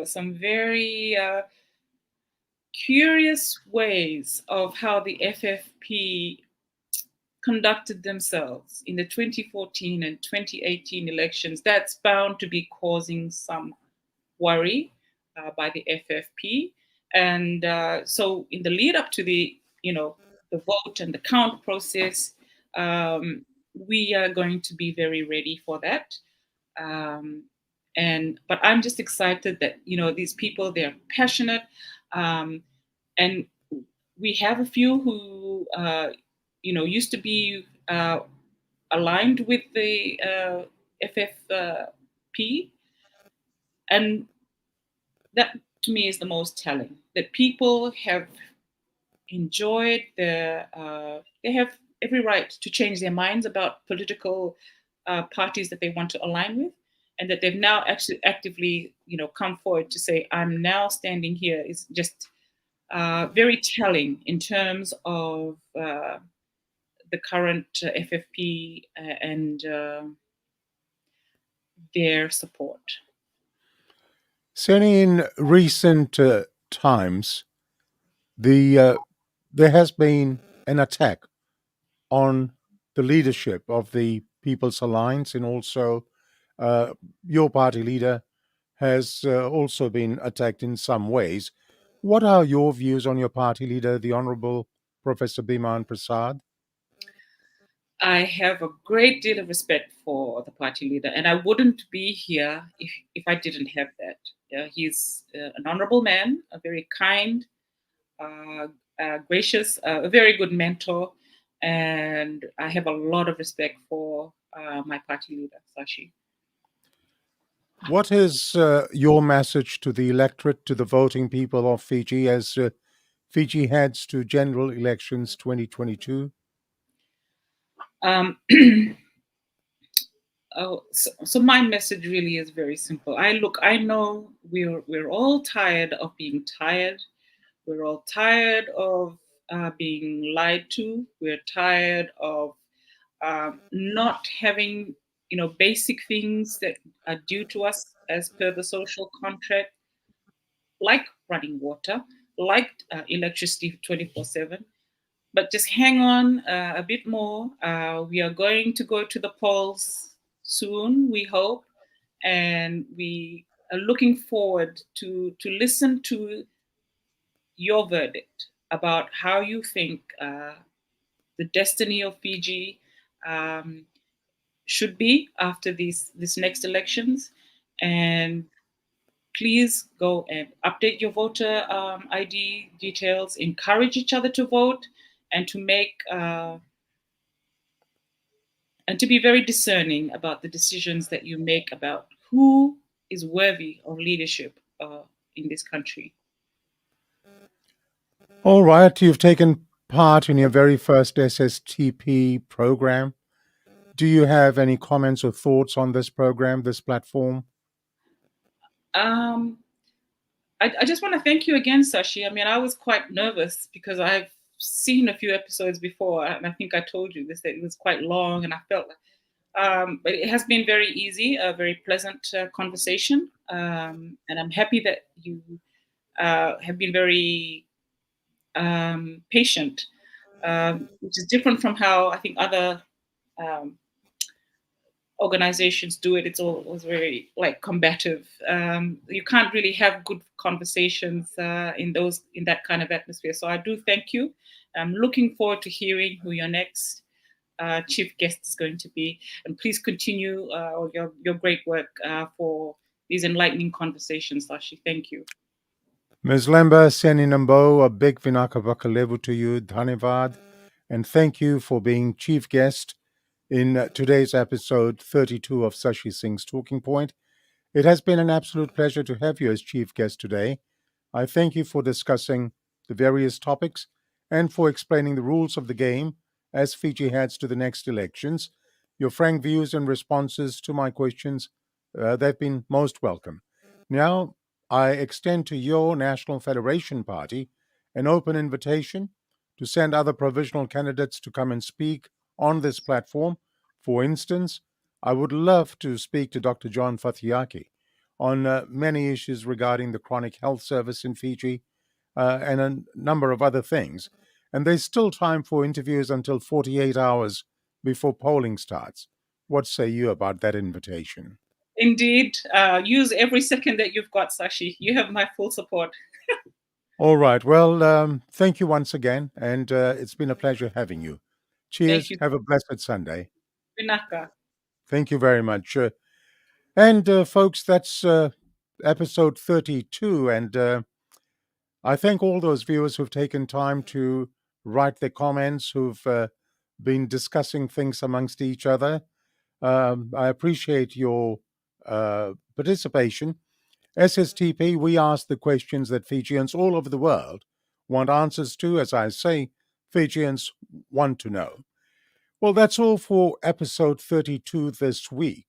some very curious ways of how the FFP conducted themselves in the 2014 and 2018 elections, that's bound to be causing some worry by the FFP. And so, in the lead up to the vote and the count process, we are going to be very ready for that. Um, but I'm just excited that these people, they're passionate, and we have a few who used to be aligned with the FFP, and that to me is the most telling. That people have enjoyed they have every right to change their minds about political parties that they want to align with, and that they've now actually actively come forward to say, I'm now standing here, is just very telling in terms of the current FFP and their support. Seni, in recent times, there has been an attack on the leadership of the People's Alliance, and also uh, your party leader has also been attacked in some ways. What are your views on your party leader, the Honorable Professor Biman Prasad? I have a great deal of respect for the party leader, and I wouldn't be here if I didn't have that. He's an honorable man, a very kind, uh, gracious, a very good mentor, and I have a lot of respect for my party leader, Sashi. What is your message to the electorate, to the voting people of Fiji, as Fiji heads to general elections 2022? Um, so my message really is very simple. I know we're all tired of being tired. We're all tired of being lied to. We're tired of not having, basic things that are due to us as per the social contract, like running water, like electricity 24/7. But just hang on a bit more. We are going to go to the polls soon, we hope, and we are looking forward to listen to your verdict about how you think the destiny of Fiji um, should be after this next elections. And please go and update your voter ID details. Encourage each other to vote and to make and to be very discerning about the decisions that you make about who is worthy of leadership in this country. All right, you've taken part in your very first SSTP program. Do you have any comments or thoughts on this program, this platform? Um, I just want to thank you again, Sashi. I mean, I was quite nervous because I've seen a few episodes before, and I think I told you this, that it was quite long, and I felt but it has been very easy, a very pleasant conversation, and I'm happy that you have been very patient, which is different from how I think other um, organizations do it. It's always very like combative. You can't really have good conversations in that kind of atmosphere. So I do thank you. I'm looking forward to hearing who your next chief guest is going to be, and please continue your great work for these enlightening conversations, Sashi. Thank you. Ms. Leba Seni Nabou, a big Vinaka Vakalevu to you, Dhanivad, and thank you for being chief guest in today's episode 32 of Sashi Singh's Talking Point. It has been an absolute pleasure to have you as chief guest today. I thank you for discussing the various topics and for explaining the rules of the game as Fiji heads to the next elections. Your frank views and responses to my questions, they've been most welcome. Now, I extend to your National Federation Party an open invitation to send other provisional candidates to come and speak on this platform. For instance, I would love to speak to Dr. John Fathiaki on many issues regarding the chronic health service in Fiji and a number of other things. And there's still time for interviews until 48 hours before polling starts. What say you about that invitation? Indeed, use every second that you've got, Sashi. You have my full support. All right. Well, thank you once again, and it's been a pleasure having you. Thank Cheers. you. Have a blessed Sunday. Vinaka. Thank you very much. And folks, that's episode 32. And I thank all those viewers who've taken time to write their comments, who've been discussing things amongst each other. I appreciate your participation. SSTP, we ask the questions that Fijians all over the world want answers to. As I say, Fijians want to know. Well, that's all for episode 32 this week.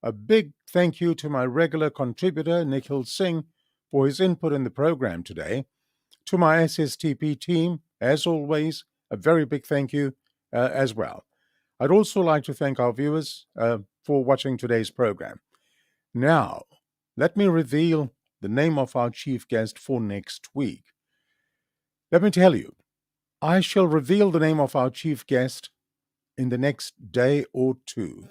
A big thank you to my regular contributor, Nikhil Singh, for his input in the program today. To my SSTP team, as always, a very big thank you as well. I'd also like to thank our viewers for watching today's program. Now, let me reveal the name of our chief guest for next week. Let me tell you, I shall reveal the name of our chief guest in the next day or two.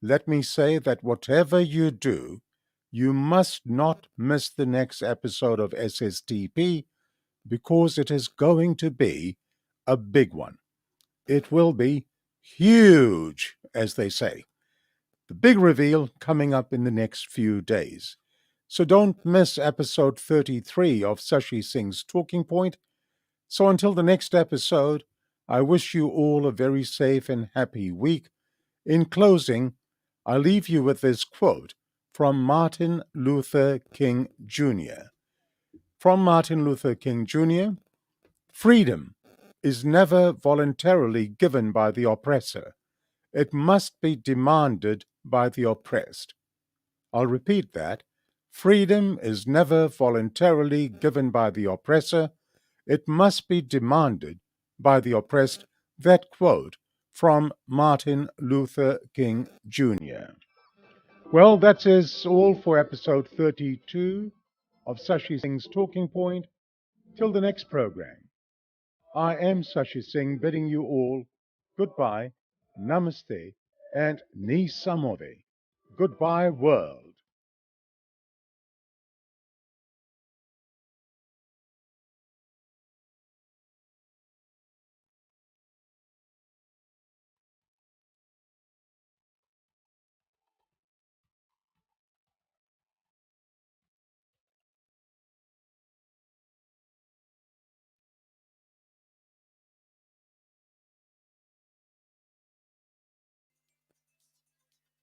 Let me say that whatever you do, you must not miss the next episode of SSTP because it is going to be a big one. It will be huge, as they say. The big reveal coming up in the next few days. So don't miss episode 33 of Sashi Singh's Talking Point. So until the next episode, I wish you all a very safe and happy week. In closing, I leave you with this quote from Martin Luther King Jr. From Martin Luther King Jr., freedom is never voluntarily given by the oppressor. It must be demanded by the oppressed. I'll repeat that. Freedom is never voluntarily given by the oppressor. It must be demanded by the oppressed. That quote from Martin Luther King Jr. Well, that is all for episode 32 of Sashi Singh's Talking Point. Till the next program, I am Sashi Singh bidding you all goodbye, namaste, and ni samode. Goodbye, world.